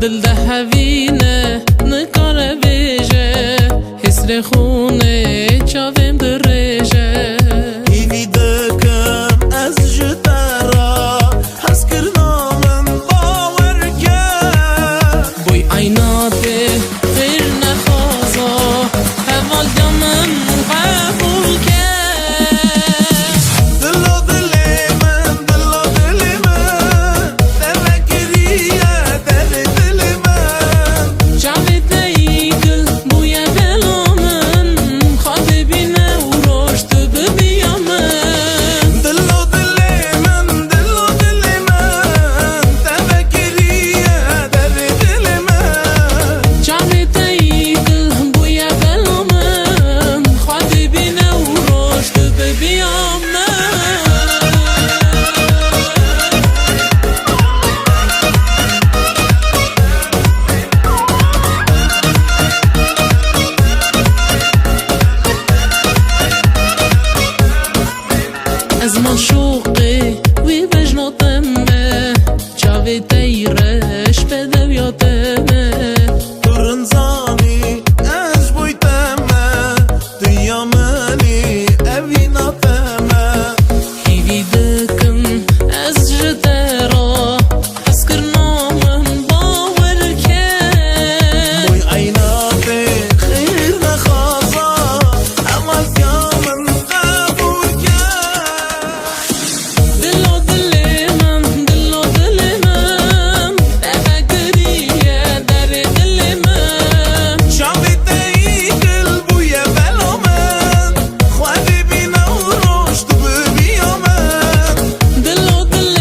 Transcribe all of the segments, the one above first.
دل ده هوینه نکاره بیجه حسر خونه چاویم در ریجه ایوی دکم از جترا حس کرنامن باور کرد بوی عیناته غیر نخوازا حوال دمم قبول کرد دلو دلی من تفکریه در دل من جاوید ایگل بوی بلامن خواهد بینه و رشد ببیامن دلو دلی من تفکریه در دل من جاوید ایگل بوی بلامن خواهد بینه و رشد ببیامن از من شوقی وی بجناتمه چاوی تیرش بده یادمه ترنزانی از بویتمه دیامنی اویناتمه هیوی دکم از جدرا حس کرنامم باور کرد بوی عیناتی خیر نخوازا اما زیامن قبول کرد دلو دل من تفکریه در دل من شاوی تیگل بوی بلامن خواهی بینه و رشد ببیامن دلو دل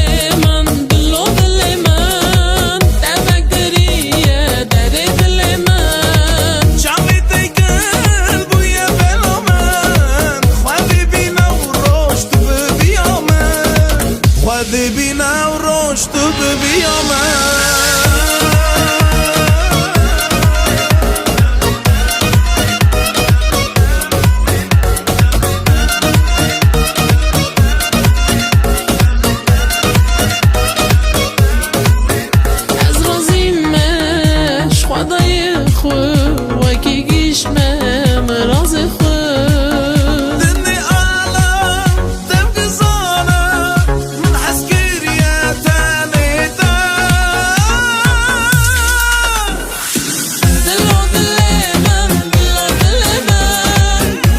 من تفکریه در دل من شاوی تیگل بوی بلامن خواهی بینه و رشد ببیامن خواهی بینه و رشد ببیامن از رازیمش خدای خود وکی گیشمم راز خود دني عالم تبقى زانة من عسكرية تاني دلو دل من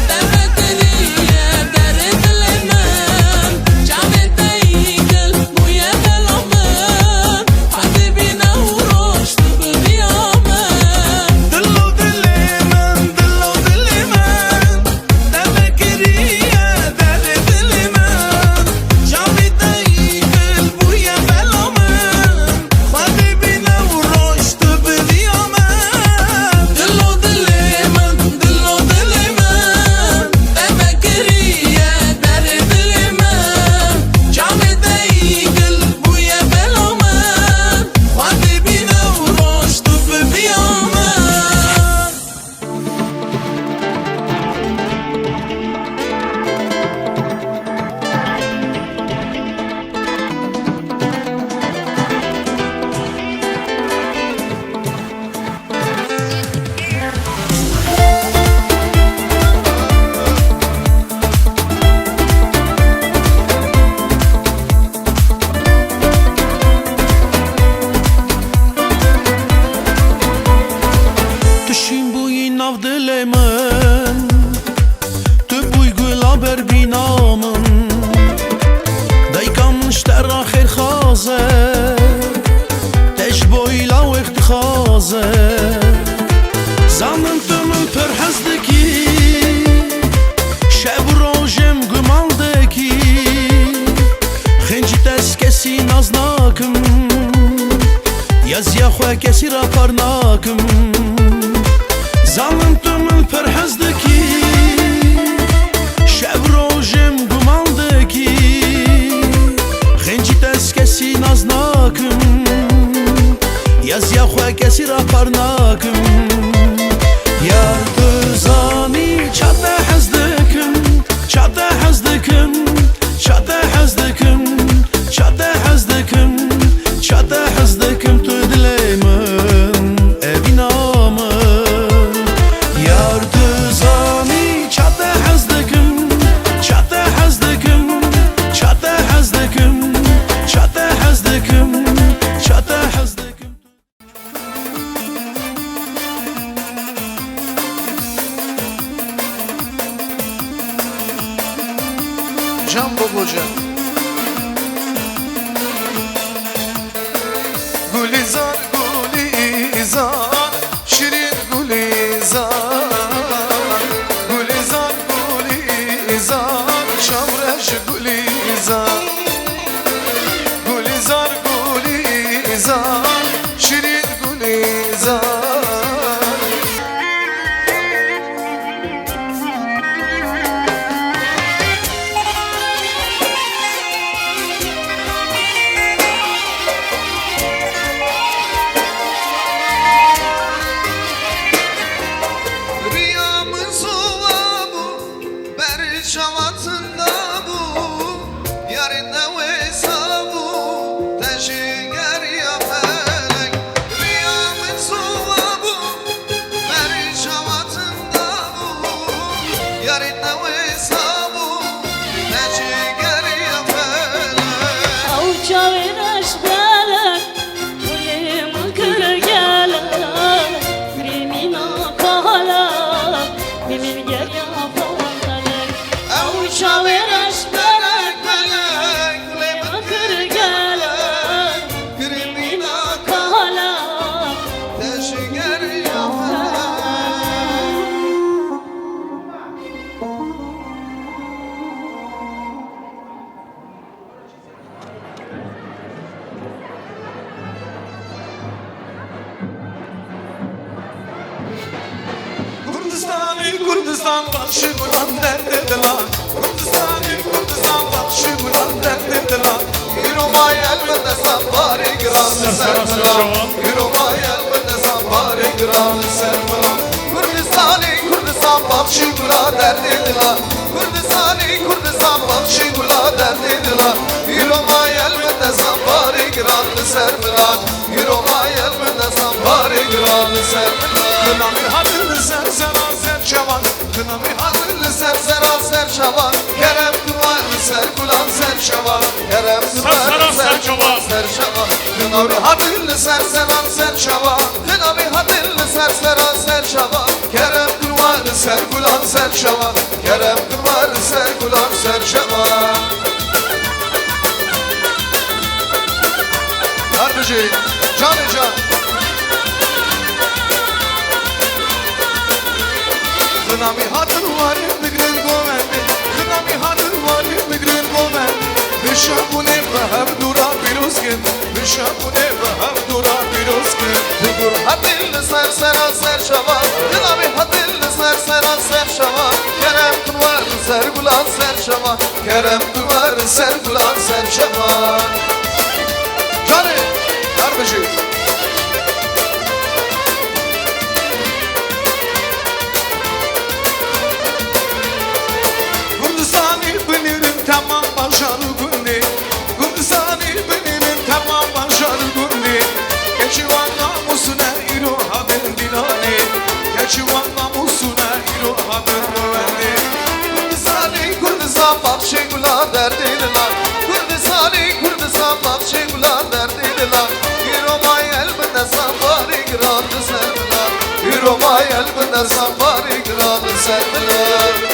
تفکریه در دل من جاوید ایگل بوی بلامن خواهد بینه و رشد ببیامن دلو دلي من تفكرية در دل من جاوي تيجل بويا بلامن خواهي بينا ورشد ببيامن دلو دل من تفکریه در دل من جاوید ایگل بوی بلامن خواهد بینه و رشد ببیامن تشين بوي ناف دل من تو بوي گلا بر بینامن دایکم نشتر خیر خازه تش بوي لا وقت خازه زمن تمن پر حزدکی شب روجم گمالدکی خنجی تس کسی نازناکم یزیا خو کسی را پرناکم زمن تمن پر حزدکی شب روجم nakim Yaz ya xwe kesî ra par nakim Yar tu zanî çate hez dikim Çate hez dikim Çate hez dikim Çate hez dikim Çate hez dikim tu dilê min evîna min Yar tu zanî çate hez dikim Çate hez dikim Çate hez dikim Çate hez dikim Çate hez dikim Can Babacan Gülizar Gülizar Şirin Gülizar Gülizar Gülizar Şavreş Gülizar Gülizar Gülizar Şirin Gülizar Rüyamın suva bu, beri şavatında bu, yarında vesa bu, teşiger ya felek. Rüyamın suva bu, beri şavatında bu, yarında vesa bu, teşiger ya felek. Avça veraş belek, kulem kır gelek, Grimina kahala, mimin gel ya fantalek. Avça veraş belek, kulem kır gelek, Grimina kahala, Teşiger ya felek. Kurdistan başı bulan derdiler Kurdistan başı bulan derdiler Yürümay elbette safari granı sermilan Yürümay elbette safari granı sermilan Kurdistan başı bulan derdiler Kurdistan başı bulan derdiler Yürümay elbette safari granı sermilan Yürümay elbette safari granı sermilan Kınamı hadırlı sersera serçavan Kınamı hadırlı sersera serçavan Kerem duvarlı serkulan serçavan Kerem duvarlı serçavan serçavan Kınamı hadırlı serseran serçavan Kınamı hadırlı serseran serçavan Kerem duvarlı serkulan serçavan Kerem duvarlı serkulan serçavan Kardeşim, canı can Kınami hatır var migrin govendi Kınami hatır var migrin govendi Bişabune behem dura biruskin Bişabune behem dura biruskin Budur hadilli sersera serşava Kınami hadilli sersera serşava Kerem duvar sergulan serşava Kerem duvar sergulan serşava Cani, kardeşim tamam başarı gündi Kurdistan ilbinin tamam başarı gündi Geçivan namusuna iro haber dilani Geçivan namusuna iro haber güvendi Kurdistan bakşi gula derdiler Kurdistan bakşi gula derdiler Yürümay elbinde safari grandı serdiler Yürümay elbinde safari grandı serdiler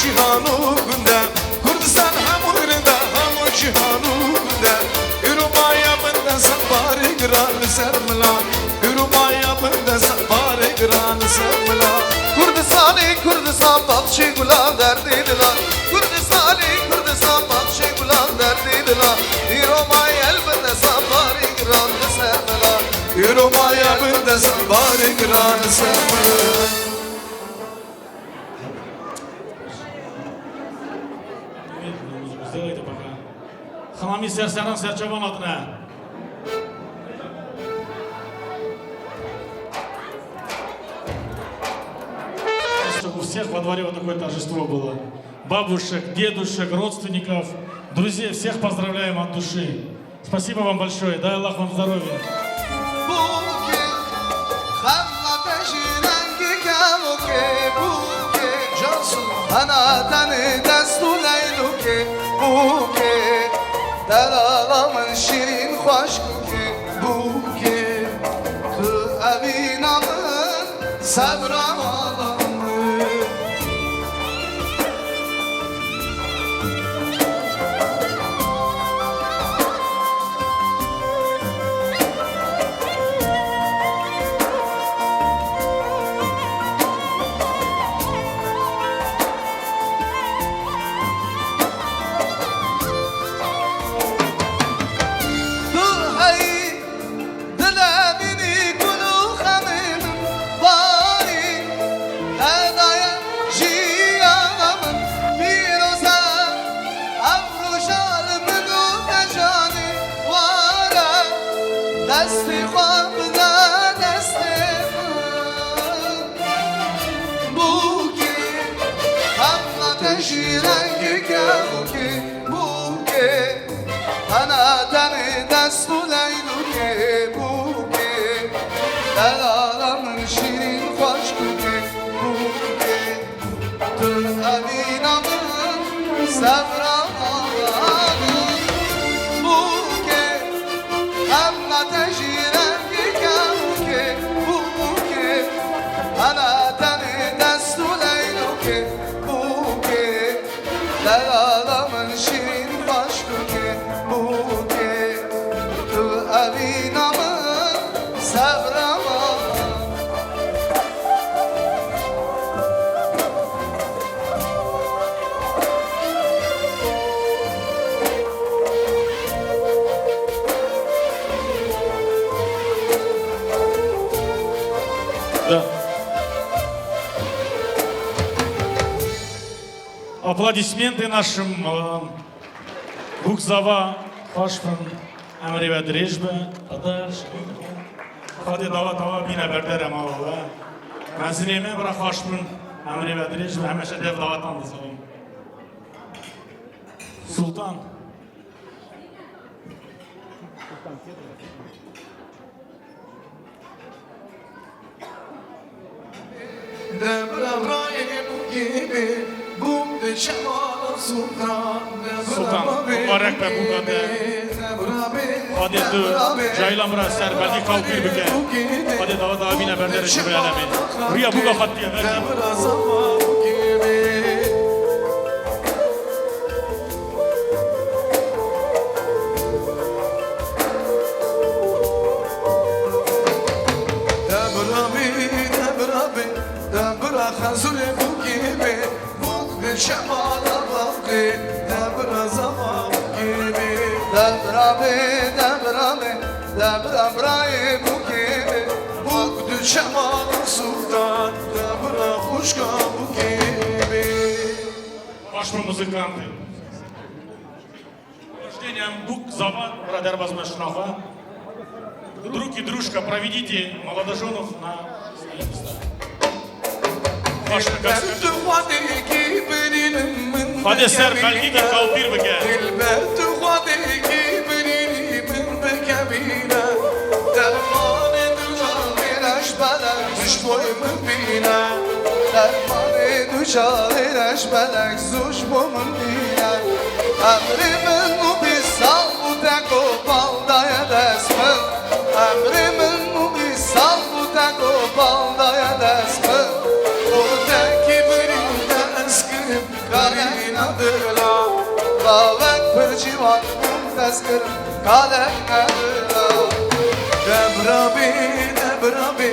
cihanında Kurdistan hamurunda hamu cihanında Yürümaya bında safari granı sermilan Yürümaya bında safari granı sermilan Kurdistan bakşi gula derdiler Kurdistan bakşi gula derdiler Yürümaya elbinde safari granı sermilan Yürümaya bında safari granı sermilan Tamami Serseran Serçavan adına. Чтобы у всех во дворе вот такое торжество было. Бабушек, дедушек, родственников, друзей, всех поздравляем от души. Спасибо вам большое, дай Аллах вам здоровья. Buke, hamla peşirengi kamuke buke, Cansu anadani destu leyluke buke, Delalamın şirin hoşkuke buke, Tu evinamın sabramalamı. دستی خواب نه دستی بوکی هم نتشی رنگی که بوکی انا دمی دستو لیلو که بوکی دلالمın şirin hoşku ki bouke tu evinamın sabramalamı bouke hem ateşi rengi kamuke bouke ana tani destu leylu ki bouke delalamın şirin hoşku ki bouke tu evinamın sabramalamı. Да. Аплодисменты нашим Букзава, Хашпан, Амрива Дрежба, Адаш, Хади Дава Тава Бина Бердер Амава, Мазинеме Бра Хашпан, Амрива Дрежба, Хамеша Дев Даватан Дизавам. Султан. Sultan, mübarek be bu kadar. Hadi dur, caylan bırak serbelli kalkır büke. Hadi dava daha bine berdere şüphelelemeyin. Buraya bu kapat diye verdim. Şemala bakı debra zaman gibi debrabe debrabe debrabe bu gibi bugdü şemala sultan debra kuşka bu gibi. Başma muzikanты. Рождением Букзава, брадар Базмашнова. Друг и дружка, проведите молодоженов на свои места. Başma как Hadi ser kalbi de kalbir bike. البرد خدي كبريني من بكبينا درمان دجالش بلك زش بوي من بينا درمان دجالش بلك زش بوي من بينا أمري منو بيسال بودكو بالدايا دسمن أمري منو بيسال بودكو بالدايا دسمن بودكي بريندا أسكرم Karina dırla Lavek bir civan Tezkir kalekne dırla Debrabi Debrabi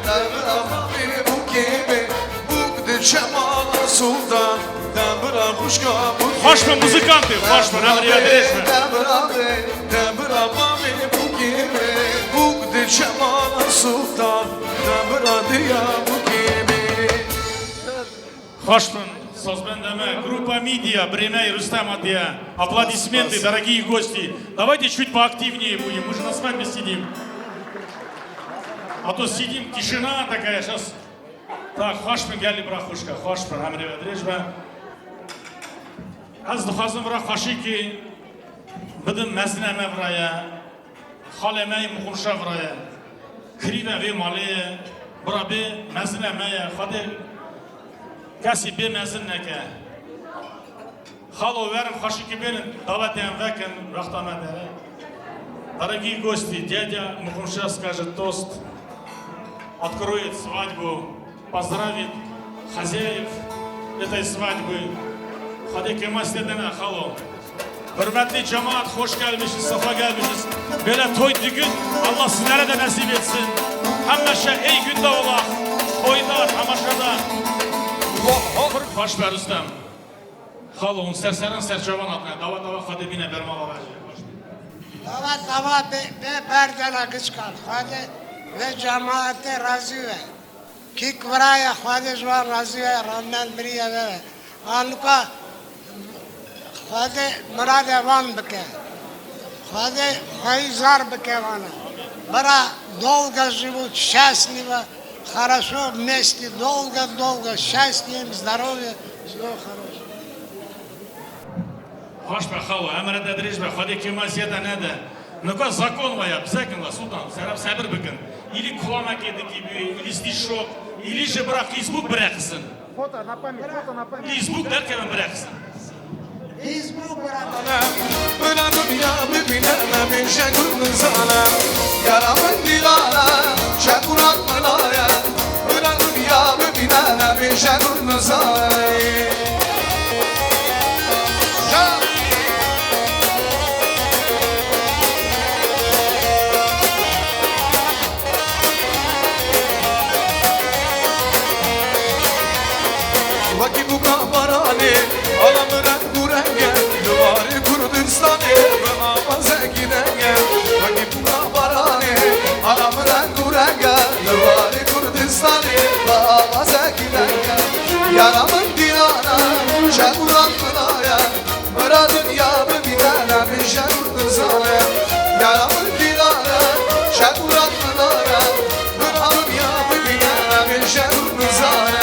Debrabi bu gibi Bugdü Çemala Sultan Debra kuşka bu gibi Başma muzikanты, başma Amriya Дрежба. Debrabi Debrabi bu gibi Bugdü Çemala Sultan Debra diya bu gibi Хашпан, Созвендаме группа «Мидия», Бриней, Рустам Адия. Аплодисменты, дорогие гости. Давайте чуть поактивнее будем, мы же на свадьбе сидим. А то сидим, тишина такая сейчас. Так, хашпен гели брахушка, хашпен, амреве дрежба. Аз духазым брах хашики, بدم مزنه مبرایه خاله می مخورشه برایه کریوه وی مالیه برا بی مزنه میه خواده کسی بی مزن نکه خالو ورم خاشی که بینن دعوتیم وکن وقت آمده Дорогие гости, дядя Мухунша скажет тост, откроет свадьбу, поздравит хозяев этой свадьбы. Хадеке мастедене хало. Hürmetli cemaat hoş gelmişiz, safa gelmişiz. Böyle toy düğün Allah sizlere de nasip etsin. Hemmeşe ey günde ola. Toyda, tamaşada. Baş ver üstem. Halon serserin serçavan adına. Dava dava kademine bermal alacak. Dava be perdela kıskal. Hadi ve cemaate razı ver. Ki kvraya hadi jvar razı ver. Ramdan biriye ver. Anuka hadi murad evan bike. Hadi hayzar bike bana. Bana долго живут, счастливо, хорошо вместе, долго, счастьем, здоровья, всего хорошего. Hoş be halo, emre dediriz be, hadi kemasiyete ne de. Ne kadar zakon var ya, bizekin la sultan, serap sabır bakın. İli kulamak yedi gibi, ili stişok, ili же bırak, izbuk bırakısın. Фото на память, фото на память. İzbuk derken bırakısın. Biz bu burada. Böyle dünya bibine bir şey gülsana Yaramın dilana şekurat mınaya Böyle dünya bibine bir şey gülsana Vakit bu kabarani alamıran kurenge Duvarı Kurdistan'ı ve avaza gidenge Vakit bu kabarani alamıran kurenge Duvarı Kurdistan'ı ve avaza gidenge Yaramın dilana şekuran mınaya Bıra dünya bibine bir şey kurduzana Yaramın dilana şekuran mınaya Bıra dünya bibine bir şey kurduzana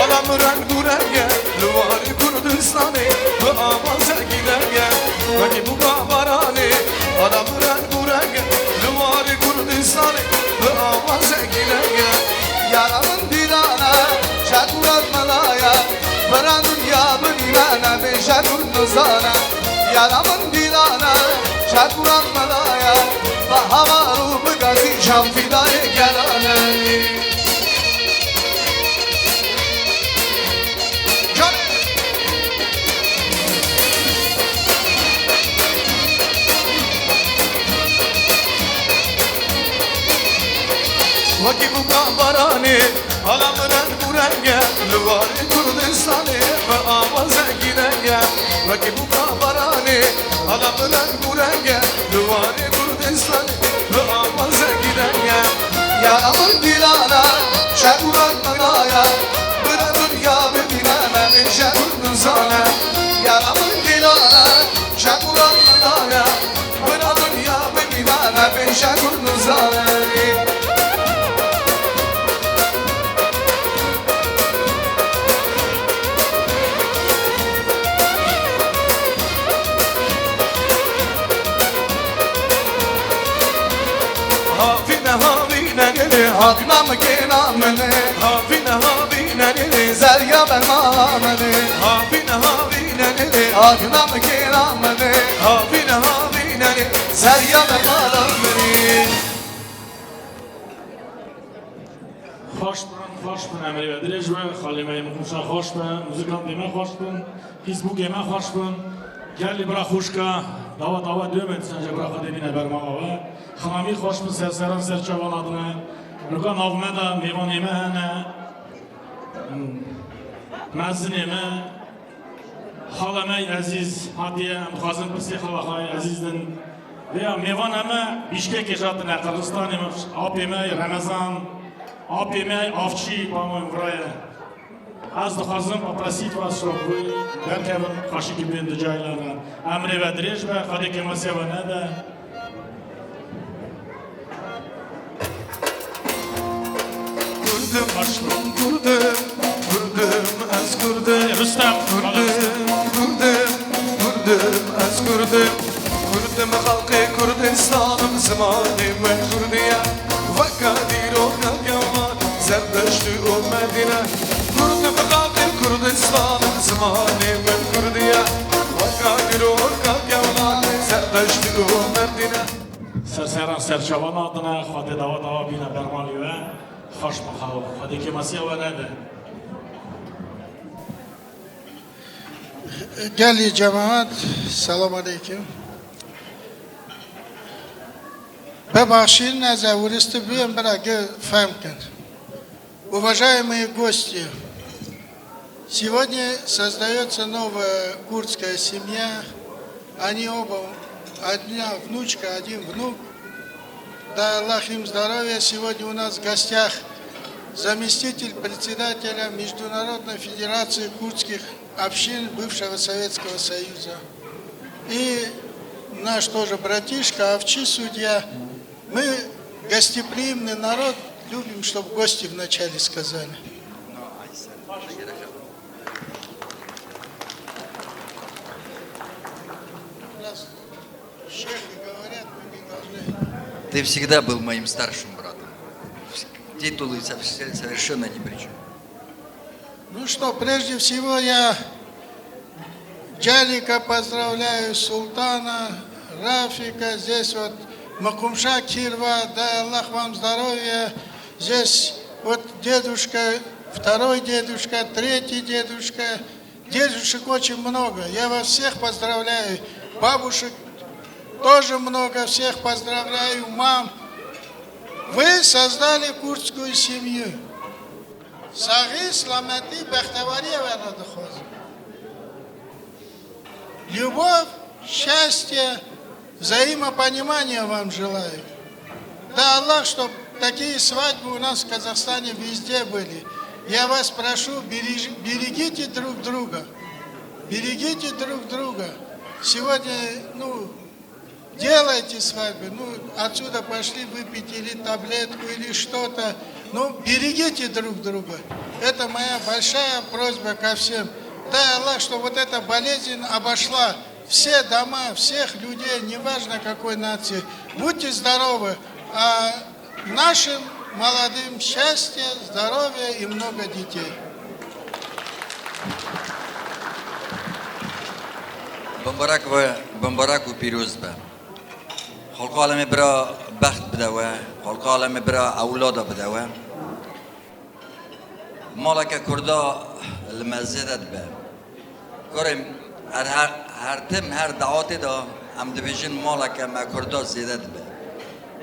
Alamıran kurenge, Luvari Kurdistan'ı ve avaza gidenge Vakit bu kabarani Alamıran kurenge, Luvari Kurdistan'ı ve avaza gidenge Yaramın dilana, şekurat malaya Bıra dünya bibine bir şey kurduzana Yaramın dilana, şekurat malaya Bahava ruhu gazi şam fidayı gelane Vakit bu kabarani alamıran kurenge Luvari Kurdistan'ı ve avaza gidenge Vakit bu kabarani alamıran kurenge Luvari Kurdistan'ı ve avaza gidenge Yaramın dilana şekurat manaya Bıra dünya bibine bir şey kurduzana Yaramın dilana şekurat manaya Bıra dünya bibine bir şey kurduzana Aknam kenamene Hafine havine nene Zerya bermamene Hafine havine nene Aknam kenamene Hafine havine nene Zerya bermamene Hoş bin emri ve direjme, halime-i Mухунша hoş bin, müzikantime hoş bin, Facebook'ime hoş bin, gelli bırak hoşka, dava dömet sence bırak ademine bermama ve Xanami hoş bin serseran serçavan adına, Nuka navme da mevan yeme hene, مزنمه خالمه عزیز هدیه مخازن پسی خاله عزیزن ویا میوان همه بیشکه کشاتنه قرقستانی آپیمه رمضان آپیمه آفچی پامون برای از دخوازم اپراسیت و سرقوی برکبن خاشی که بیند جایلارن امری و دریج به خواهی که مسیح و نده Kurdum az kurdum Rüstem az kurdum Kurdum halkı Kurdistan'ım zamanım ve Kurdiye Ve kadir o kalkama zerdeştü o Medine Kurdum halkı Kurdistan'ım zamanım ve Kurdiye Ve kadir o kalkama zerdeştü o Medine سرسران سرچوان آدنه خواهد دوا بینه برمالی و خوش مخواه خواهد که مسیح و نده Geli cemaat, selam aleyküm. Бабашин назавуристы бьем браги Фамкин. Уважаемые гости, сегодня создается новая курдская семья. Они оба, одна внучка, один внук. Да Аллах им здоровья. Сегодня у нас в гостях заместитель председателя Международной Федерации Курдских общин бывшего Советского Союза. И наш тоже братишка, овчи судья. Мы гостеприимный народ, любим, чтобы гости вначале сказали. Раз шейхи говорят, мы не должны. Ты всегда был моим старшим братом. Титулы совершенно ни при чем. Ну что, прежде всего я Джалика поздравляю, Султана, Рафика, здесь вот Макумша Кирва, дай Аллах вам здоровья. Здесь вот дедушка, второй дедушка, третий дедушка. Дедушек очень много. Я вас всех поздравляю. Бабушек тоже много. Всех поздравляю. Мам, вы создали курдскую семью. Сагы, сламати, бахтавария варадахоза. Любовь, счастье, взаимопонимание вам желаю. Да Аллах, чтобы такие свадьбы у нас в Казахстане везде были. Я вас прошу, берегите друг друга. Берегите друг друга. Сегодня, делайте свадьбы. Отсюда пошли выпить или таблетку, или что-то. Берегите друг друга. Это моя большая просьба ко всем. Дай Аллах, чтобы вот эта болезнь обошла все дома, всех людей, неважно какой нации. Будьте здоровы, а нашим молодым счастья, здоровья и много детей. بمبارک و پیروز به خلق عالم برا بخت بدوه خلق عالم برا اولادا بدوه مالک کردا المزدت به کرم هر تم هر دعاتی دا هم دویژن مالک ما کردا زیدت به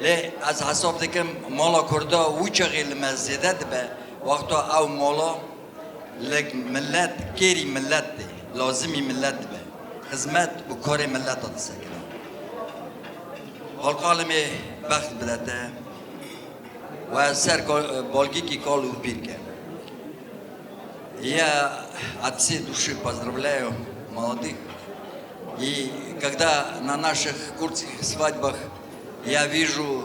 لی از حساب دکم مالا کردا وچغی المزدت به وقتا او مالا لگ ملت کیری ملت دی لازمی ملت به خدمت و کار ملت داده سکنم خلق عالمی بخت بدته و سر بالگی کی کالو пир کرد. Я от всей души поздравляю молодых. И когда на наших курдских свадьбах я вижу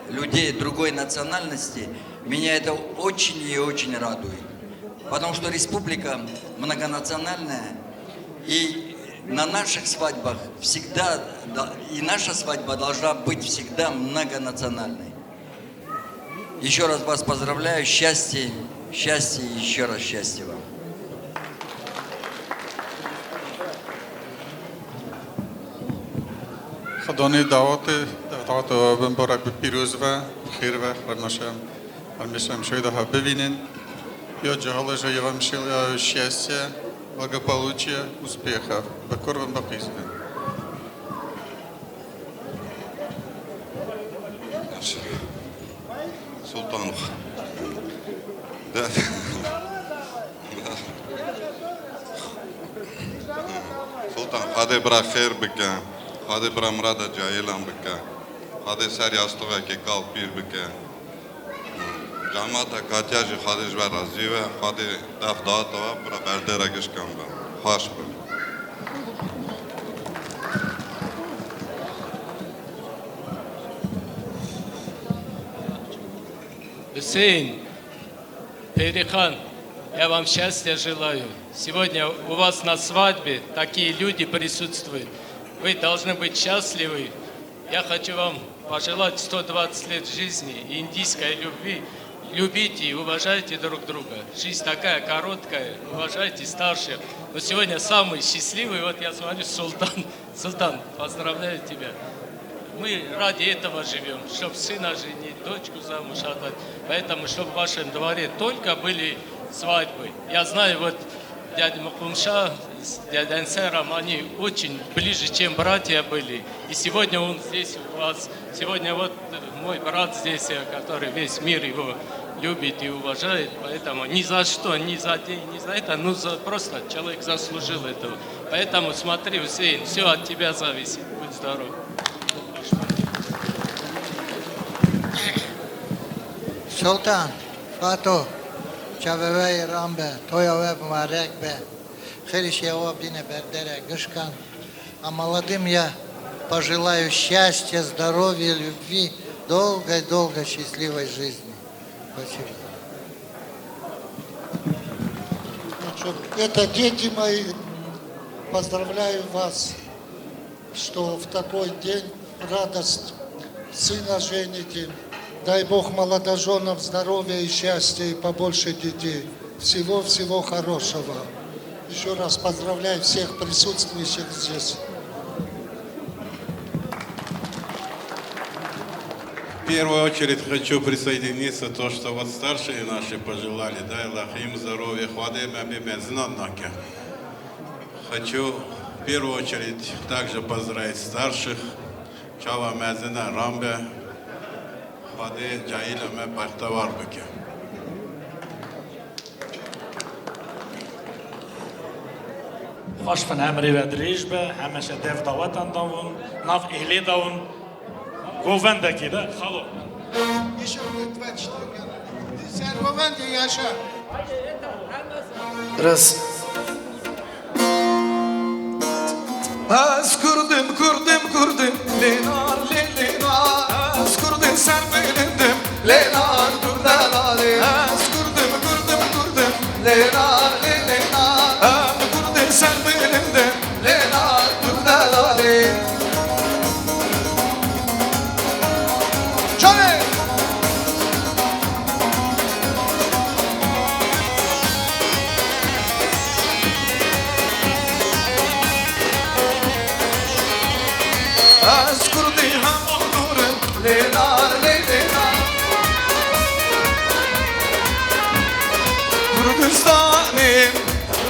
людей другой национальности, меня это очень и очень радует. Потому что республика многонациональная, и на наших свадьбах всегда, и наша свадьба должна быть всегда многонациональной. Еще раз вас поздравляю, счастья, счастья и еще раз счастья вам. خدانه دعوت بمبارک به پیروز و خیر و همیشه شایده ها ببینین یا جهالش یا همشیل شیسته благополучия, успехов. Бакор вам бапизбен. Султанов. Да. Sultan, hadi bırak hayır bike. Hadi bırak murada cahilan bike. Hadi ser yastığa ki kalp bir bike. Cemaata katyacı hadi jver razı ve hadi def daha tava bırak berdera gışkan ben. Hoş bu. Хусейн, Перехан, я вам счастья желаю. Сегодня у вас на свадьбе такие люди присутствуют. Вы должны быть счастливы. Я хочу вам пожелать 120 лет жизни и индийской любви. Любите и уважайте друг друга. Жизнь такая короткая, уважайте старших. Но сегодня самый счастливый, вот я смотрю, Султан. Султан, поздравляю тебя. Мы ради этого живем, чтобы сына женить, дочку замуж отдать. Поэтому, чтобы в вашем дворе только были свадьбы. Я знаю, вот дядя Мукумша с дядей Ансером, они очень ближе, чем братья были. И сегодня он здесь у вас. Сегодня вот мой брат здесь, который весь мир его любит и уважает. Поэтому ни за что, ни за день, ни за это, ну просто человек заслужил этого. Поэтому смотри, Хусейн, все от тебя зависит. Будь здоров. Sultan, Fato, Çaveve Rambe, Toyave Mübarek be, Хериш его бдине бердере гышкан. А молодым я пожелаю счастья, здоровья, любви, долгой-долгой счастливой жизни. Спасибо. Значит, это дети мои, поздравляю вас, что в такой день радость сына жените. Дай Бог молодоженам здоровья и счастья и побольше детей. Всего-всего хорошего. Еще раз поздравляю всех присутствующих здесь. В первую очередь хочу присоединиться к тому, что вот старшие наши пожелали, дай Аллах им здоровья, хвады знатнаки. Хочу в первую очередь также поздравить старших, Чава Мезина Рамбе, хвады Джаиламе Бахтаварбеке. خوش فن امری و دریج به همشه دف دعوتان داون ناف اهلی داون گوونده ده خالو Еще будет 24. Сервовенди Яша. Раз. Az kurdum Lenar lenar. Az kurdum sermelindim Lenar kurdelali. Az kurdum Lenar lenar. Az kurdum sermelindim Lenar kurdelali. Çare. Az kurdi ham olurum Lenar lenar.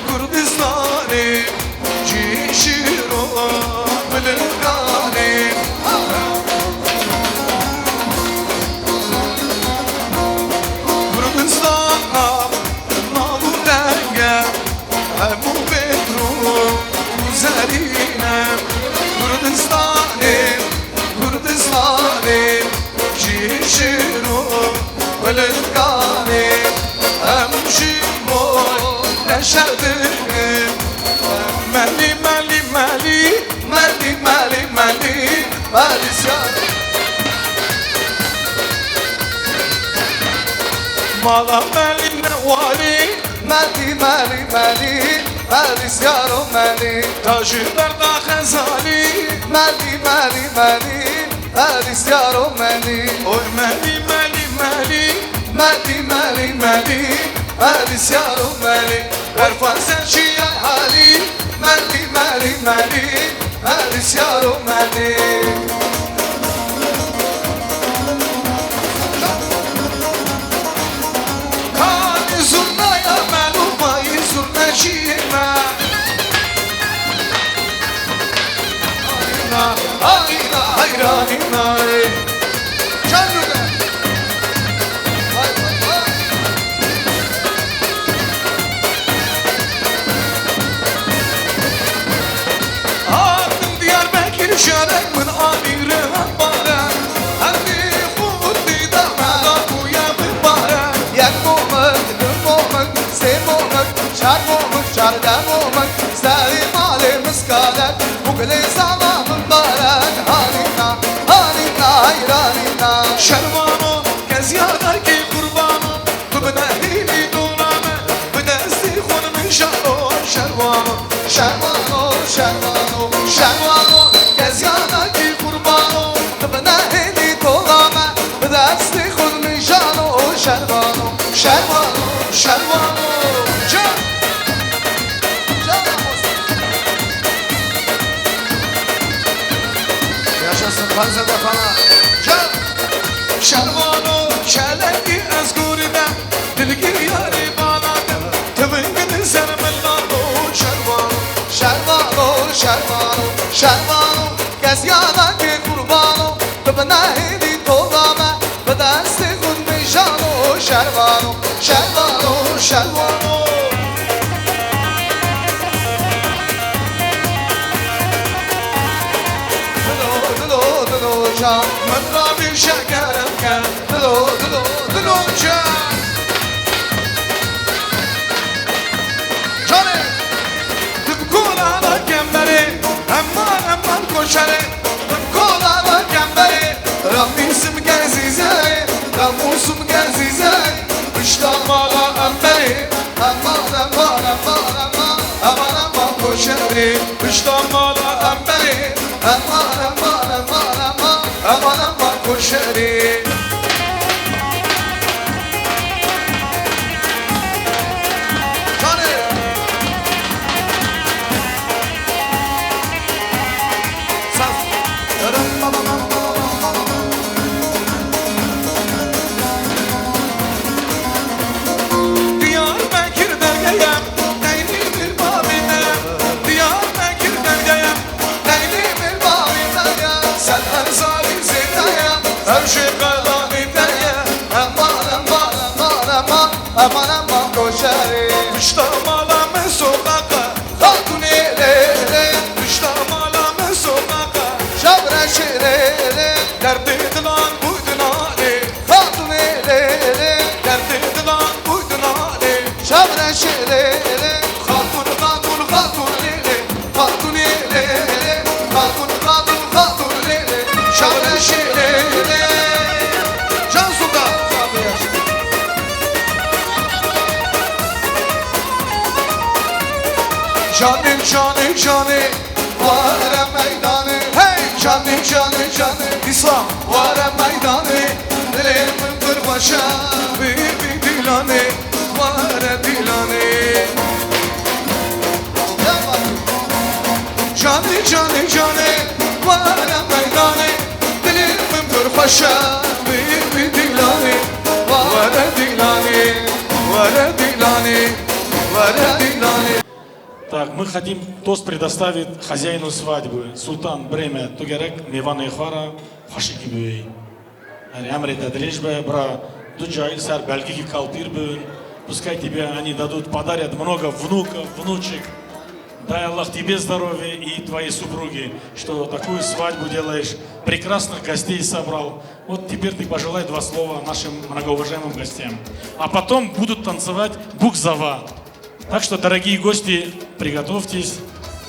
Kurdistanim Cişiro Bilganim Kurdistanam Nabu denge Ebu Bedru Üzerinem Kurdistanim Cişiro Bilganim Emşimo Neşerdim Mali Malisyan Mala mali nevali Mali Malisyaro mali Tajı berda khazali Mali Malisyaro mali Oy mali Malisyaro mali Erfan sen şiyay hali Mali Malisyaro mali Kani zurnaya melumayı zurneşime Ayna hayranina Canlıda Vay vay vay سردمومك ساري مالي مسكالك وكل زمان مبارك هانينا هانينا هيرانينا شرمانو كزيادك قربانو ببنهيلي دولامه بدستي خون من شانو شرمانو شرمانو شرمانو شرمانو كزيادك قربانو ببنهيلي دولامه بدستي خون من شانو شرمانو شرمانو شرمانو Yaşasın Panzer'de falan. Can! Şervano, şerlengi ezgurine, dilgi yari banadım, tıvıngını sermellano, şervano, şervano, şervano, şervano, gez yanaki kurbano, tıbına hedi tolame, bedesti gudmejano, şervano, şervano, şervano. Can, mıtra bir şekerim gel, dilo dilo dilo can. Canım, tıpkulana kemberi, aman koşarı, tıpkulana kemberi, Rabbim gezize, Rabbim gezize, iştamala amberi, aman koşarı, iştamala amberi, aman koşarı. Diyarbakır dergeyem, neyli bir babine, Diyarbakır dergeyem, neyli bir babine, sen her zalim zeyteye, her şey kalanideye, aman koşarı. Müştamalame sokağa, hatun elele, müştamalame sokağa, şabreşelele, derdi dilan buydun hali, hatun elele, derdi dilan buydun hali, şabreşelele, hatun lele, hatun elele, hatun lele, şabreşelele. Can Sultan. Canım canım canım vare meydanı, hey canım canım canım İslam vare meydanı, dilimin bir başa bir dilanı, vare dilanı. Canım canım canım vare meydanı, dilimin bir başa bir dilanı, vare dilanı, vare dilanı, vare dilanı. Так, мы хотим тост предоставить хозяину свадьбы. Султан Бреме Тугерек Мивана Ихвара Хашикибуи. Амри Тадрижбе, бра Дуджай Сар Бальгики Калтирбуин. Пускай тебе они дадут, подарят много внуков, внучек. Дай Аллах тебе здоровья и твоей супруге, что такую свадьбу делаешь, прекрасных гостей собрал. Вот теперь ты пожелай два слова нашим многоуважаемым гостям. А потом будут танцевать Букзава. Так что, дорогие гости, приготовьтесь.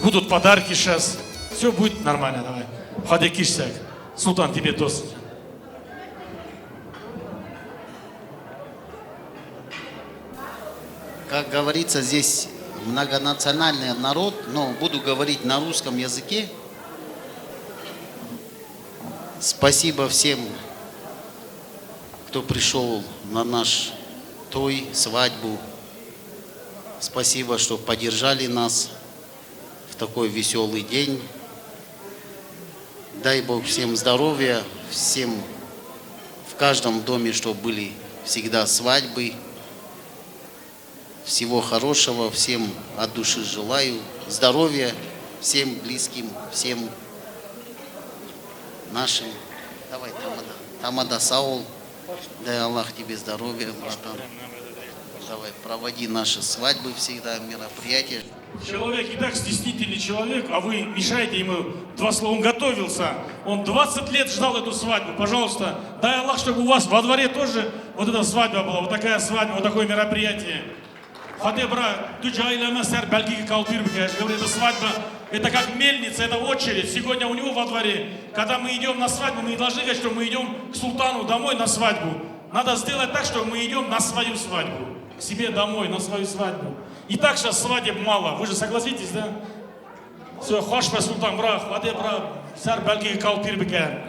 Будут подарки сейчас. Все будет нормально, давай. Хадекишсяк. Султан, тебе тост. Как говорится, здесь многонациональный народ, но буду говорить на русском языке. Спасибо всем, кто пришел на наш той, свадьбу. Спасибо, что поддержали нас в такой веселый день. Дай Бог всем здоровья, всем в каждом доме, чтобы были всегда свадьбы. Всего хорошего, всем от души желаю. Здоровья всем близким, всем нашим. Давай, Тамада Саул, дай Аллах тебе здоровья, братан. Давай, проводи наши свадьбы всегда, мероприятия. Человек и так стеснительный человек, а вы мешаете ему два слова. Он готовился, он 20 лет ждал эту свадьбу. Пожалуйста, дай Аллах, чтобы у вас во дворе тоже вот эта свадьба была, вот такая свадьба, вот такое мероприятие. Ходи, брат, ты джайлема сэр, белки калтыр бегаешь. Говорит, это свадьба, это как мельница, это очередь. Сегодня у него во дворе. Когда мы идем на свадьбу, мы не должны говорить, что мы идем к султану домой на свадьбу. Надо сделать так, что мы идем на свою свадьбу. К себе домой, на свою свадьбу. И так сейчас свадеб мало. Вы же согласитесь, да? Все, хошпе султан, брат, ходи, брат, сэр, белки калтыр бегаешь.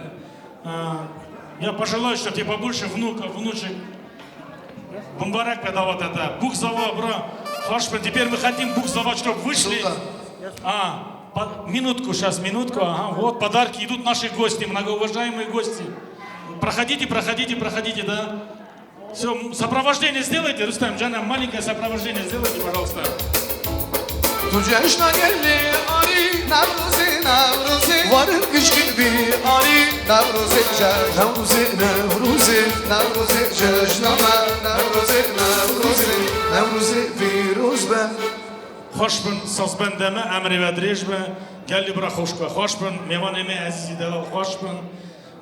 Я пожелаю, чтобы тебе побольше внуков, внучек. Бумбарак вот это. Бухзава, бра. Хошпе, теперь мы хотим Бухзава, чтобы вышли. Минутку, сейчас, минутку. Ага, вот подарки, идут наши гости, многоуважаемые гости. Проходите, проходите, проходите, да. Все, сопровождение сделайте, Рустам Джанам, маленькое сопровождение сделайте, пожалуйста. Tu cejna gelli ari Nevruzi Nevruzi Varır kış gibi ari Nevruzi Nevruzi Nevruzi Nevruzi cejname Nevruzi Nevruzi Nevruzi Firuz be Hoşbun sazbendeme emri ve direjbe Gelli bırak hoşbe Hoşbun mevaneme azizi delal hoşbun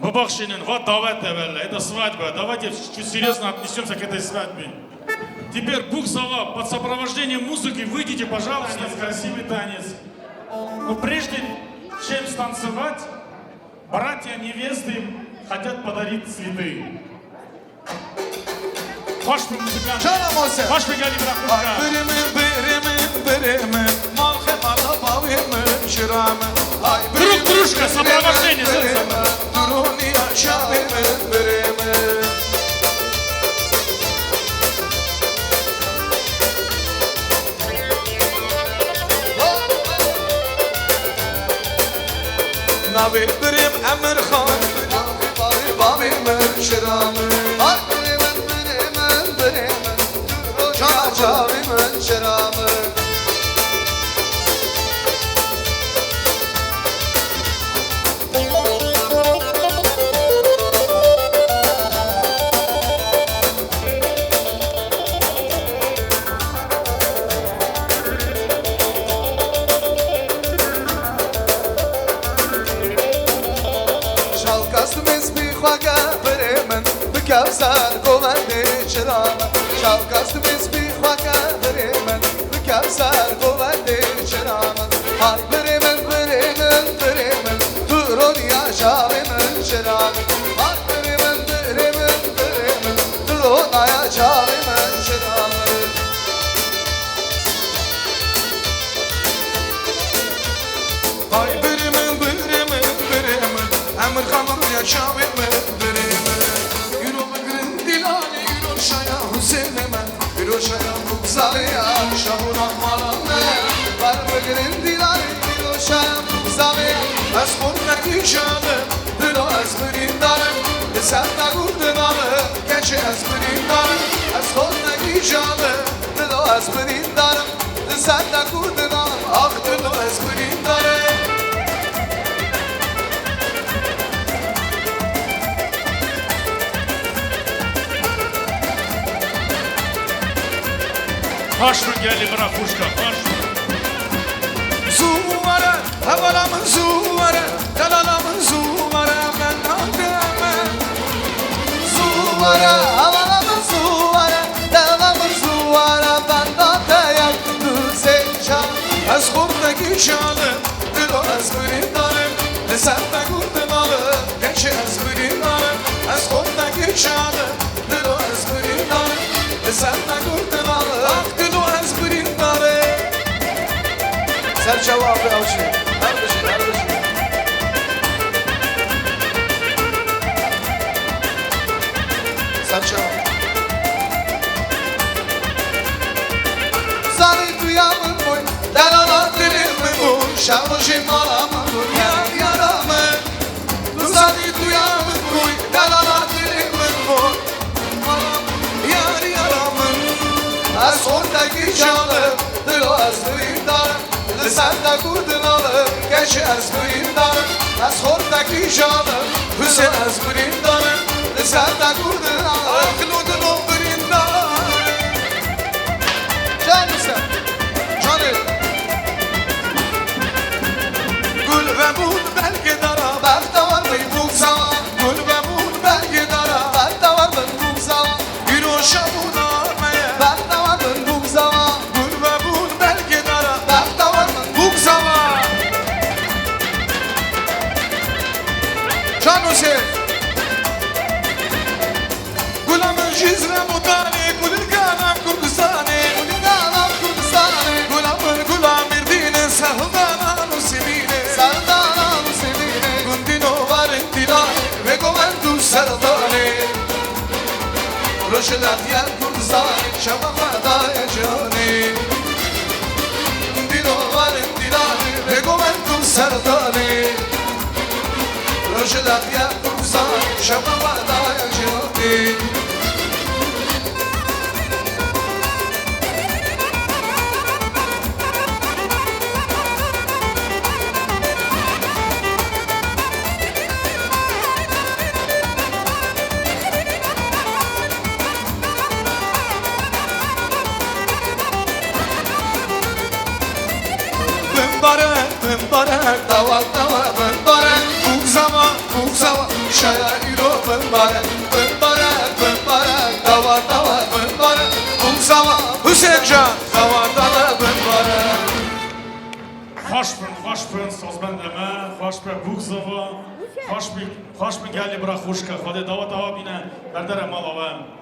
Бабахшинин, вот давайте, это свадьба. Давайте чуть серьезно отнесемся к этой свадьбе. Теперь Бухзава под сопровождением музыки выйдите, пожалуйста, красивый танец. Но прежде чем станцевать, братья невесты хотят подарить цветы. Hoş bir muzikant. Hoş bir geldi bırak. Друг дружка, сопровождение. Nabi birim emir khan Babi men şiramı Çavi men şiramı Kevser govendi çırağına Şalkastı bisbi xvaka birimin Kevser govendi çırağına Hay birimin birimin birimin Turun yaşavimin çırağına Hay birimin birimin birimin Turun yaşavimin çırağına Hay birimin birimin birimin Emir kanım yaşavimin birimin Şaya Bugzavya Şahur Ahmalanne Var bugün dilari Dilo şaya Bugzavya Ez kurnek işadı Dilo ez birindarım Sen de kurdun alı Geçi ez birindarım Ez kurnek işadı Dilo ez birindarım Sen de kurdun alı Ah dilo ez birindarım Hoşbun geldi bırak kuşka. Hoşbun. Zuvara, havalamın zuvara, dalalamın zuvara, ben ademem. Zuvara, havalamın zuvara, dalalamın zuvara, ben ademem. Düzencan, az kurdaki şalı, dilo az birindarım. Sen de kurdun alı, geçi az birindarım. Az kurdaki şalı, dilo az birindarım. Sen de kurdun alı, ah dilo az birindarım. Sen cevabı al şimdi. Kardeşim. Sen cevap. Zani duyamın boy, delala dilimin boy, şavuşim alamın boy, yar yaramın. Zani duyamın boy, delala dilimin boy, yar yaramın. Az oradaki canım, dilo az duydarım. Sen de kurdun alıp geçi ez birindarım Ez kurdaki canım Hüseyin ez birindarım Sen de kurdun alıp Kıludun o birindarım Canım sen Canım Gül ve bul belki dara Belki var mı bu zaman Gül ve bul belki dara Belki var mı bu zaman Bir o şabuna armaya Belki var mı bu zaman جزرة مطاني كل الكلام كردستاني كل الكلام كردستاني غلام غلام مردين سهدانا نسيبيني سهدانا نسيبيني كنتينو وارنتيلاني وكومنتو سرداني رشلات يا كردستاني شباب فداي جاني كنتينو وارنتيلاني وكومنتو سرداني رشلات يا كردستاني شباب فداي جاني Mbarek, davat davat mbarek, buk zaman, şairo mbarek, davat davat mbarek, buk zaman, Hüseyin Can, davat davat mbarek. Hoş bin sozbendeme, hoş bin bugzava, hoş bin geldi bırak hoşka, hadi davat davat bine, berdere malava.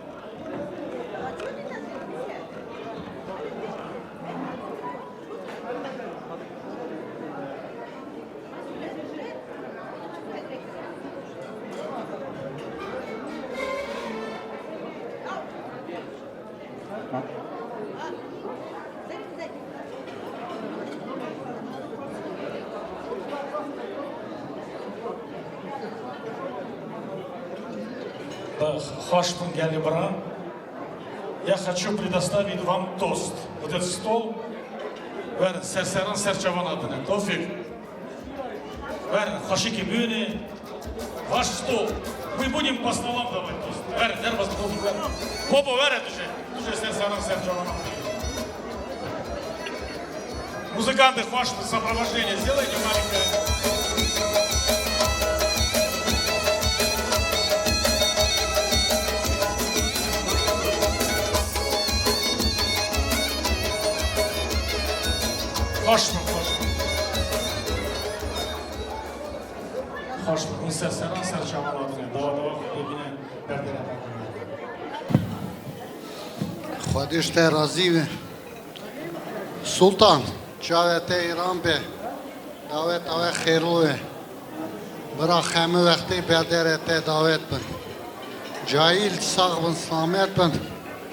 Хош гели бран, я хочу предоставить вам тост. Вот этот стол, ver serseran serçavan adına, Tofik. Ver хашики бюни, ваш стол. Мы будем по столам давать тост. Ver, нервас Tofik ver. Попо ver уже серсеран серçavan. Музыканты, хош сопровождение, сделайте маленькое. Hoş bulduk. Serseran serçavan adına. Dava yine berdere. خودش راضی و سلطان جاوت ایران به دعوت او خیروه برا خمه وقتی بدرت دعوت بن جایل ساغ بن سلامت بن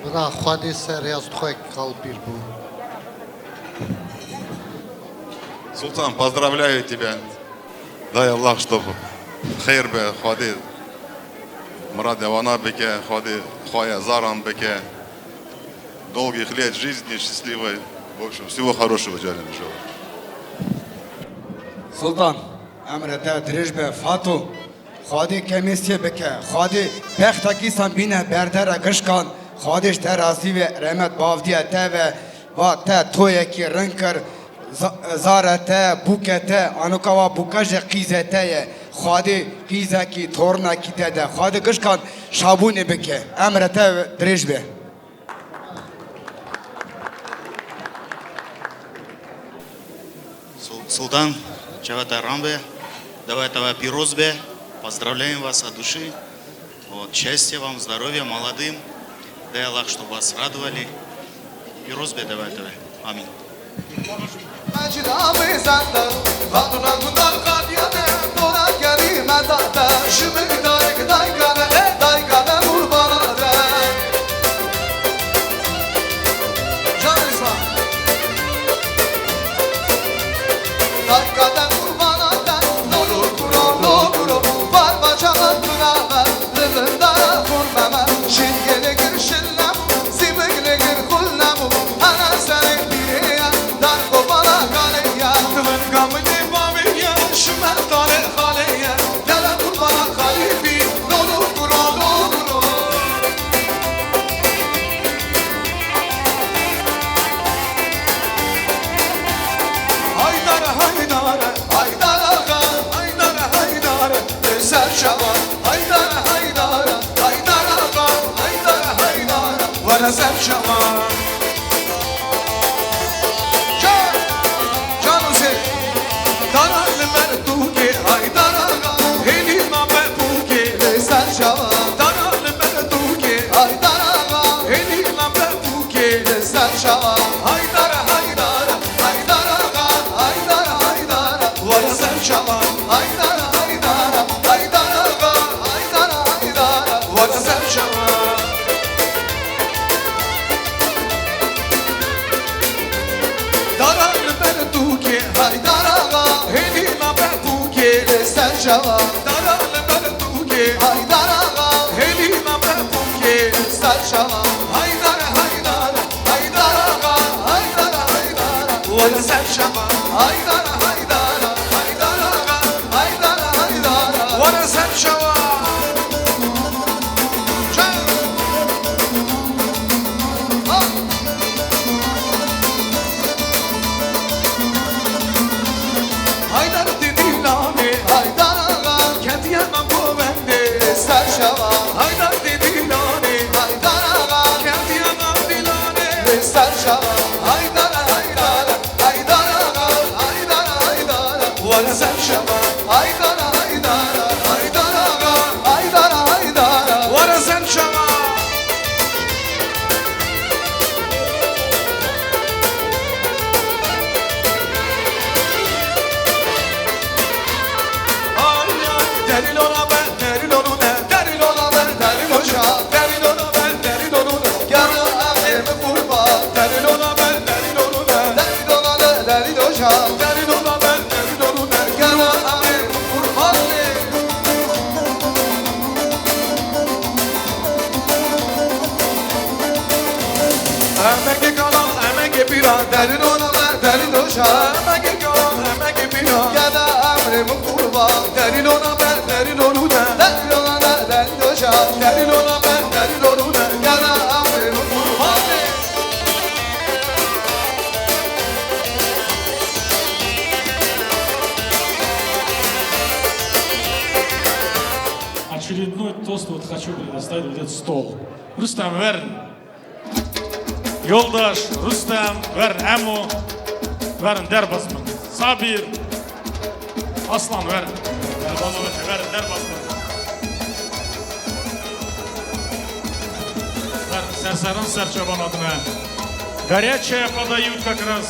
برا خودی سر یاز خوک قلبیر بون Султан, поздравляю тебя. Дай Аллах, чтобы хейр бе, ходи, мрад Явана беке, ходи, хоя заран беке, долгих лет жизни, счастливой. В общем, всего хорошего желаем. Sultan, emrete direjbe fatu, khadi kemisiye beke, khadi behtaki san bine berdere kışkan, khadiş terazi ve rahmet bavdiye te ve va te toyeki renkar, zarete, bukete, anukava bukaje qizete, khadi qizeki torna kitede, khadi kışkan şabune beke, emrete direjbe. Султан, Чавата Рамбе, Давайтова Пирозбе, поздравляем вас от души. Вот, счастья вам, здоровья, молодым. Дай Аллах, чтобы вас радовали. Пирозбе Давайтова. Аминь. Haydar Serçava Daralı berduki Haydar ağa Helina berduki Serçava Haydar Haydar Haydar ağa Haydar Haydar Valla Serçava Haydar Haydar Haydar ağa Haydar Haydar Valla Serçava Haydar dedi nami Haydar ağa Kendiyemem bu bende Serçava Haydar dedi nami Haydar ağa Kendiyemem dilane Serçava Haydar Haydar Haydar ağa Haydar Haydar Valla Serçava Haydar Haydar Haydar ağa Haydar Haydar Valla Serçava Deril ona ben, deril onu ne? Deril ona ben, deril hoca. Deril ona ben, deril onu ne? Yarın evimi kurba. Deril ona ben, deril onu ne? Deril ona ne, deril hoca. Deril ona ben, deril onu ne? Yarın evimi kurba. Emeğe kalan, emeğe bira. Deril ona ben, deril hoca. Emeğe kalan, emeğe bira. Ya da emrimi kurba. Deril ona ben, deril onu ne? Deril ona ne, deril hoca. Deril ona ben, deril onu ne? Ya da emrimi kurba. Очередной тост вот хочу предоставить вот этот стол. Рустам Верн. Yoldaş Rüstem Vern Emu Vern Derbasman Sabir Aslan Vern Derbasman Vern Derbasman Vern Serserin Serçaban adına Горячее подают как раз.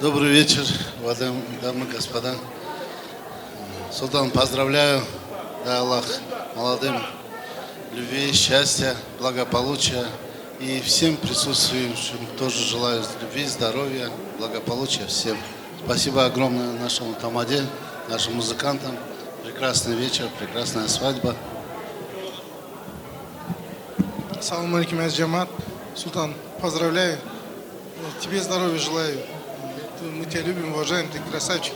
Добрый вечер, дамы и господа. Султан, поздравляю. Дай Аллах молодым любви, счастья, благополучия. И всем присутствующим тоже желаю любви, здоровья, благополучия всем. Спасибо огромное нашему тамаде, нашим музыкантам. Прекрасный вечер, прекрасная свадьба. Ассаламу алейкум, Азджамат. Султан, поздравляю. Тебе здоровья желаю. Мы тебя любим, уважаем, ты красавчик.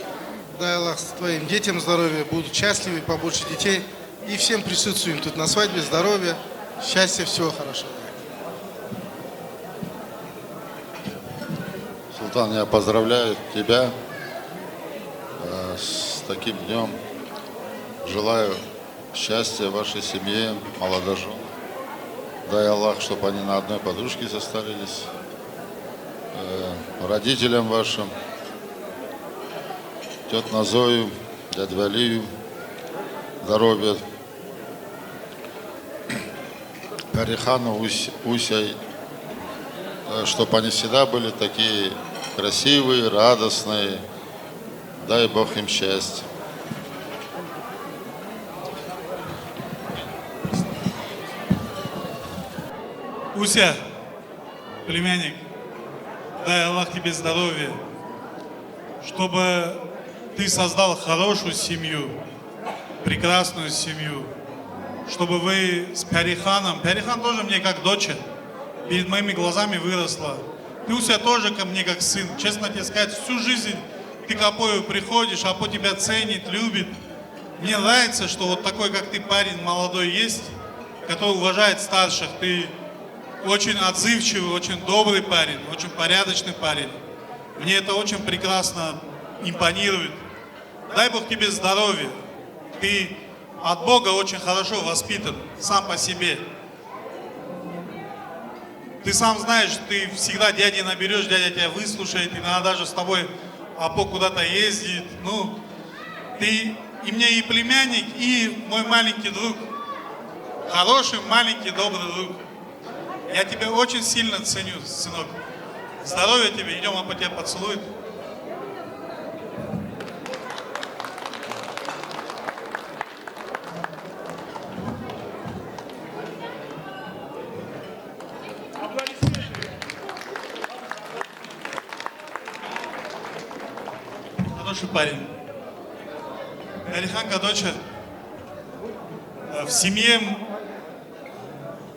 Дай Аллах твоим детям здоровья, будут счастливы, побольше детей. И всем присутствуем тут на свадьбе, здоровья, счастья, всего хорошего. Султан, я поздравляю тебя с таким днем. Желаю счастья вашей семье, молодоженам. Дай Аллах, чтобы они на одной подушке состарились. Родителям вашим, тет Назою, дядь Валию, здоровья, Парихану, Усей, чтобы они всегда были такие красивые, радостные. Дай Бог им счастья. Уся, племянник, дай Аллах тебе здоровья, чтобы ты создал хорошую семью, прекрасную семью, чтобы вы с Париханом, Парихан тоже мне как дочь, перед моими глазами выросла. Ты у себя тоже ко мне как сын. Честно тебе сказать, всю жизнь ты к Апою приходишь, Апо тебя ценит, любит. Мне нравится, что вот такой, как ты, парень молодой есть, который уважает старших. Ты очень отзывчивый, очень добрый парень, очень порядочный парень. Мне это очень прекрасно импонирует. Дай Бог тебе здоровья. Ты от Бога очень хорошо воспитан, сам по себе. Ты сам знаешь, ты всегда дяди наберешь, дядя тебя выслушает, иногда даже с тобой Апо куда-то ездит. Ну, ты и мне и племянник, и мой маленький друг. Хороший, маленький, добрый друг. Я тебя очень сильно ценю, сынок. Здоровья тебе, идем, Апо тебя поцелует. хороший парень. Алиханка, доча, в семье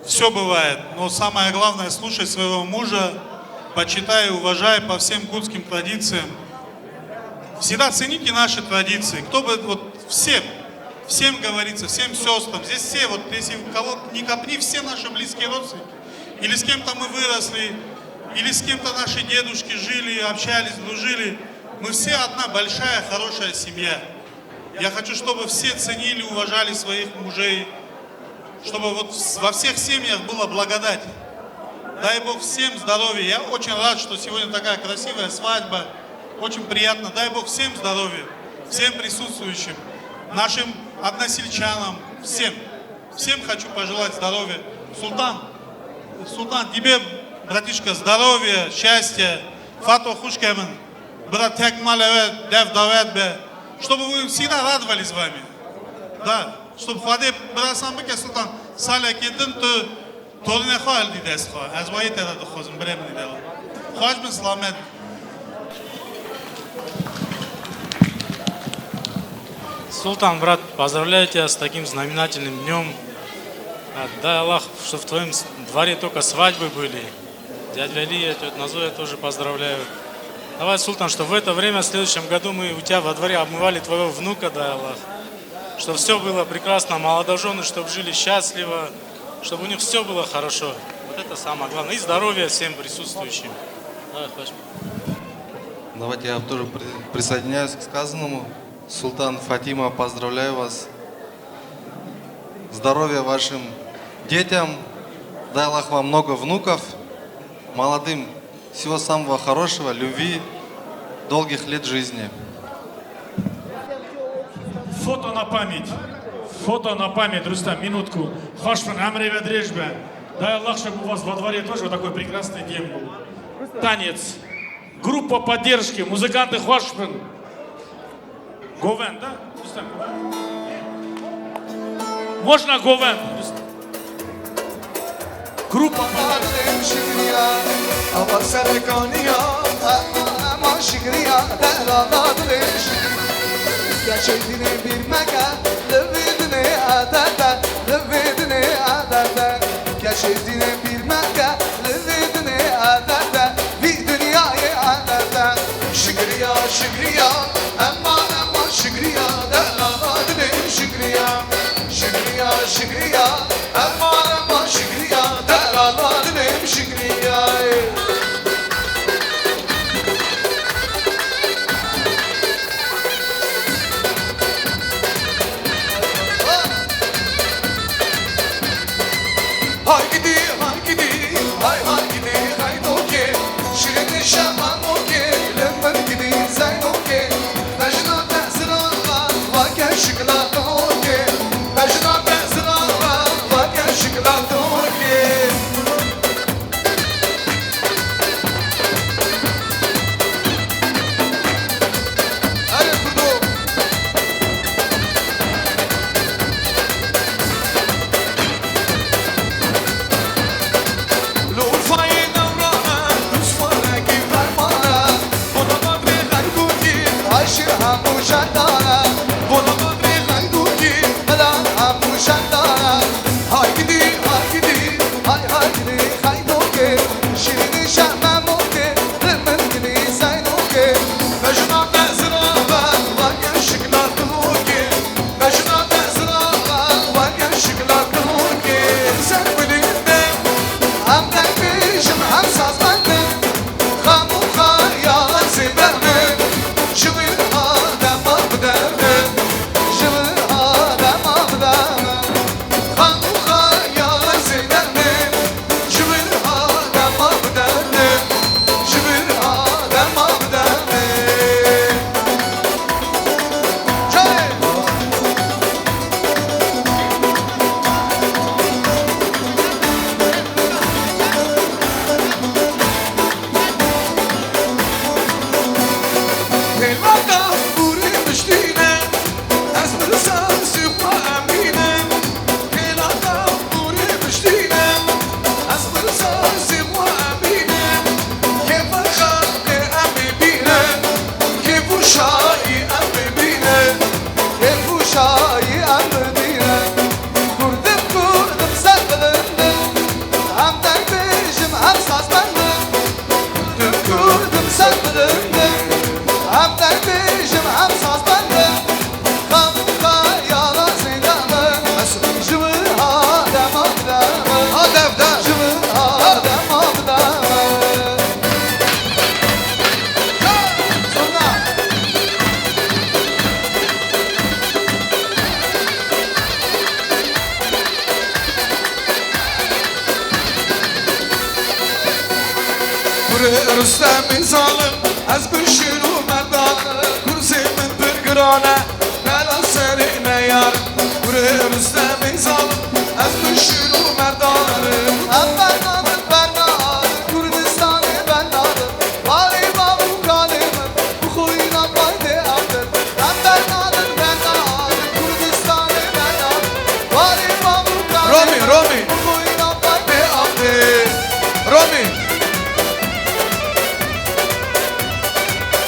все бывает, но самое главное, слушай своего мужа, почитай и уважай по всем курдским традициям. Всегда цените наши традиции. Кто бы, вот всем говорится, всем сестрам, здесь все, вот если кого не копни, все наши близкие родственники. Или с кем-то мы выросли, или с кем-то наши дедушки жили, общались, дружили. Мы все одна большая, хорошая семья. Я хочу, чтобы все ценили, уважали своих мужей, чтобы вот во всех семьях была благодать. Дай Бог всем здоровья. Я очень рад, что сегодня такая красивая свадьба. Очень приятно. Дай Бог всем здоровья, всем присутствующим, нашим односельчанам, всем. Всем хочу пожелать здоровья. Султан, тебе, братишка, здоровья, счастья. Фато хушкемен. Брат Текмалеве, Дев Даведбе. Чтобы вы всегда радовались с вами. Да. Чтобы Фаде, брат Самбеке, Султан, Саля Кедин, то Торне Хоалди Десхо. Азвай Теда Дохозм, Бремни Дела. Хожбен Сламед. Султан, брат, поздравляю тебя с таким знаменательным днем. Дай Аллах, что в твоем дворе только свадьбы были. Дядя Али, тетя Назоя тоже поздравляю. Давай, Султан, что в это время, в следующем году мы у тебя во дворе обмывали твоего внука, дай Аллах. Чтобы все было прекрасно, молодожены, чтобы жили счастливо, чтобы у них все было хорошо. Вот это самое главное. И здоровья всем присутствующим. Давай, хватит. Давайте я тоже присоединяюсь к сказанному. Султан, Фатима, поздравляю вас. Здоровья вашим детям. Дай Аллах вам много внуков. Молодым всего самого хорошего, любви, долгих лет жизни. Фото на память. Фото на память, Рустам, минутку. Хошпан, Амри Ведрежбе. Дай Аллах, чтобы у вас во дворе тоже вот такой прекрасный день был. Танец. Группа поддержки. Музыканты Хошпан. Говен, да? Рустам, можно Говен? Группа Geçirdiğini bilmeke, lübidini adete, lübidini adete. Geçirdiğini bilmeke, lübidini adete, bir dünyayı adete. Şükriya, şükriya, emma şükriya, delaladını şükriya. Şükriya, şükriya, emma şükriya, delaladını şükriya. Gure Rüstem zalim az büşürü merdane Kursi min birgirane Nela serine yar Gure Rüstem zalim az büşürü merdane Bernadır bernadır Kurdistan'ı bernadır Vali babu kalimin Bu kuyuna bayde adır Bernadır bernadır Kurdistan'ı bernadır Vali babu kalimin Romi Bu kuyuna bayde adır Romi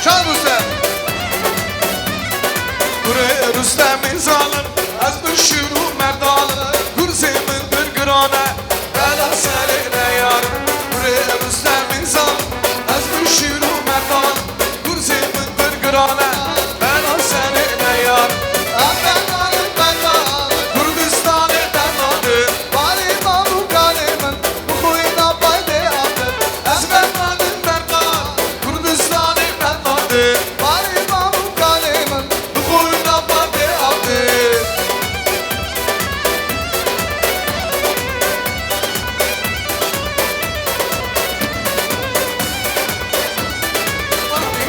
Çal bu sen Gure Rüstem zalim Az büşürü merdanı Kurzimin bir grane Bela serine yar Gure Rüstem zalim Az büşürü merdanı Kurzimin bir grane Bela serine yar Bernadır bernadır Kurdistan'ı bernadır Vali babu kalimin Bu kuyuna bayde adır Bernadır bernadır Kurdistan'ı bernadır Vali babu kalimin Bu kuyuna bayde adır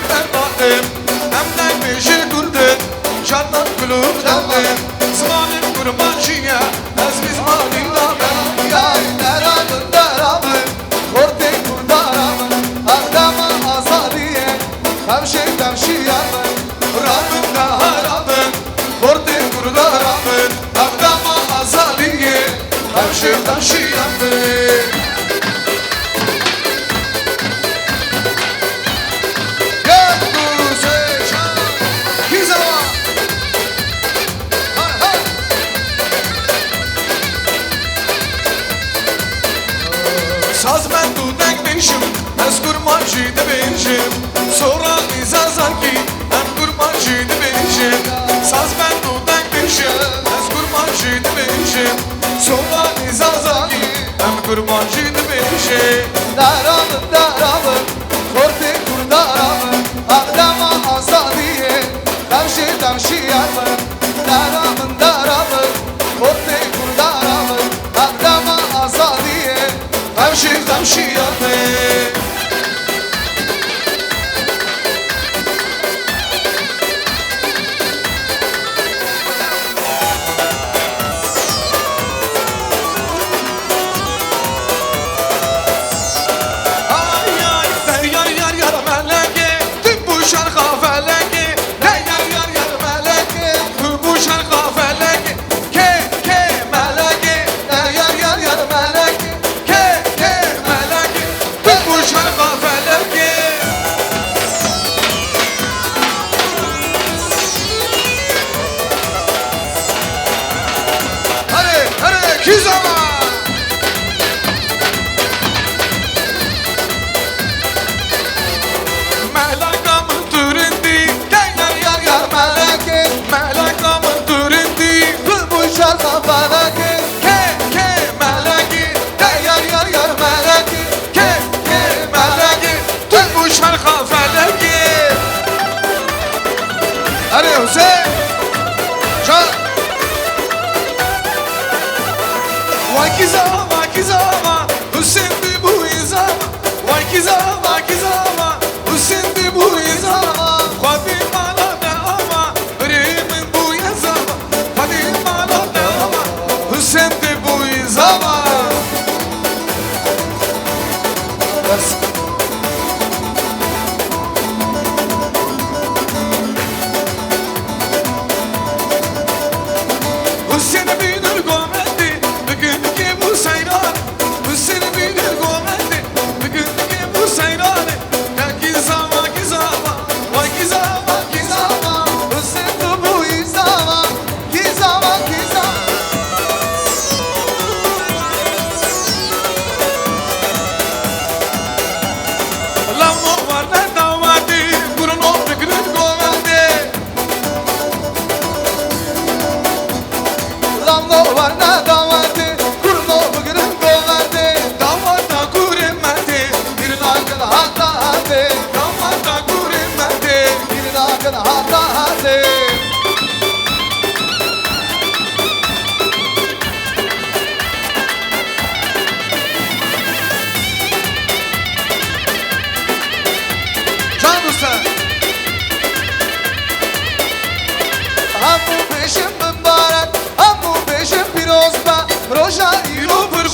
Bernadım Emden beşir kurdun Şartlar kulüp devdim Zımanım kurmancıya Ez biz malıyla ben Yay derabın derabın Korte kurdarabın Ardama azadiye Tavşe tavşiyabın Rabın da harabın Korte kurdarabın Ardama azadiye Tavşe tavşiyabın Saz ben dudek değişim Ez kurmancı de benşim Sonra izazaki Em kurmancı de benşim Saz ben dudek değişim Ez kurmancı de benşim Sonra izazaki Em kurmancı de benşim Darabın darabın Korte kurdarabın Adama azadiye Tavşi tavşiyabın Darabın darabın Korte kurdarabın Adama azadiye Tavşi tavşiyabın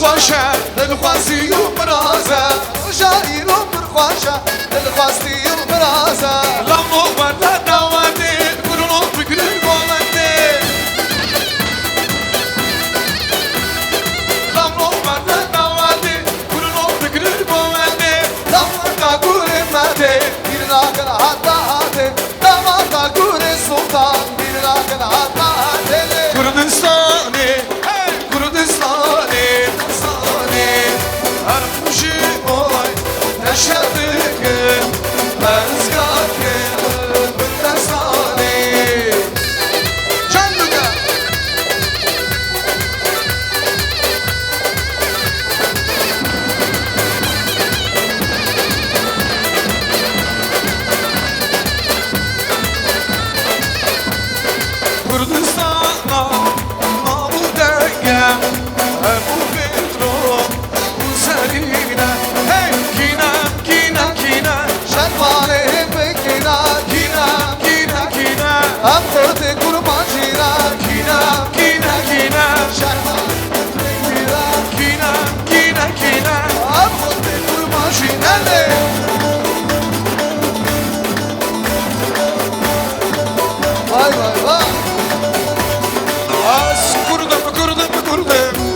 خوشه دل خواستی و برازه شاعر و برخوشه دل خواستی و برازه لامو برده دواده گرونو بگرر گوانده لامو برده دواده گرونو بگرر گوانده لامو گوره مده بیرنا کن hatta hadi damada gure sultan birna kan hatta hadi Kurdistan'ı hey Kurdistan'ı Kurdistan'ı her kuşu oy neşedik bezgâke Kurdistan'ı Canlıca Kurdistan'a namu dengem bu petro bu serine hey kina kina kina şervane bekina kina kina kina am kote kurbanjina kina kina kina şervane bekina kina kina kina am kote kurbanjina vay vay vay Az kurdum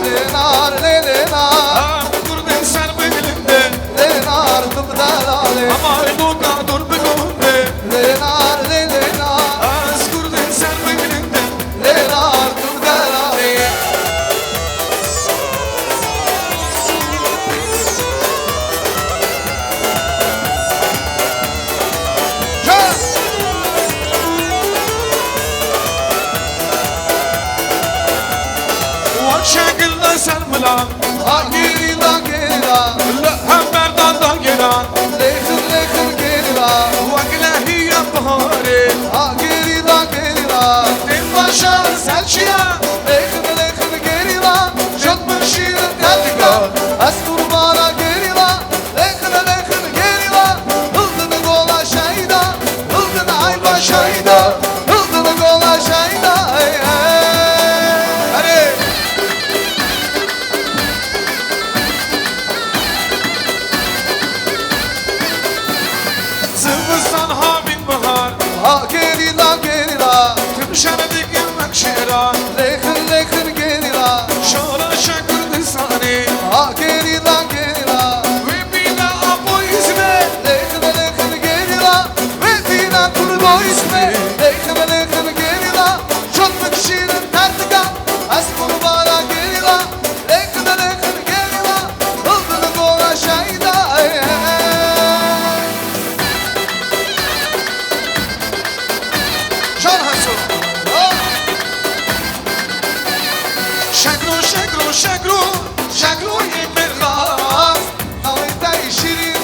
Lenar lenar Kurdum sen belimde Lenar tıbdalale Ama duka dur begunde Lenar lenar Az kurdum sen belimde Lenar tıbdalale Şekilde sen mılan Agiri da gera Hem berdan da gera Lekır lekır gera Vaklehi yapahare Agiri da gera Din başa selçiya Lekır lekır gera Çok mu şirin delika Az kurbana gera Lekır lekır gera Hıldını gola şayda Hıldını ayba şayda Hıldını gola şayda Gerila gerila tüm şeredik yemek şera lekır lekır gerila şora şakır disani ha gerila gerila ve bina apo isme lekır lekır gerila ve bina kurbo isme lekır lekır gerila çok mu şirin tertika az kurbana gerila lekır lekır gerila hıldını kola şayda شکلو یک برخاست ناویتای شیرین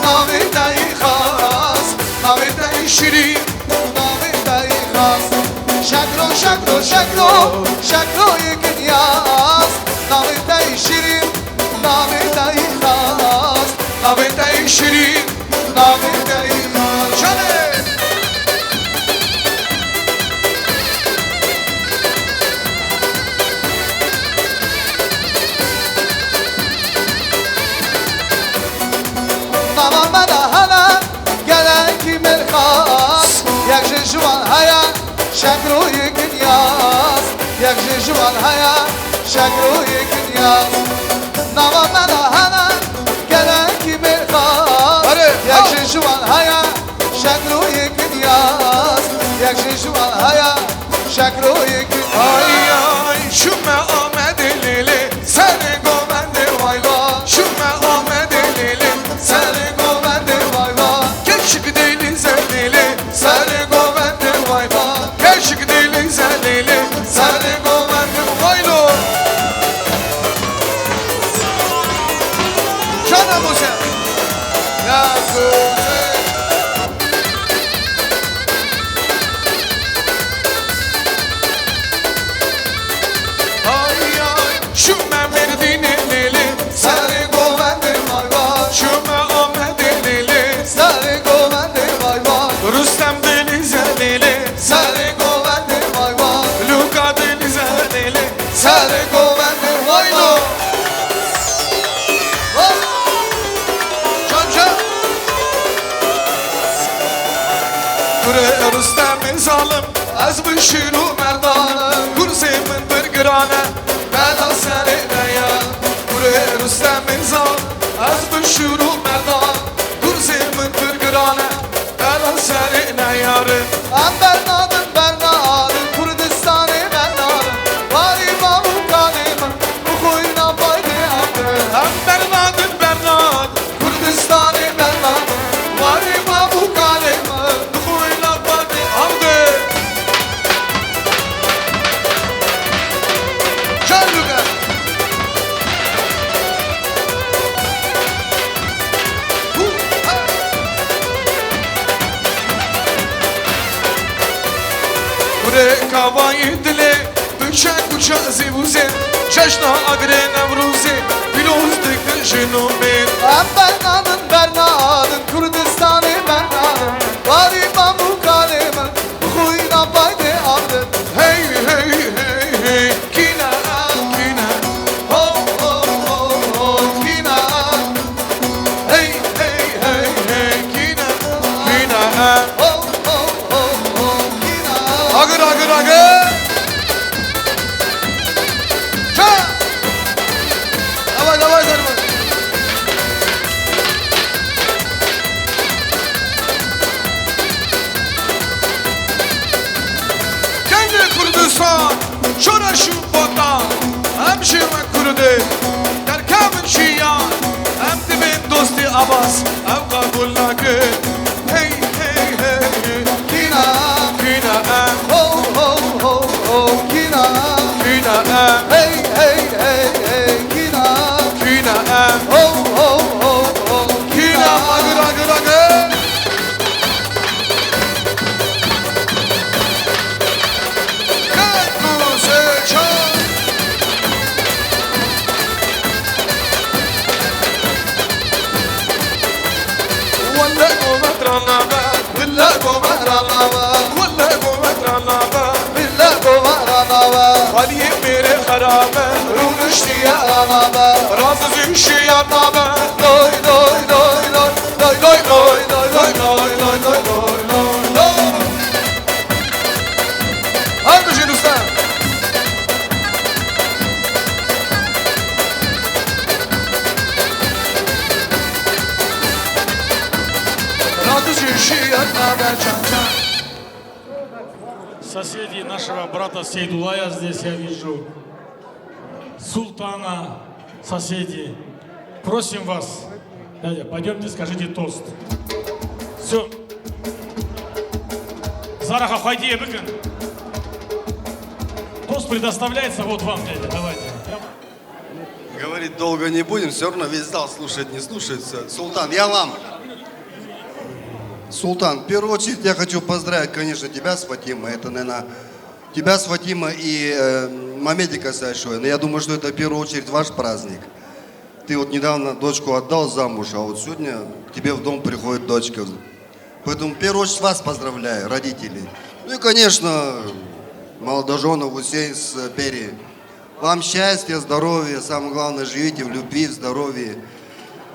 ناویتای خاص ناویتای شیرین ناویتای خاص شکلو یک نیاز ناویتای شیرین ناویتای خاص ناویتای شیرین ناویتای خاص چله Jak żyłan haja, szakruję gniazd Jak żyłan haja, szakruję gniazd Nama mana hana, gelen kimi khas Jak żyłan haja, szakruję gniazd Jak żyłan haja, şakruję gniazd Ay ay, şümme amedi lili Seni govende vayva Şümme amedi lili Seni govende vayva Keşik değilin zerdili Seni govende vayva Keşik değilin zerdili Seni govende vaylo Şana Musa Ya Musa Şu me merdini lili Seni govende vayva Şu me amedi Kure Rüstem zalim Az bişiru merdane Kursi min bir girane Bela seni neya Kure Rüstem zalim Az bişiru merdane Kursi min bir girane Bela seni neyarim Am Bernadın Bernadın Kurdistan'ı Bernadın Vari mamu kalim Bu koyuna faydı amdır Am Bernadın Bernadın Kurdistan'ı Bernadın Vari mamu kalim Bu koyuna faydı amdır Can Luka Kure kavayı dile Bıçak uça zivuze Çeşna agre nevruze Biloz dikti jinumin Am Bernadın Bernadın Kurdistan'ı Bernadın Vari mamu kalimin Huyna faydı abdın Hey hey hey hey Kina kina Ho ho ho ho Kina Hey hey hey hey Kina Kina Ho ho ho ho Kina Agır agır agır Çak Davay davay davay Kendi Kurdistan Şura şu bota Hem şirme Kurdi Derkamın şiyan Hem dibin dosti Abbas Hem kabul nakit Hey hey hey hey Kina Kina Ho ho ho ho Kina Kina Hey hey hey hey Kina Kina Ho ho ho ho Kina Agır agır agır Valiye mere harabe Rûnişti ya anabe Razı züşi ya nabe Doy doy doy doy Doy doy doy doy doy doy doy doy doy doy doy Hadi Jinustan Razı züşi ya nabe Çan çan Соседи нашего брата Сейдулая здесь я вижу. Султана, соседи. Просим вас, дядя, пойдемте, скажите тост. Все. Зараха, хайди, быкин. Тост предоставляется вот вам, дядя, давайте. Говорить долго не будем, все равно весь зал слушает, не слушается. Султан, я вам. Султан, в первую очередь я хочу поздравить, конечно, тебя с Фатимой. Это, наверное, тебя с Фатимой и Мамедика Сайшой. Но я думаю, что это в первую очередь ваш праздник. Ты вот недавно дочку отдал замуж, а вот сегодня к тебе в дом приходит дочка. Поэтому в первую очередь вас поздравляю, родителей. Ну и, конечно, молодоженов Гусейн с Пери. Вам счастья, здоровья, самое главное, живите в любви, в здоровье.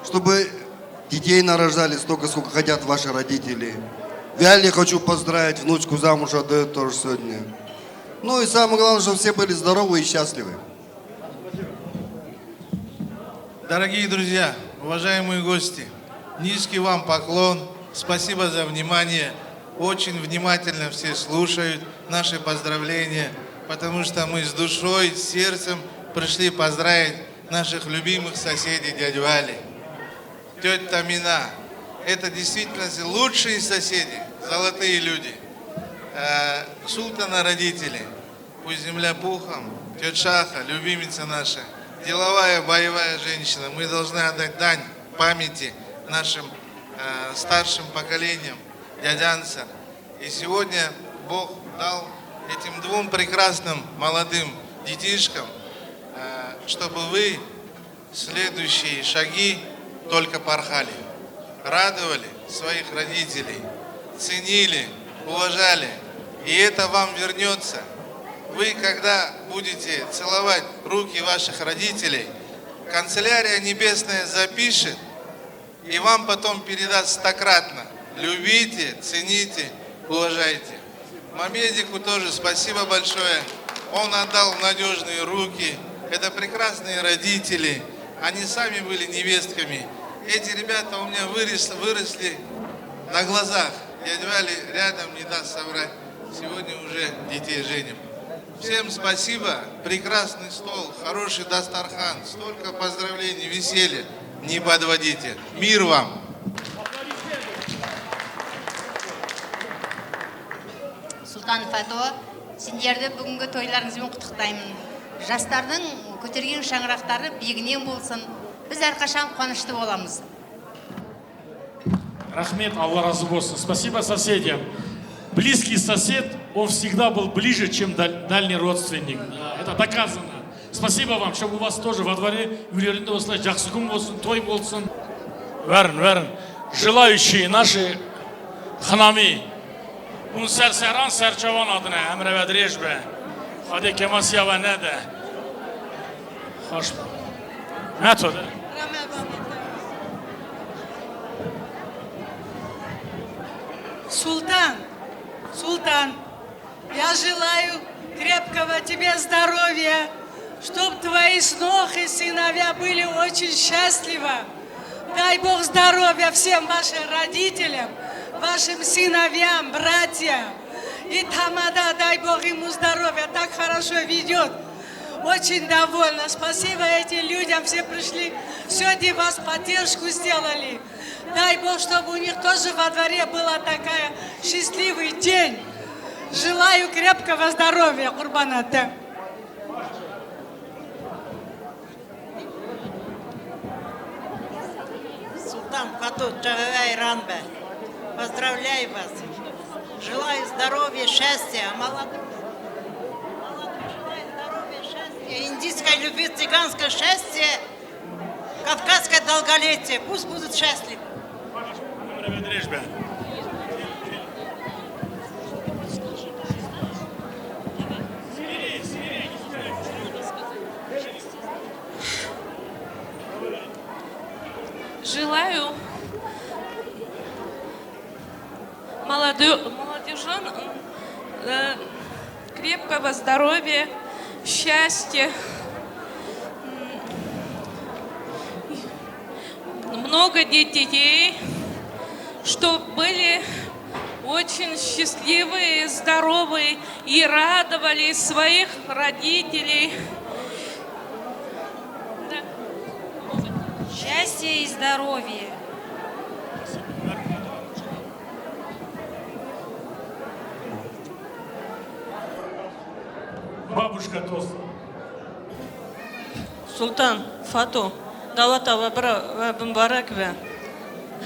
Чтобы детей нарождали столько, сколько хотят ваши родители. Вяле хочу поздравить, внучку замуж отдает тоже сегодня. Ну и самое главное, чтобы все были здоровы и счастливы. Дорогие друзья, уважаемые гости, низкий вам поклон. Спасибо за внимание. Очень внимательно все слушают наши поздравления, потому что мы с душой, с сердцем пришли поздравить наших любимых соседей дядю Вали. Тетя Тамина, это действительно лучшие соседи, золотые люди. Султана родители, пусть земля пухом, тетя Шаха, любимица наша, деловая, боевая женщина. Мы должны отдать дань памяти нашим старшим поколениям, дядя Ансар. И сегодня Бог дал этим двум прекрасным молодым детишкам, чтобы вы следующие шаги только порхали, радовали своих родителей, ценили, уважали. И это вам вернется. Вы, когда будете целовать руки ваших родителей, канцелярия небесная запишет и вам потом передаст стократно. Любите, цените уважайте. Мамедику тоже спасибо большое. Он отдал в надежные руки. Это прекрасные родители. Они сами были невестками. Эти ребята у меня выросли на глазах. Дядя Вали рядом, не даст соврать. Сегодня уже детей женим. Всем спасибо. Прекрасный стол, хороший дастархан. Столько поздравлений, веселья. Не подводите. Мир вам! Султан Фато, сендерді бүгінгі тойларыңызбен құттықтаймын. Жастардың көтерген шаңырақтары биігінен болсын. Біз әрқашан қуанышты боламыз. Рахмет, Аллах разы болсын. Спасибо соседям. Близкий сосед, он всегда был ближе, чем дальний родственник. Это доказано. Спасибо вам, чтобы у вас тоже во дворе үйлерінде осылай жақсы күн болсын, той болсын. Вәрін. Желающие наши ханами, un serseran serçavan adına Emre ve Direjbe. Hadi Kemasya ve ne de. Hoş bulduk. Ne tutar? Султан, я желаю крепкого тебе здоровья, чтоб твои снохи и сыновья были очень счастливы. Дай Бог здоровья всем вашим родителям, вашим сыновьям, братьям. И Тамада, дай Бог ему здоровья, так хорошо ведет. Очень довольна. Спасибо этим людям, все пришли. Сегодня вас поддержку сделали. Дай Бог, чтобы у них тоже во дворе была такая счастливый день. Желаю крепкого здоровья, Курбаната. Султан Фату Чагагай Ранбе. Поздравляю вас. Желаю здоровья, счастья. Молодым желаю здоровья, счастья. Индийской любви, цыганское счастье. Кавказское долголетие. Пусть будут счастливы. Желаю молодежи крепкого здоровья, счастья, много детей, чтобы были очень счастливые, здоровые и радовали своих родителей. Счастья и здоровья. Бабушка тост. Султан Фату, давата ва мбарак бе.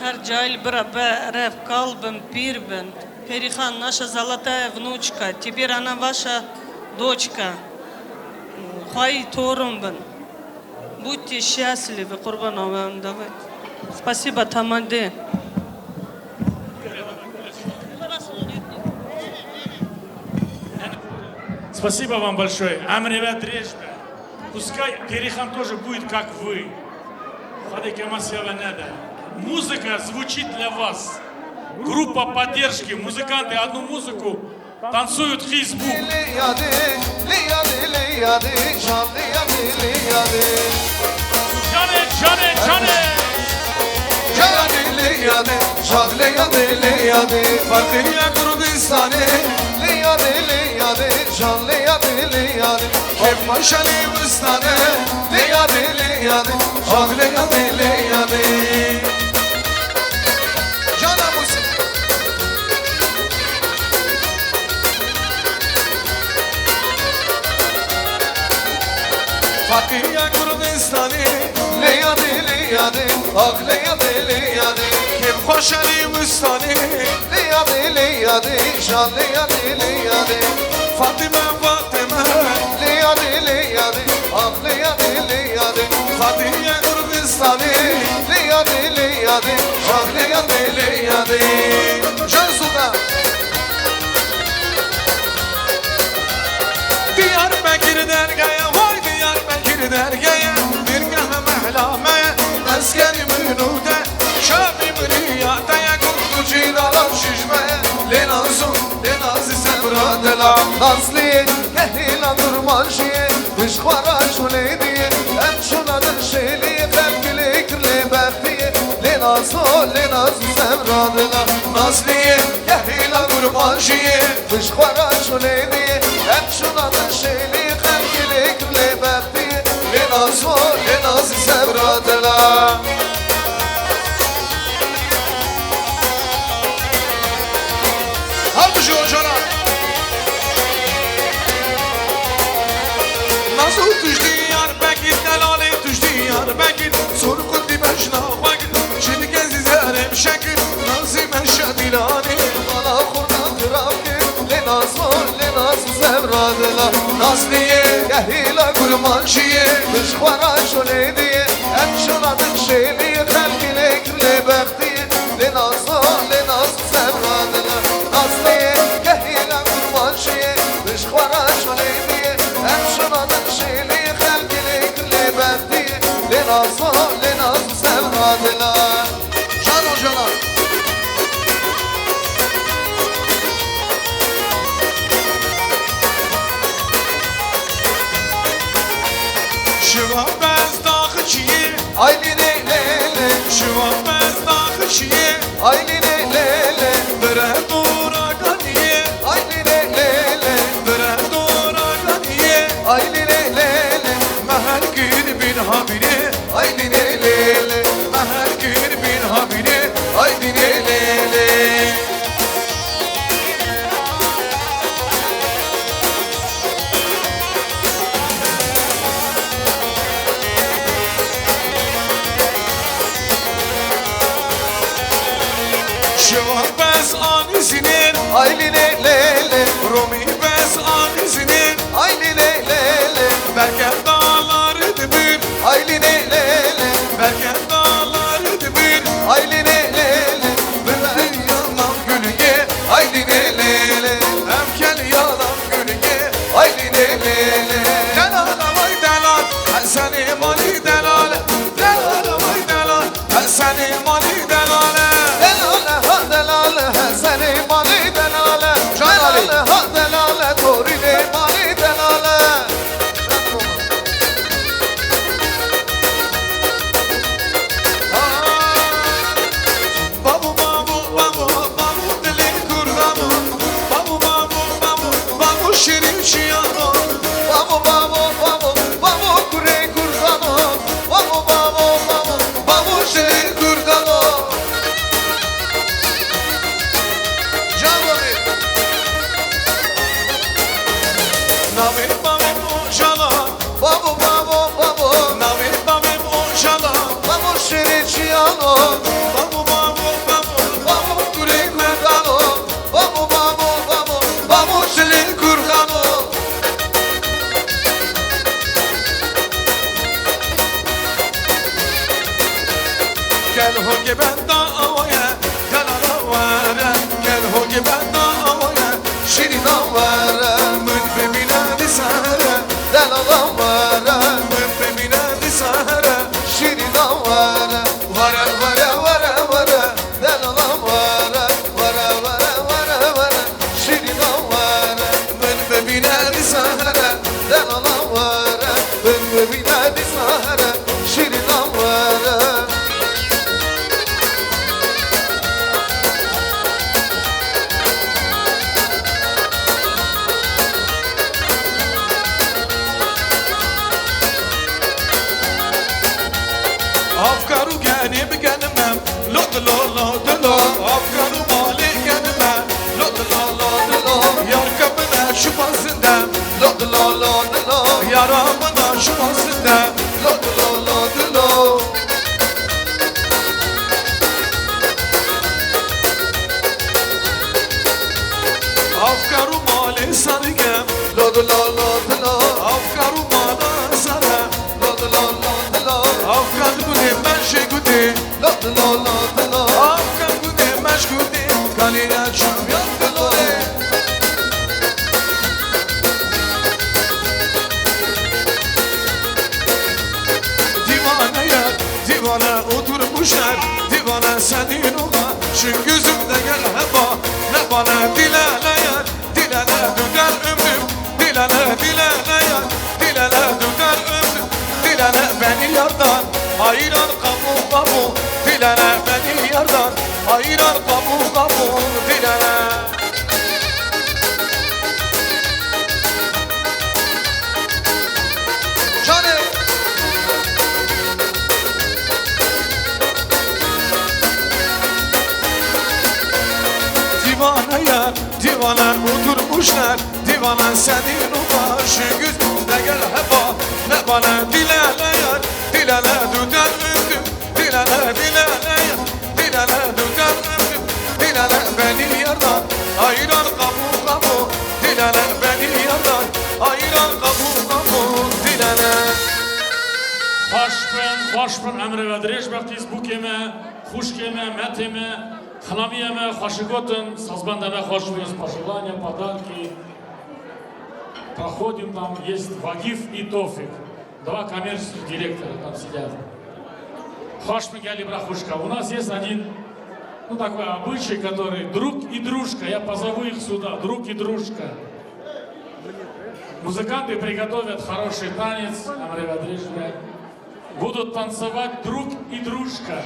Хар джайл бра рев калбен пирбен. Перихан, наша золотая внучка, теперь она ваша дочка. Хай торумбен. Будьте счастливы, Курбановым, давай. Спасибо, Тамаде. Спасибо вам большое. Амреве Дрежбе. Пускай Перихан тоже будет как вы. Музыка звучит для вас. Группа поддержки, музыканты одну музыку танцуют хизбу. Fatiha Kurdistani Leyadi leyadi Ah leyadi leyadi Kim khoshali wistani Leyadi leyadi Şan leyadi leyadi Fatima Fatima Leyadi leyadi Ah leyadi leyadi Fatiha Kurdistani Leyadi leyadi Ah leyadi leyadi Can Sultan Diyarbakır dergaya درگایا درگاه محلامه اسکر منوده شابی بریاده یک دوچی دالم ششمه لنازم قرمانشیه بش خوراش ولیدیه ام شنادن شیلیه خلقلی کرلی بختیه لنازو لنازو سمرادلا نازلیه یهیلا قرمانشیه بش خوراش ولیدیه ام شنادن شیلیه خلقلی کرلی بختیه لنازو لنازو سمرادلا Almış yolcana Nasıl düştü yar bekir delali düştü yar bekir Soru kundi beşna vakir Şimdi gezi zerem şekir Nazim eşşedilani Bana kurdan kırakir Lenazı sevradela Nazliye yehila kurmanşiye Bışkvara şolediye Emşoradın şeyliye Halkile kirle bektiye Lenazı sevradela Nazliye yehila kurmanşiye Bışkvara şolediye Emşoradın şeyliye Halkile kirle bektiye Lenazı sevradela Can hocalar Şıva bez dağı çiye Ayline lele Şıva bez dağı çiye Ayline lele Bire dora ganiye Ayline lele Bire dora ganiye Ayline lele Meher gün bin habire Ayline lele Meher gün bin habire Ayline lele Şıva bez anizinin Ayline lele Rumi bez anizinin Ayline lele Berker dağları dibir Ayline lele Berker dağları dibir Ayline lele Ben yalan gülüye Ayline lele Emkel yalan gülüye Ayline lele Delal vay delal Seni mani delal Delal vay delal Seni mani delal Delale seni mani delale Delale ha delale torine mani delale Babu babu babu babu dili kurdanı Babu babu babu babu şirin çiyano Babu babu babu babu kure kurdanı Babu babu babu babu şirin kurdanı Navir babim ojala Babu babu babu Navir babim ojala Babu şiriciano Babu babu babu Babu kure merdano Babu babu babu Babu şirin kurgano Gel hoge benda avaya Gel alavara Gel hoge benda avaya Şirin avara Mün bebine sahara Delalam vara Mün bebine sahara Şirin avara Vara vara vara vara Delalam vara Vara vara vara vara Şirin avara Mün bebine sahara Delalam vara Mün bebine sahara Şirin avara Afkaru gani beganmam Lot lo lo lo Afkaru mali ganmam Lot lo lo Yar kapına şu basında Lot lo lo Yaramına şu basında Lot lo Afkaru mali sargam Lot lo Afkaru mali sargam Lot lo Afgan gudi meşe gudi lo Afgan gudi meş gudi Kalina çum yankılore Divane ya divane oturmuşlar Divane senin ola Şu gözümde gel heba Ne bana dilene yar Dilene döner ömrüm Dilene dilene yar divaneye divane oturmuşlar divane senin o başı güz de gel heba ne bana dileler dilele düden ömrüm dilele dilele dilele düden ömrüm dilele beni yardan ayıran kabu kabu dilele beni yardan ayıran kabu kabu dilele خوش بن امر و دریش وقتیز بکمه خوشکمه متمه خلامیمه خوشگوتن сазбандаме خوش бен пожелания подарки проходим там есть Вагиф и Тофик два коммерческих директора там сидят خوش бен гели брахушка у нас есть один ну такой обычай который друг и дружка я позову их сюда друг и дружка музыканты приготовят хороший танец амр ва дриш будут танцевать друг и дружка.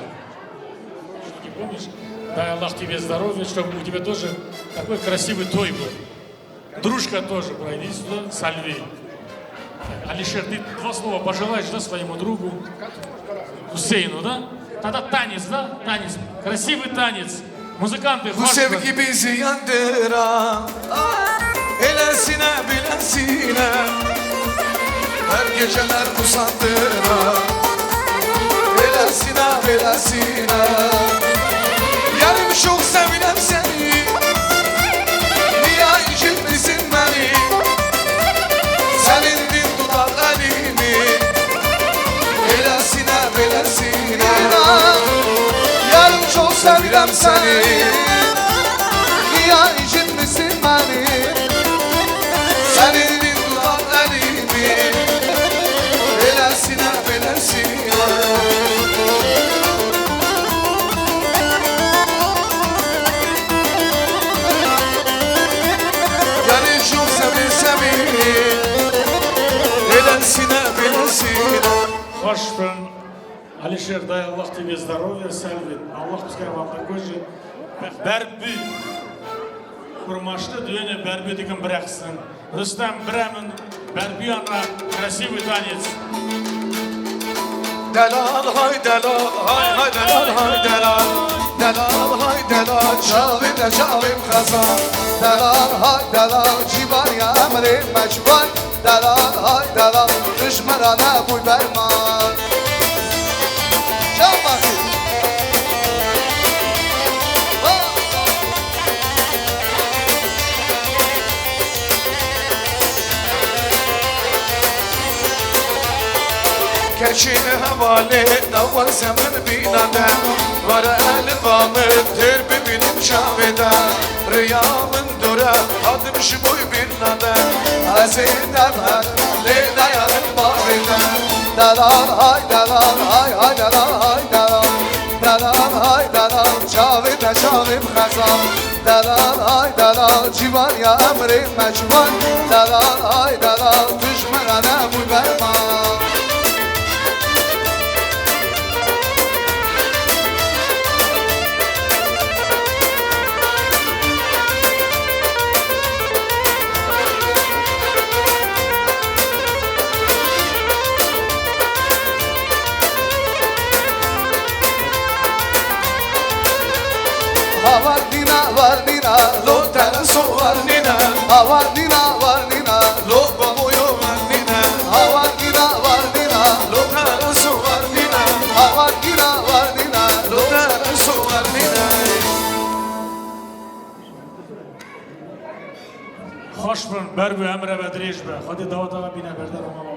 Ты помнишь? Дай Аллах тебе здоровья, чтобы у тебя тоже такой красивый той был. Дружка тоже, пройди сюда, сальви. Алишер, ты два слова пожелаешь, да, своему другу? Хусейну, да? Тогда танец, да? Танец. Красивый танец. Muzıkanты, Bu sevgi bizi yandıran elesine bilesine her geceler usandıran elesine bilesine yarım çok sevilem seni niye incitmişsin beni senin dil tutar elimi elesine bilesine yarım çok sevilem seni niye incitmişsin beni senin dil tutar elimi elesine bilesine yani çok sevilsem elesine bilesine Hoş ben Алишер, дай Аллах тебе здоровья, сәлвет. Аллах пускай вам такой же бәрбі құрмашты дүені бәрбі деген бірақсын. Рустам Брамин, бәрбі ана, красивый танец. Delal hay delal hay hay delal hay delal delal hay delal çavim de çavim kazan delal hay delal civan ya emri meçvan delal hay delal düşmana bu berman Can bakayım Keçini havale davar zemin binada Var el vamı terbi bilim şaveda Riyamın dura adım şubuy binada Azizden le dayanın mavida Dalal hay dalal hay hay dalal hay dalal Dalal hay dalal çavida çavim khazan Dalal hay dalal civan ya emri mecvan Dalal hay dalal düşmana bu berman Vardina, lo taraso vardina, vardina, lo babuyo vardina, vardina, lo taraso vardina, vardina, lo taraso vardina. Hoş ben, bərbi əmrə və direjbə. Hadi davat ağa binə bərdə Roma baba.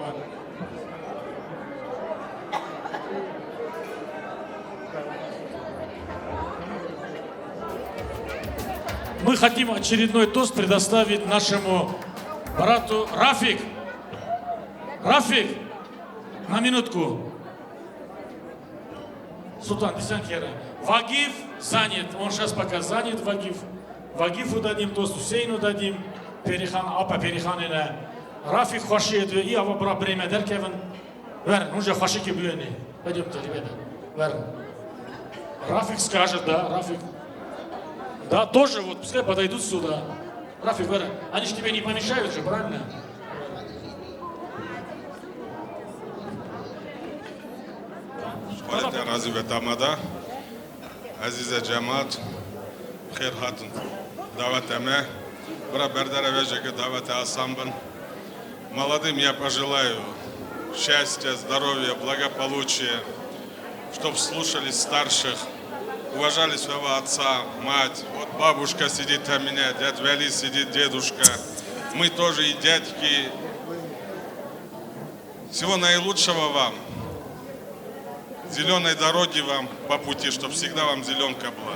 Мы хотим очередной тост предоставить нашему брату Рафик. Рафик, на минутку. Султан, десян хера. Вагиф занят, он сейчас пока занят, Вагиф. Вагифу дадим тост, Хусейну дадим, Перихан, Апа Периханина. Рафик хошит, и ава бра бремя деркевен. Верн, он же хошики бьёни. Пойдемте, ребята, верн. Рафик скажет, да, Рафик. Да, тоже вот, пускай подойдут сюда. Рафик, Вера, они же тебе не помешают же, правильно? Şöyle razı ve tamada. Azize cemaat, xeyr hatun. даватаме. Бра бердара вежеке давате асамбан. Молодым я пожелаю счастья, здоровья, благополучия, чтоб слушались старших, уважали своего отца, мать. Вот бабушка сидит у меня, дядь Вали сидит, дедушка. Мы тоже и дядьки. Всего наилучшего вам. Зеленой дороги вам по пути, чтобы всегда вам зеленка была.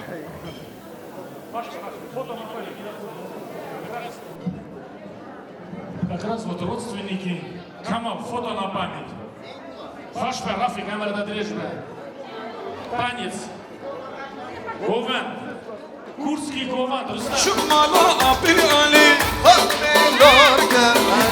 Как раз вот родственники. Камал, фото на память. Хашпа, Рафи, камера Дрежба. Танец. Говен. Курский говен. Рустам. Чумала abi Ali, Akmelorga.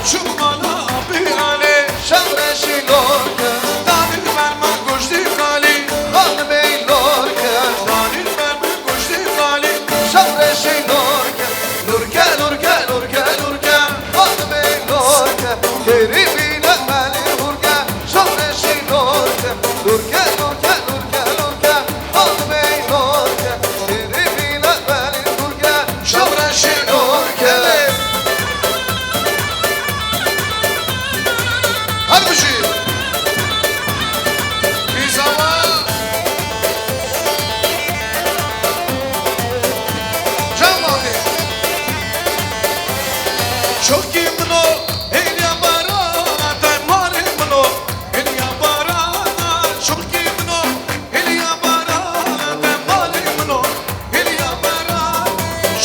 Чумала abi Ali, Şavreşilorga. Danil merma koşti kali, Akmelorga. Danil merma koşti kali, Şavreşilorga. Lurga, lurga, lurga, lurga, Akmelorga. Keribine meli hurga, Şavreşilorga. Lurga, lurga, lurga, lurga, Akmelorga. Keribine meli hurga, Şavreşilorga. Hadi bu şey. Bir zaman. Can abi. Çok iyi bunu. El yaparana. Temari bunu. El yaparana. Çok iyi bunu. El yaparana. Temari bunu. El yaparana.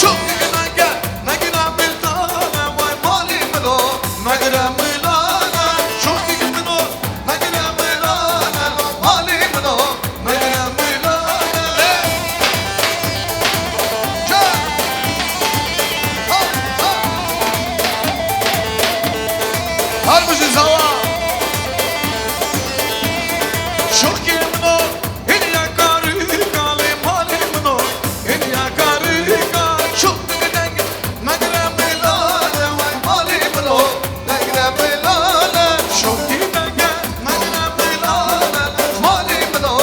Çok iyi naga. Nagira miltana. Vay mali bunu. Nagira milana. Çok iyi bunu. Nagira milana. Mali bunu. Nagira milana. Can. Harbici zava. Çok iyi bunu. El yakarı kale mali bunu. El yakarı kale. Çok iyi naga. Nagira milana. Vay mali bunu. Nagira milana. Çok iyi naga. Nagira milana. Mali bunu.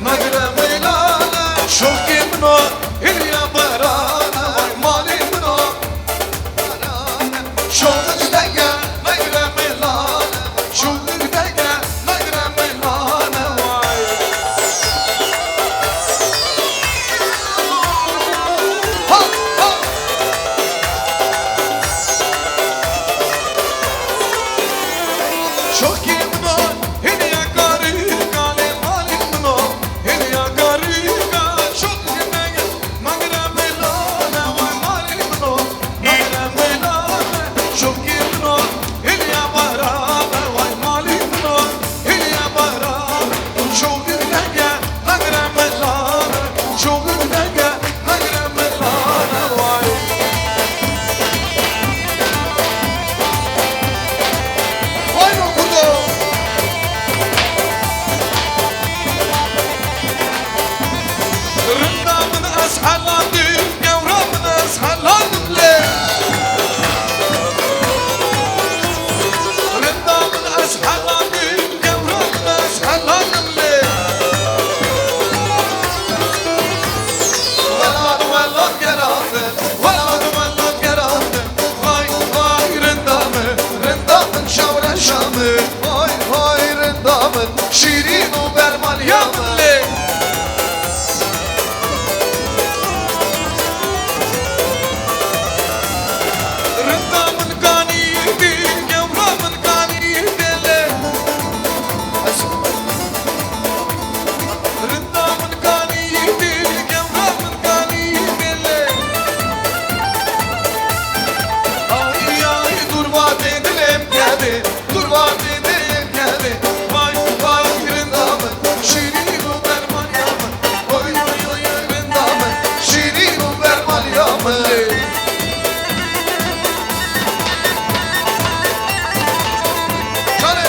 Nagira milana. Çok iyi bunu. El yaparana. Vay mali bunu. Çok iyi naga. Nagira milana. Çok iyi naga. Nagira milana. Vay. Ha ha. Çok iyi bunu. El yakarı kale mali bunu. El yakarı kale. Çok iyi naga. Nagira milana. Vay mali bunu. Nagira milana. Çok iyi bunu. El yaparana. Vay mali bunu. El yaparana. Çok iyi naga. Nagira milana. Çok iyi naga. Nagira milana. Vay. Vay okudu. Rındamın ashalandı, yavramın ashalandı le. Rındamın ashalandı, yavramın ashalandı le. Velad geradı, velad geradı. Vay vay rındamın şavreşamı. Vay vay rındamın şirin u bermal yamı le. Rındamın kaniydi, yavramın kaniydi le. Rındamın kaniydi, yavramın kaniydi le. Ay ay durva dedim geldi, durva dedim geldi. Vay vay rındamın şirin u bermal yamı. Oy oy oy rındamın şirin u bermal yamı le. Kale.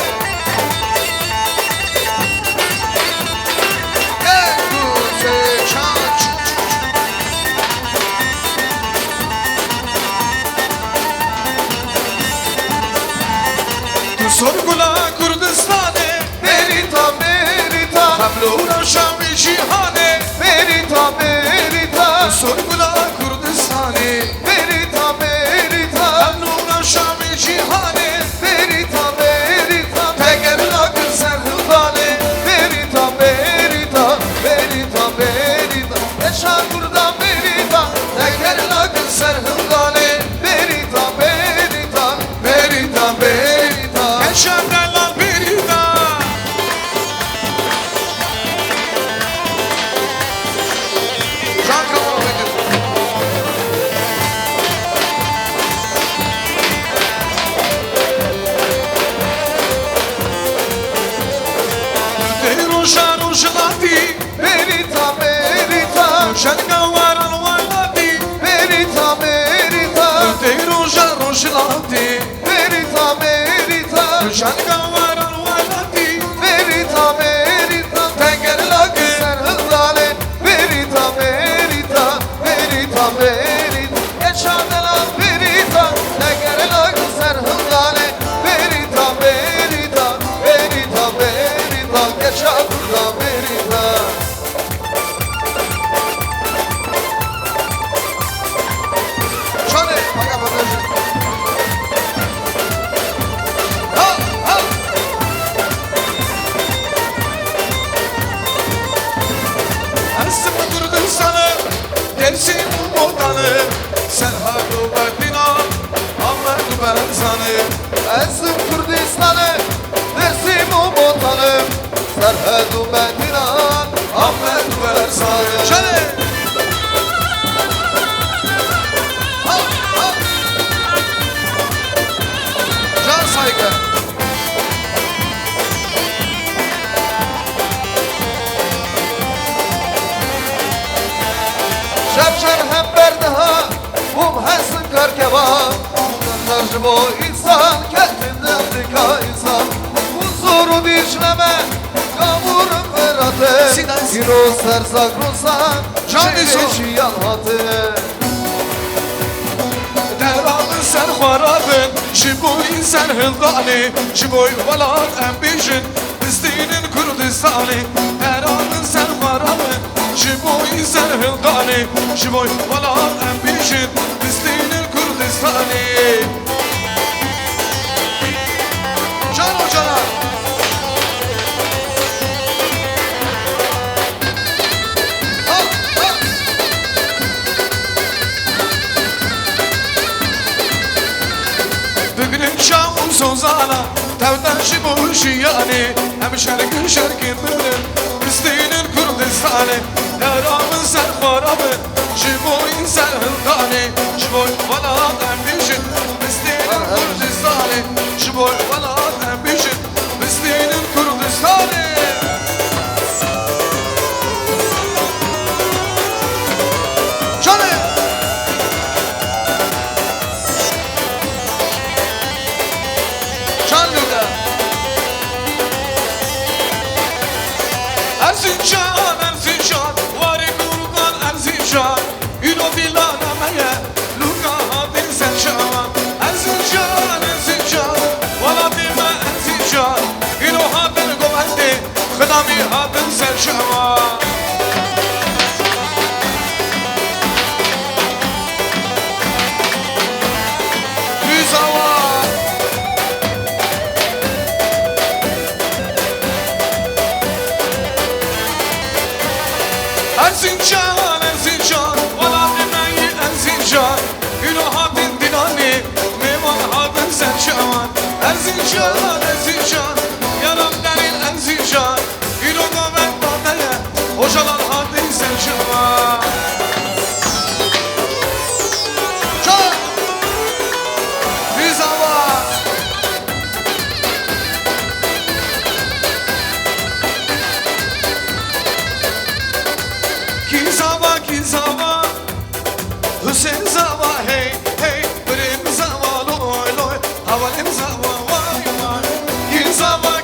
Gel güzel çaç. Tu sorgula Kurdistan'e. Merita merita. Tablura şavi cihane. Merita merita. Tu sorgula Kurdistan'e. Şanka varan valati Verita verita Tenger lagı ser hızlale Verita verita Verita verita Yaşadela verita Tenger lagı ser hızlale Verita verita Verita verita Yaşadela verita Şöyle baka bakacağım Asım Kürdistan'ı, Dersim Motan'ı, Serhat-ı Bedina, Ahmet Berzan'ı. Asım Kürdistan'ı, Dersim Motan'ı, Serhat-ı Bedina, Ahmet Berzan'ı. Şöyle! Can saygı. شب هم برده ها بوم هستن کار که با نرجم و insan kendinde Afrika insan Huzuru dişleme Kavurun veratı Giro sersak rusan Çeşi yalhatı Devamın sen harabın Şibu insan hıldani Şiboy valan ambijin Distinin Kürdistan'ı Devamın sen harabın Şiboy insan hıldani Şiboy valan ambijin Distinin Kürdistan'ı Can hocalar Bugünün şamın sozana Tevden şibu şiyani Hem şarkı şarkı bilir Distinin Kürdistan'ı Devamın sen harabın Şiboy insan hıldani Şiboy valan ambijin Distinin Kürdistan'ı Şiboy valan ambijin Distinin Kürdistan'ı Canım Canlı'da Erzincan, Erzincan Vari kurgan Erzincan Üno villanameye Luka hadin sen şaman Erzincan, Erzincan Vala bilme Erzincan Üno hadin gomendi Khidami hadin sen şaman Rüzava Erzincan, Erzincan Vala bilmeyi Erzincan Üno hadin dinani Mevan hadin sen şaman Erzincan, Erzincan Yaram derin Erzincan Üno gomen badeye Hocalar hadin sen şaman Çok Rüzava Kizava Hüseyin Zava hey hey Birim Zava loy loy Havalim Zava vay vay Kizava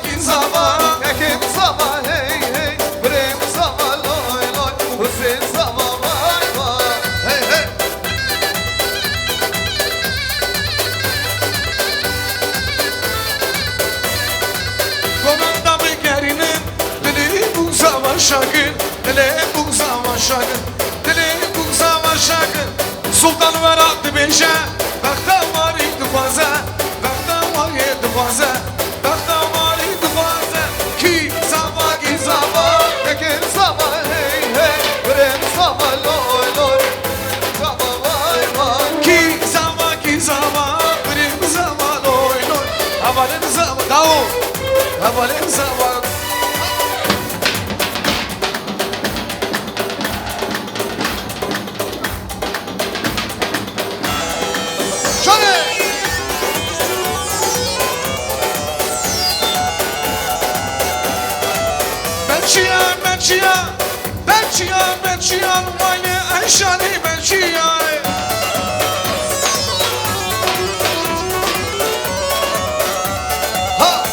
Ekim Zava hey hey Birim Zava loy loy Hüseyin Zava vay vay Hey hey Komanda bekerinin Dili bu Zava şakir Dili bu Zava şakir Sultan verat beşe Bakta var ittifaze Bakta var ittifaze Bakta var ittifaze Ki zava Ekin zava hey hey Birim zava loy loy Zava vay vay Ki zava Birim zava loy loy Havalim zava Davul Havalim zava Belçiyan Vayne Ayşani Belçiyan Ha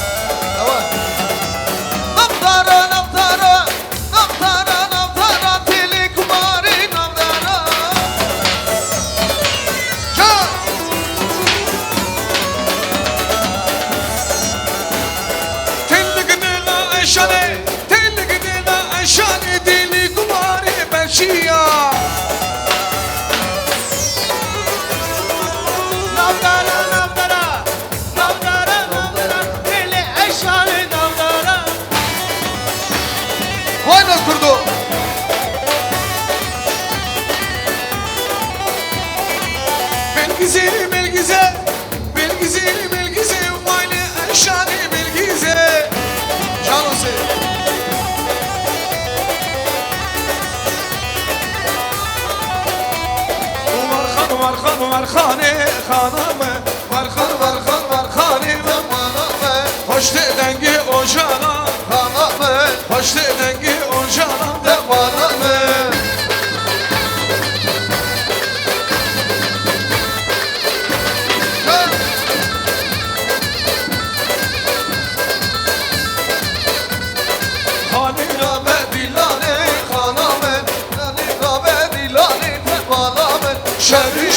Belgize, Belgize, Belgize, Belgize, Vayli Eşani Belgize. Canısı. Varxan, varxane, xanamı. Varxan, varxan, varxane, xanamı. Hoş dengi o cana, xanamı. Hoş dengi o cana, devanamı.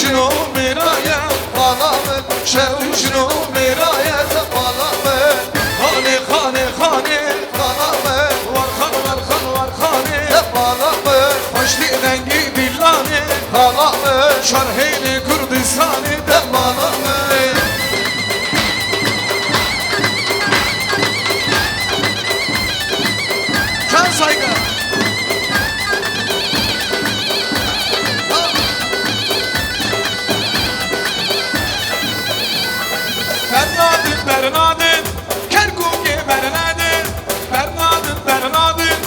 شو مرايا ظلامك شو مرايا ظلامك خاني خاني خاني ظلامك ورخان ورخان ورخاني ظلامك hoşli rengi dillani ظلامك şarhini Kürdistan'ı ظلامك Can saygı Bernadin, Kerkuki Bernadin, Bernadin, Bernadin,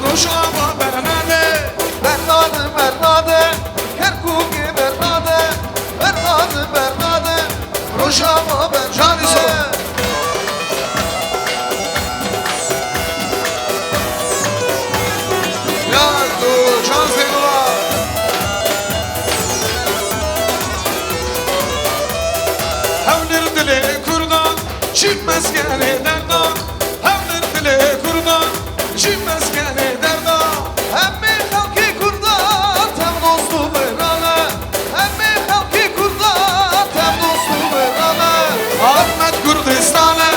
Rojava Bernadin, Bernadin, Bernadin, Kerkuki Bernadin, Bernadin, Bernadin, Rojava Bernadin. Ya tu can sevgiler. Havlir dili kurdan, çim meskeni derdan. Havlir dili kurdan, çim meskeni derdan. Hemmi halki kurdan, tem dostu verane. Hemmi halki kurdan, tem dostu verane. Ahmet Kürdistan'e,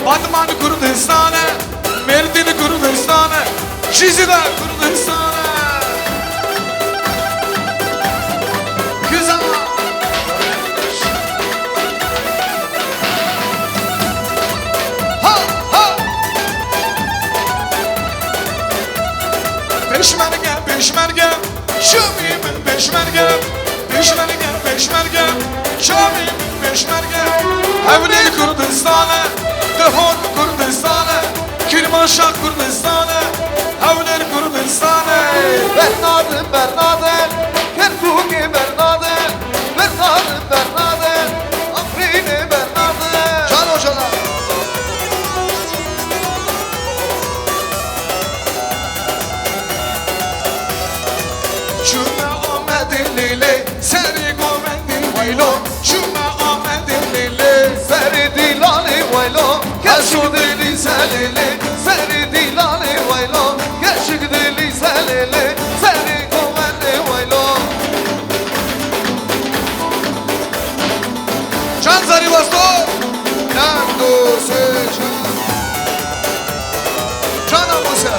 Batman Kürdistan'e, Merdin Kürdistan'e, Şizide Kürdistan'e. Güzel. Peşmerge, peşmerge, şamimin peşmerge, peşmerge, peşmerge, şamimin peşmerge. Evli Kürdistan'e, Dehon Kürdistan'e, Kirmanşah Kürdistan'e, Evli Kürdistan'e. Bernadin, Bernadin, Kerkuki Bernadin, Bernadin, Bernadin, Afrini Bernadin. Can hocalar. Şuna Ahmet'in lili, seri Gomen'in vaylo. Şuna Ahmet'in lili, seri dilani vaylo. Keşik dili selili, seri dilani vaylo. Keşik dili selili, seri Gomen'in vaylo. Can zari vasto, can dostu can. Can amusa.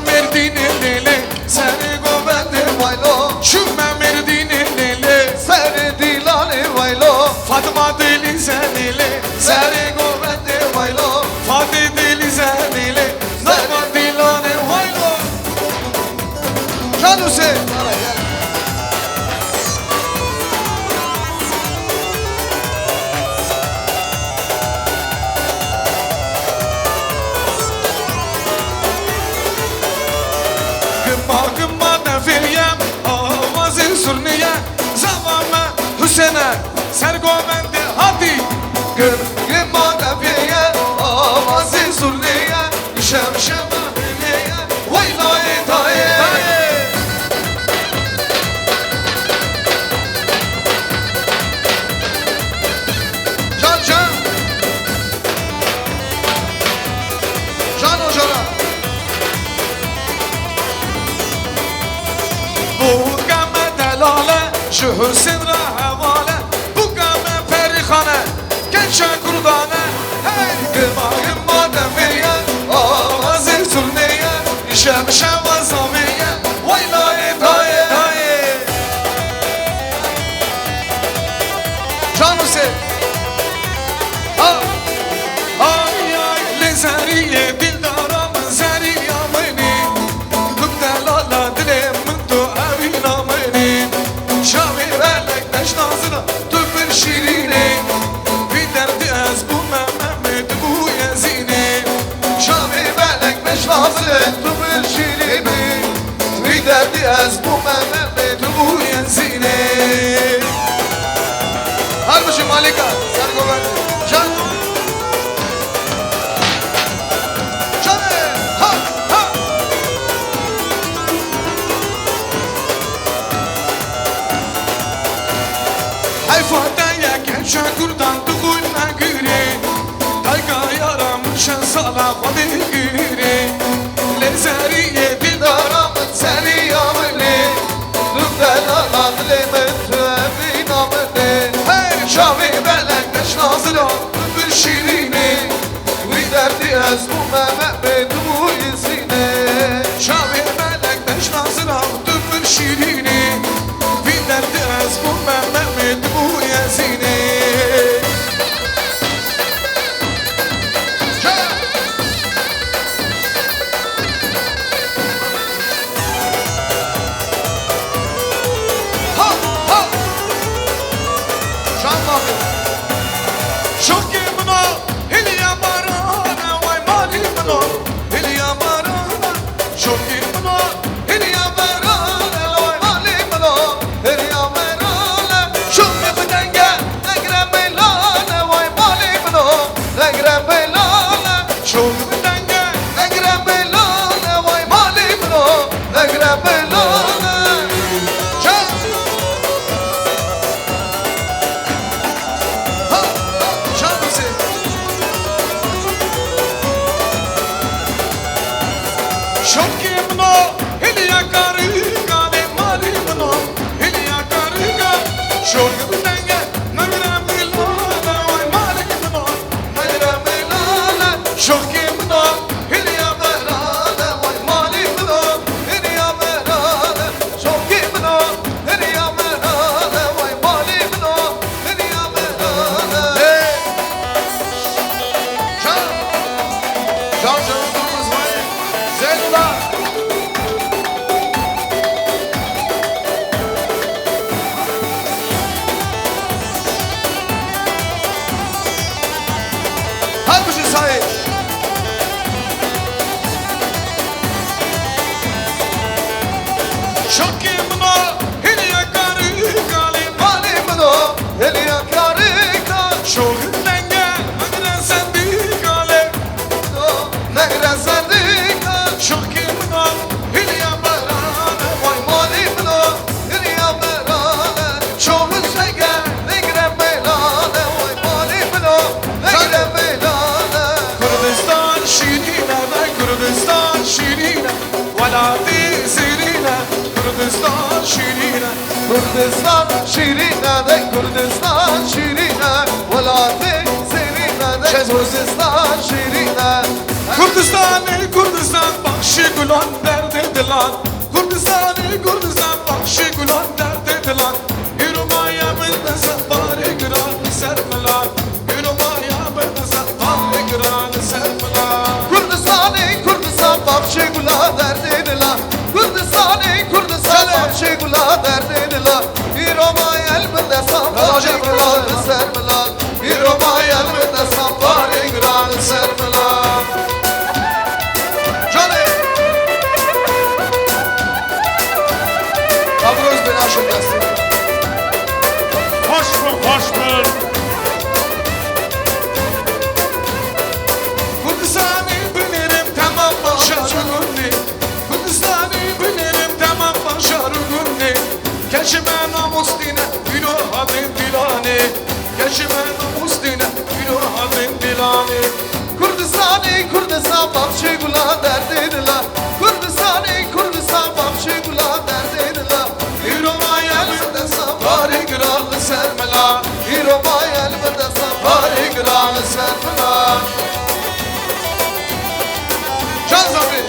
Merdinin lili, seni govendim vaylo. Şümme Merdinin lili, seni dilani vaylo. Fatma dili senili, seni govendim vaylo. Fatih dili senili, seni dilani vaylo. Can Hüseyin. Gımma nefiriyem, avazı sürniye, zavame Hüseyin'e, sergomendi hadi. Gımma nefiriyem, avazı sürniye, şemşeme hüniye, vaylayı taye. Can can. Can hocalar. Bu game delale, şu Hüseyin havale. Bu game perihane, gençe kurdane. Hey gıma gıma demeye, avazı sürneye, şemşe vazamiye, vaylayı taye. Can Hüseyin. Ay ay lezeriye dildaramın zeriyamını. Kım delale تو من شیرینی وی دردی از بو من تو بوی زینه هر باشی مالکا سرگوبند جان جانه ها ها حیفاتا یکن شکردان تو گل نگیری تایگا یارمشن سالا خودی گیری لزریه دیدارم سری آمنی دندن آقل من تو امین آمنی شاوی بلنگ نشنازرا bir şirini وی دردی از بو ممه دوی زینه شاوی بلنگ نشنازرا bir şirini وی دردی از بو ممه دوی زینه Kurdistan şirine de Kurdistan şirine Velati serine de Kurdistan şirine Kurdistan bakşı gulan derde dilan Kurdistan bakşı gulan derde dilan Yürümaya bilde sefari gran sermelan Yürümaya bilde sefari gran sermelan Kurdistan bakşı gulan derde dilan Kurdistan bakşı gulan derde dilan Yürümaya bilde sefari gran sermelan Yürümaya bilde sefari gran sermelan Abroz ben aşıklasın. Hoş mu, hoş mu? Kurdistan'ı bilirim tamam başarılı. Kurdistan'ı bilirim tamam başarılı. Keçime namus dine, günah adın dilani. Keçime namus dine, günah adın dilani. Kurdistan bakşı gula derdinla. Kurdistan bakşı gula derdinla. Yürümaya elbette safari kralı sermela. Yürümaya elbette safari kralı sermela. Can Zafi.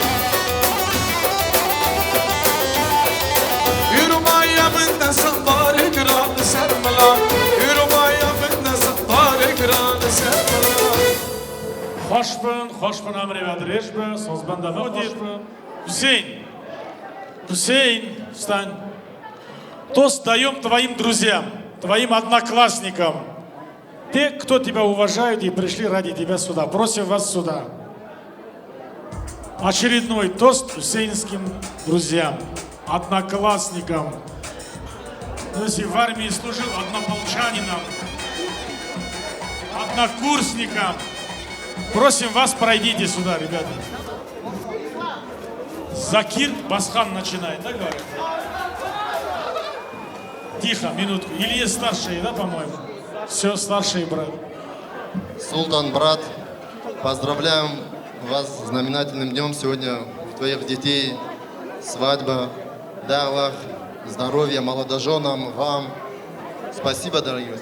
Yürümaya elbette safari kralı sermela. Yürümaya elbette safari kralı sermela. Hoş bin Amri ve Drejbe, sozbanda ve hoş bin. Hüseyin, встань. Тост даем твоим друзьям, твоим одноклассникам. Те, кто тебя уважают и пришли ради тебя сюда. Просим вас сюда. Очередной тост усейнским друзьям, одноклассникам. Ну, если в армии служил, однополчанинам, однокурсникам. Просим вас, пройдите сюда, ребята. Закир Басхан начинает, да, говорят? Тихо, минутку. Или есть старшие, да, по-моему? Все, старшие, брат. Султан, брат, поздравляем вас с знаменательным днем. Сегодня у твоих детей свадьба. Дай Аллах здоровья молодоженам, вам. Спасибо, дорогие.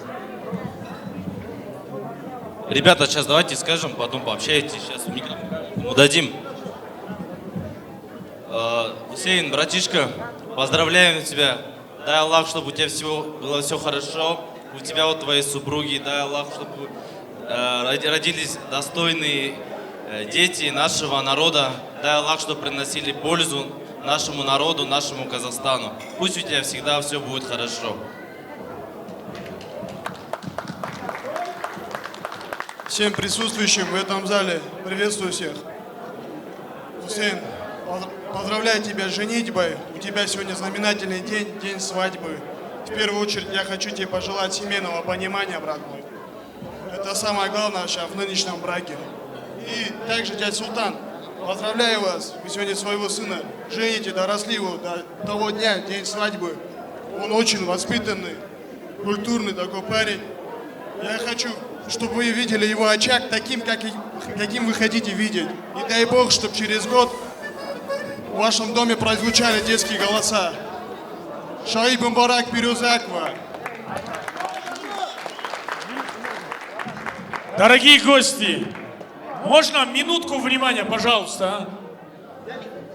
Ребята, сейчас давайте скажем, потом пообщайтесь. Сейчас микрофон дадим. Хусейн, братишка, поздравляем тебя. Дай Аллах, чтобы у тебя было все хорошо. У тебя вот твои супруги. Дай Аллах, чтобы родились достойные дети нашего народа. Дай Аллах, чтобы приносили пользу нашему народу, нашему Казахстану. Пусть у тебя всегда все будет хорошо. Всем присутствующим в этом зале приветствую всех. Хусейн, поздравляю тебя с женитьбой. У тебя сегодня знаменательный день, день свадьбы. В первую очередь я хочу тебе пожелать семейного понимания, брат мой. Это самое главное сейчас в нынешнем браке. И также, дядя Султан, поздравляю вас. Вы сегодня своего сына жените, доросли его до того дня, день свадьбы. Он очень воспитанный, культурный такой парень. Я хочу, чтобы вы видели его очаг таким, каким вы хотите видеть. И дай Бог, чтобы через год в вашем доме прозвучали детские голоса. Шаиб Мбарак Пирюзаква. Дорогие гости, можно минутку внимания, пожалуйста?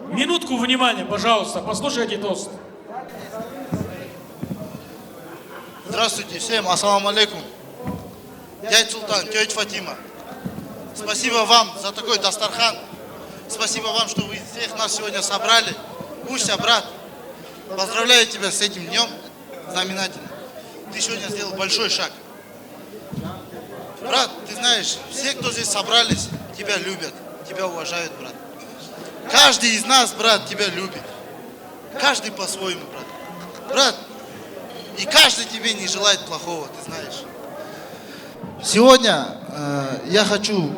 Минутку внимания, пожалуйста. Послушайте тост. Здравствуйте всем, ассаламу алейкум. Дядя Султан, тетя Фатима, спасибо вам за такой дастархан. Спасибо вам, что вы всех нас сегодня собрали. Куся, брат, поздравляю тебя с этим днем знаменательным. Ты сегодня сделал большой шаг. Брат, ты знаешь, все, кто здесь собрались, тебя любят, тебя уважают, брат. Каждый из нас, брат, тебя любит. Каждый по-своему, брат. Брат, и каждый тебе не желает плохого, ты знаешь. Сегодня я хочу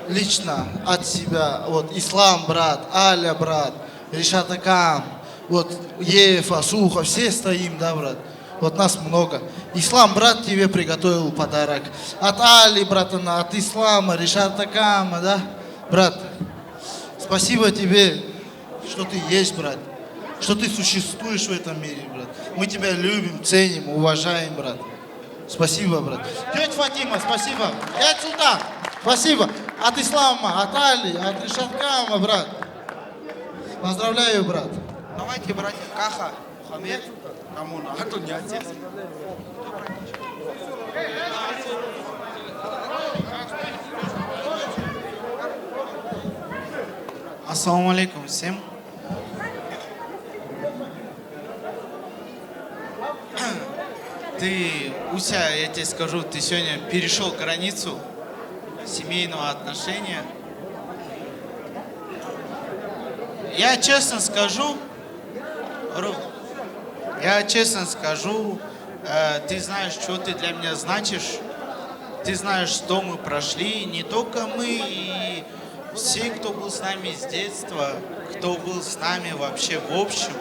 лично от себя, вот Ислам, брат, Аля, брат, Ришат Акам, вот Ев, Асуха, все стоим, да, брат. Вот нас много. Ислам, брат, тебе приготовил подарок. От Али, братана, от Ислама, Ришат Акама, да, брат. Спасибо тебе, что ты есть, брат. Что ты существуешь в этом мире, брат. Мы тебя любим, ценим, уважаем, брат. Спасибо, брат. Тетя Фатима, спасибо. Дядя Султан, спасибо. От Ислама, от Али, от Ришаткама, брат. Поздравляю, брат. Давайте, братья, Каха, Хамед, Камуна, а то не отец. Ассаламу алейкум всем. Ты, Уся, я тебе скажу, ты сегодня перешел границу семейного отношения. Я честно скажу, ты знаешь, что ты для меня значишь. Ты знаешь, что мы прошли, не только мы, и все, кто был с нами с детства, кто был с нами вообще в общем.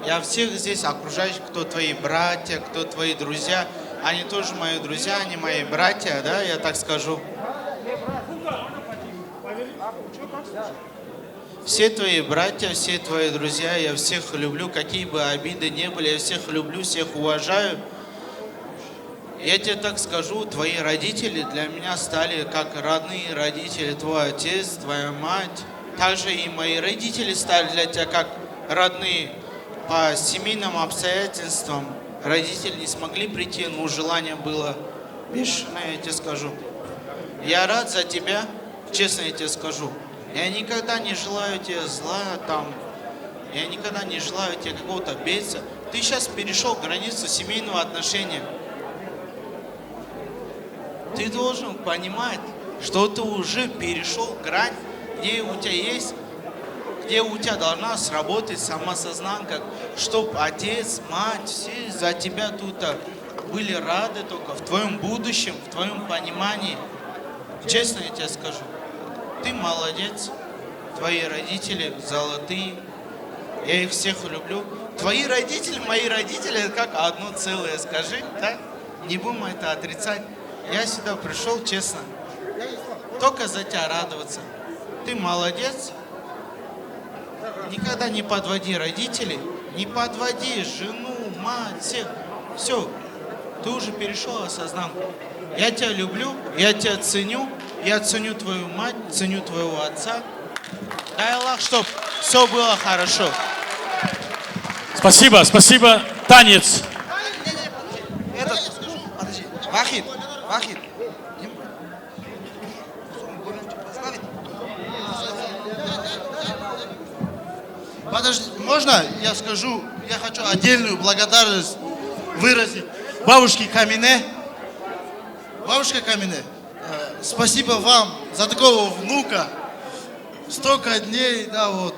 Я всех здесь окружающих, кто твои братья, кто твои друзья. Они тоже мои друзья, они мои братья, да, я так скажу. Все твои братья, все твои друзья, я всех люблю, какие бы обиды ни были, я всех люблю, всех уважаю. Я тебе так скажу, твои родители для меня стали как родные родители, твой отец, твоя мать. Также и мои родители стали для тебя как родные. По семейным обстоятельствам родители не смогли прийти, но желание было бешеное, я тебе скажу. Я рад за тебя, честно я тебе скажу. Я никогда не желаю тебе зла, я никогда не желаю тебе какого-то бедствия. Ты сейчас перешел границу семейного отношения. Ты должен понимать, что ты уже перешел грань, где у тебя есть где у тебя должна сработать самосознанка, чтобы отец, мать, все за тебя тут были рады только в твоем будущем, в твоем понимании. Честно я тебе скажу, ты молодец, твои родители золотые, я их всех люблю. Твои родители, мои родители, это как одно целое, скажи, да? Не будем это отрицать. Я сюда пришел, честно, только за тебя радоваться. Ты молодец. Никогда не подводи родителей, не подводи жену, мать, всех. Все, ты уже перешел осознанку. Я тебя люблю, я тебя ценю, я ценю твою мать, ценю твоего отца. Дай Аллах, чтоб все было хорошо. Спасибо, спасибо. Танец. Подожди, Вахид. Подожди, можно я скажу, я хочу отдельную благодарность выразить бабушке Камине. Бабушка Камине, спасибо вам за такого внука. Столько дней, да, вот,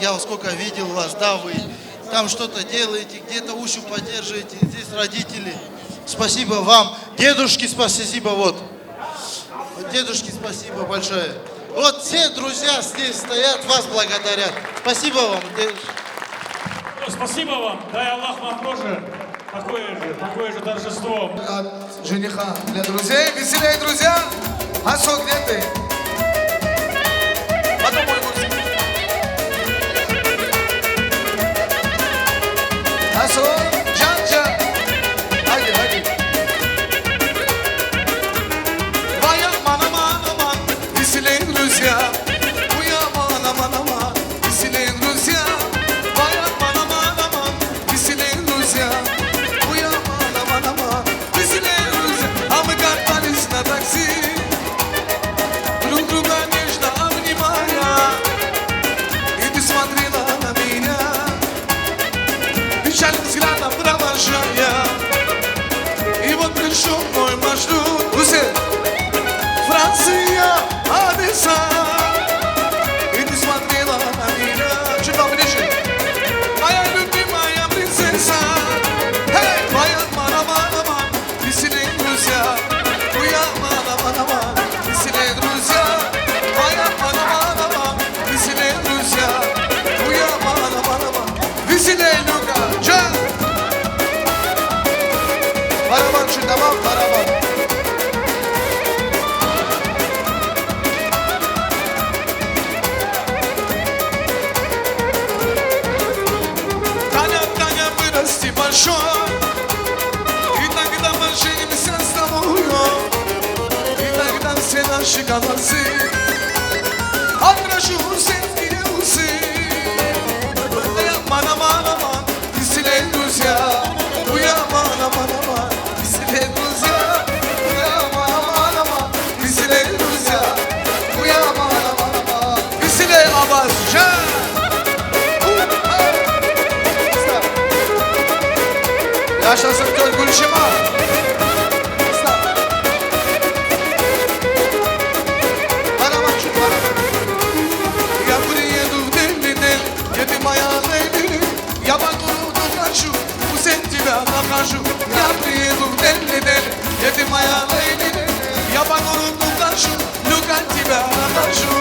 я сколько видел вас, да, вы там что-то делаете, где-то уши поддерживаете, здесь родители. Спасибо вам. Дедушке спасибо, вот. Дедушке спасибо большое. Вот все друзья здесь стоят, вас благодарят. Спасибо вам. Спасибо вам. Дай Аллах вам тоже такое же торжество. От жениха для друзей. Веселей, друзья. Асо, где ты? Потом мой гость. Асо, Джан. Haydi. Vay aman aman aman, веселей, друзья. Ой, aman aman, веселей, друзья. Vay aman aman aman, веселей, друзья. Ой, aman aman, веселей, друзья. А мы катались на такси, друг друга нежно обнимая. И ты смотрела на меня, печальным взглядом провожая. И вот пришел мой маршрут. Франция, Одесса. И ты смотрела на меня. Чуть поближе. Моя любимая принцесса. Эй, моя мана-мана-ман. Веселей, друзья. Моя мана-мана-ман. Веселей, друзья. Моя мана-мана-ман. Веселей, друзья. Моя мана-мана-ман. Веселей, Люка. Джан. Барабан, чудовал, барабан. Таня, вырасти большой, и тогда мы женимся с тобой, и тогда все наши голосы отражу сельские усы. Мана-мана-ман, веселей, друзья. Уя, мана-мана-ман, веселей, друзья. Уя, мана-мана-ман, веселей, друзья. Уя, мана-мана-ман, веселей, Аббас, Джан. Yaşasın Göl Gülşima. Я приеду в Дели-Дель, где ты моя леди. Я по городу хожу, усень тебя нахожу. Я приеду в Дели-Дель, где ты моя леди. Я по городу хожу, люкать тебя нахожу.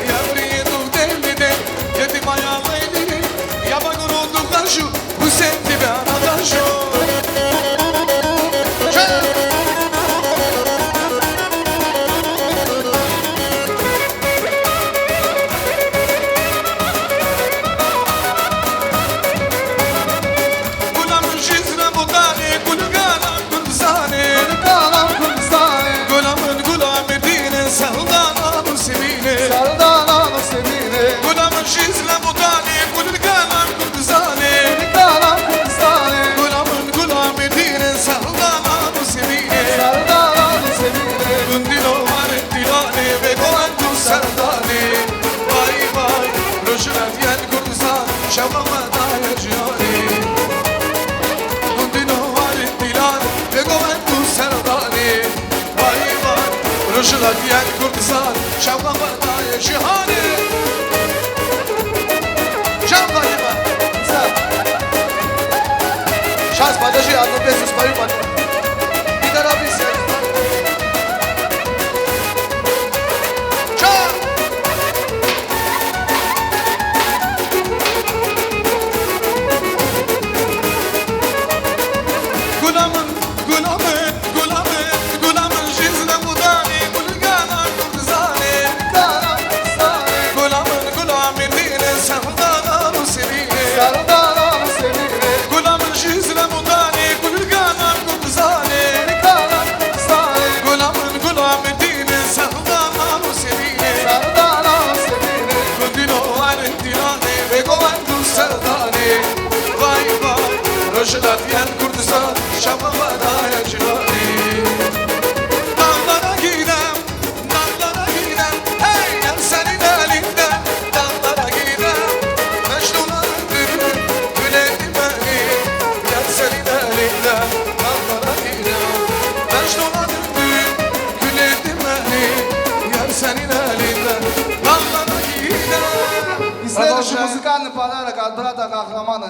Я приеду رجلة ديال كردستان شوقا برداية جهاني شوقا يبا شاز بدأجي أدو بيسوس بايو بات بيدر أبي سير شاز Gulamın, gulamın, gulamın, gulamın jizne mudani, gulgana kurdizani, gulamın, gulamın dine sevdana musirine, gulamın jizne mudani, gulgana kurdizani, gulamın, gulamın dine sevdana musirine, kudino arendinane, ve govendu serdane, vay vay, rojla diyen Kurdistan, şama varaya cilani. Dağlara gidem, hey yan senin elinden. Dağlara gidem, Mecnun'a öldürür, güledim beni. Yan senin elinden, dağlara gidem. Mecnun'a öldürür, güledim beni. Yan senin elinden, dağlara gidem. И следующий музыкальный подарок от брата Кахрамана.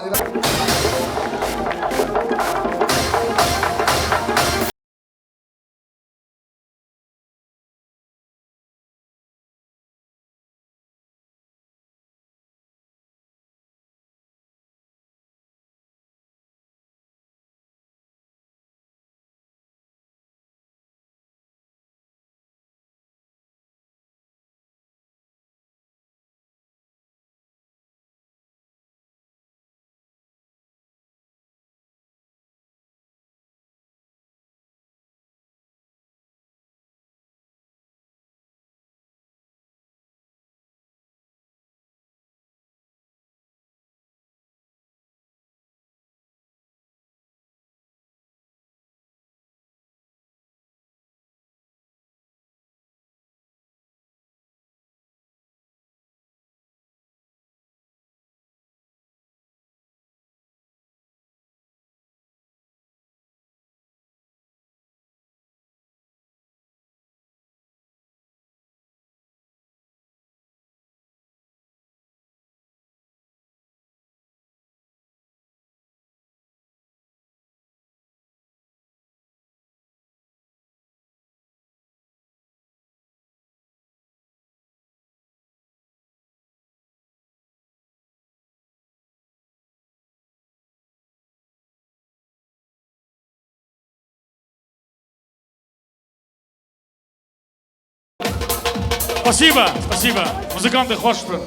Спасибо, спасибо. Музыканты Хошпы.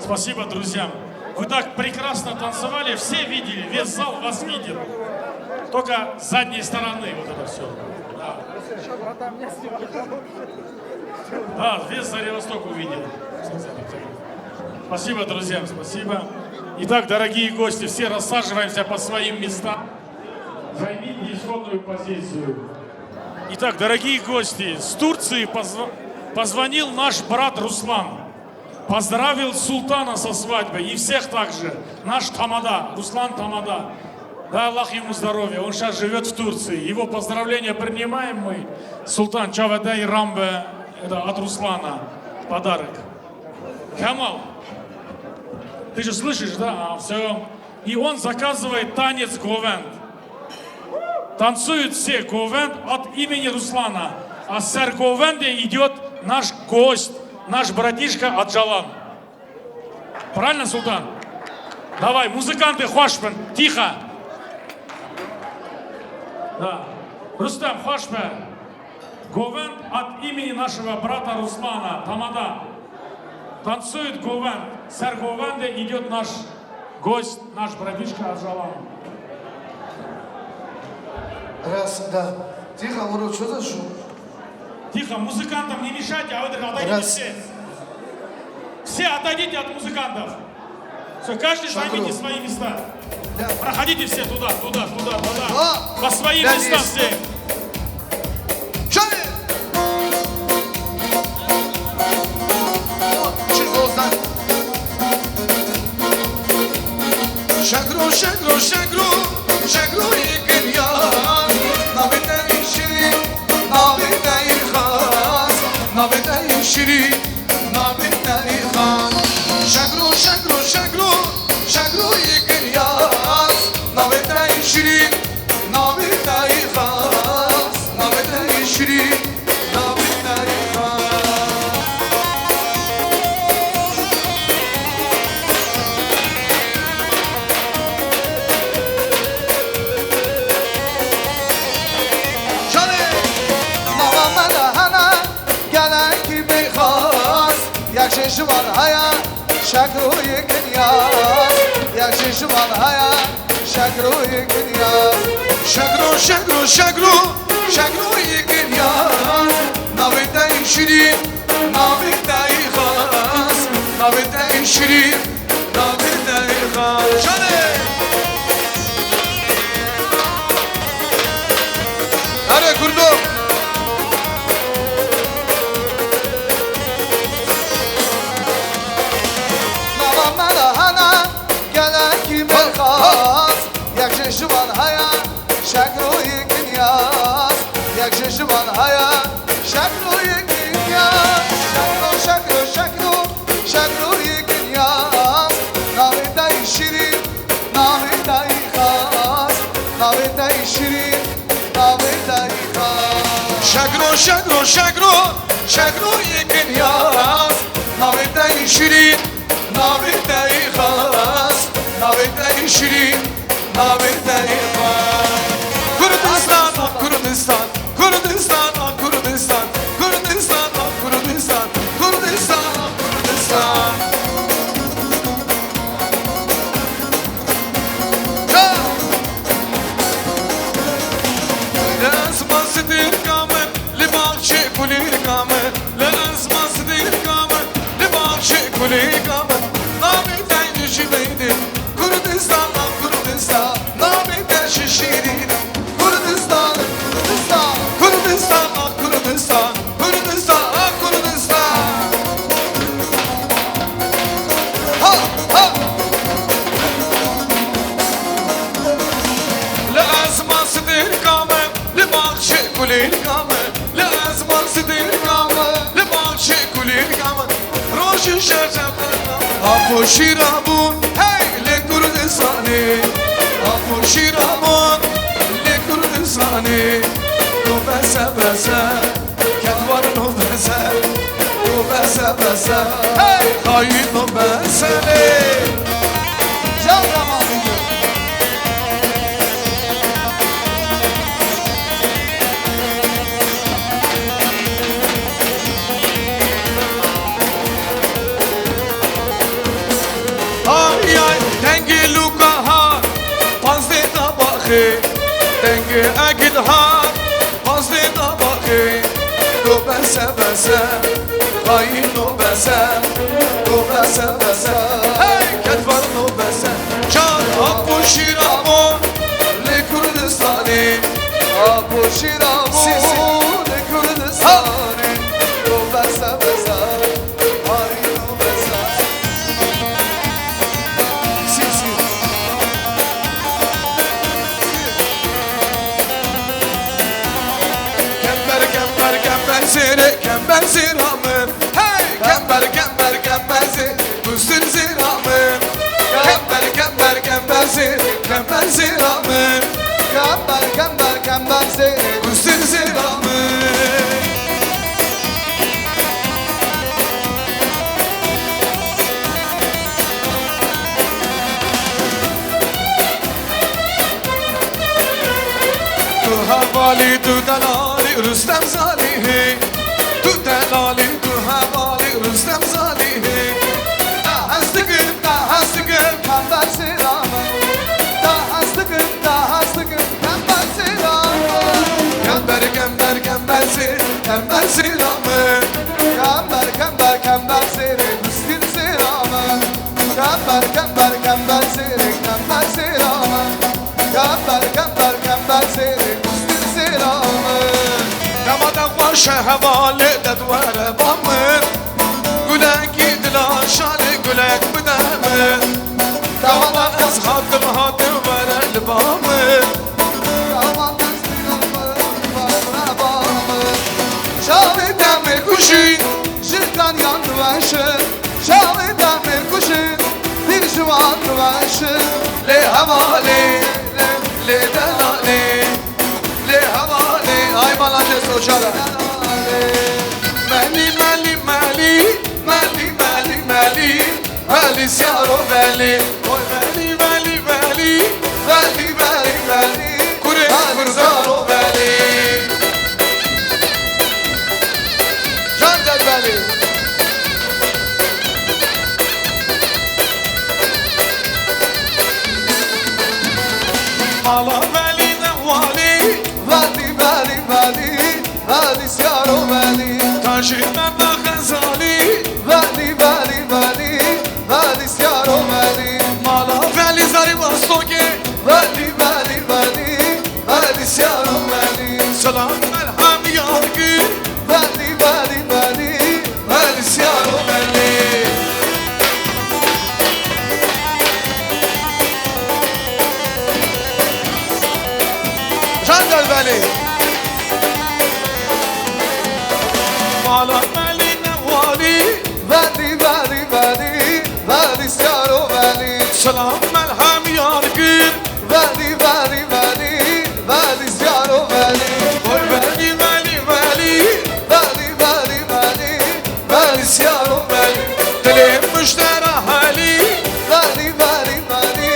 Спасибо, друзьям. Вы так прекрасно танцевали, все видели, весь зал вас видел. Только с задней стороны вот это все. Да, весь Владивосток увидел. Спасибо, друзьям, спасибо. Итак, дорогие гости, все рассаживаемся по своим местам. Займите исходную позицию. Итак, дорогие гости, с Турции позвонил наш брат Руслан. Поздравил султана со свадьбой и всех также. Наш Тамада, Руслан Тамада. Дай Аллах ему здоровья. Он сейчас живет в Турции. Его поздравления принимаем мы. Султан Чаведай Рамбе, это от Руслана подарок. Камал, ты же слышишь, да? Все. И он заказывает танец Говент. Танцуют все Говент от имени Руслана. А с Говенде идет наш гость, наш братишка Аджалан. Правильно, Султан? Давай, музыканты Хошпен, тихо. Да. Рустам Хошпен. Говент от имени нашего брата Руслана, Тамада. Танцует Говент. С Говенде идет наш гость, наш братишка Аджалан. Раз, да. Тихо, Муру, что за шум? Тихо, музыкантам не мешайте, а вы отойдите Раз. все. Все отойдите от музыкантов. Все, каждый займите свои места. Проходите все туда. По своим местам все. Şegru yıkın ya, nabide işin, nabide yıkan. شیرین نامی دایی خان شگرو شگرو شگرو شگرو یک نیاز نامی دایی شیرین نامی دایی خان نامی دایی شیرین نامی دایی خان یک ششوان هیا شکر یک نیاز یک ششوان هیا شکر یک نیاز شکر شکر شکر شکر یک نیاز نامی دایی شیرین نامی دایی خاص نامی دایی شیرین نامی دایی خاص شده هره کردو یک ششوان هیا شکر یک نیاز یک ششوان هیا شکر یک نیاز شکر شکر شکر یک نیاز نامی دایی شیرین نامی دایی خاص نامی دایی شیرین نامی دایی خاص شکر شکر شکر شکر یک نیاز نامی دایی شیرین نامی دایی خاص نامی دایی شیرین نامی دایی خاص کردستان کردستان کردستان کردستان کردستان کردستان کردستان کردستان لازم صدير كامل لباخشي كلي كامل لازم صدير كامل لباخشي كلي كامل نامي داي شبيدي كردستان كردستان نامي داي شيرين كردستان كردستان كردستان كردستان كردستان كردستان ها ها لازم صدير كامل لباخشي كلي كامل لازم صدير كامل لباخشي كلي كامل روش شجر ابو شيرابون هاي لكردستاني ابو شيرابون لكردستاني تو بس بس كدوار نو بس تو بس بس هاي خايف نو بس لي جاوا ما ay ay dengi luka ha pazde tabakhi dengi agid ha pazde tabakhi do basa basa ay no basa do basa basa hey kadvar no basa can abu shiramo le kurdistani abu shiramo le kurdistani do basa basa ay no basa Kember ziramın hey kember zir Kusur ziramın kember ziramın kember zir Kusur ziramın Tu havali tu dalali Rüstem Zalihi Tu delali tu havali Rüstem Zalihi Da hastıgım kember ziramın Da hastıgım kember ziramın Kember zir ziramın Kember zir Kusur ziramın Kember zir ziramın kember zir Kusur ziramın Ramada hoş havale dedware bamın Gülek idla şale gülek bidemın Ramada kız hatim vere libamın Ramada kız hatim vere libamın Şavi demir kuşin Jırkan yandı başın Şahıdan bir kuşun Bir juvandı başın Le havale Le delale Le havale Ay Malatya Soçara Meli meli meli Meli meli meli Meli siyaro meli Oy meli meli meli Meli meli meli Kure kurzaro meli Can meli Mala meli nevali Meli meli meli Meli siyaro meli Taşime bakazali Meli meli meli Meli siyaro meli Mala meli zari bastoke Meli meli meli Meli siyaro meli Salam merham yargı Meli meli meli Meli siyaro meli Can Delveli Mala meli nevali Meli meli meli Meli siyaro meli Salam melhem yargın Meli meli meli Meli siyaro meli Oy meli meli meli Meli meli meli Meli siyaro meli Dilim müşteri hali Meli meli meli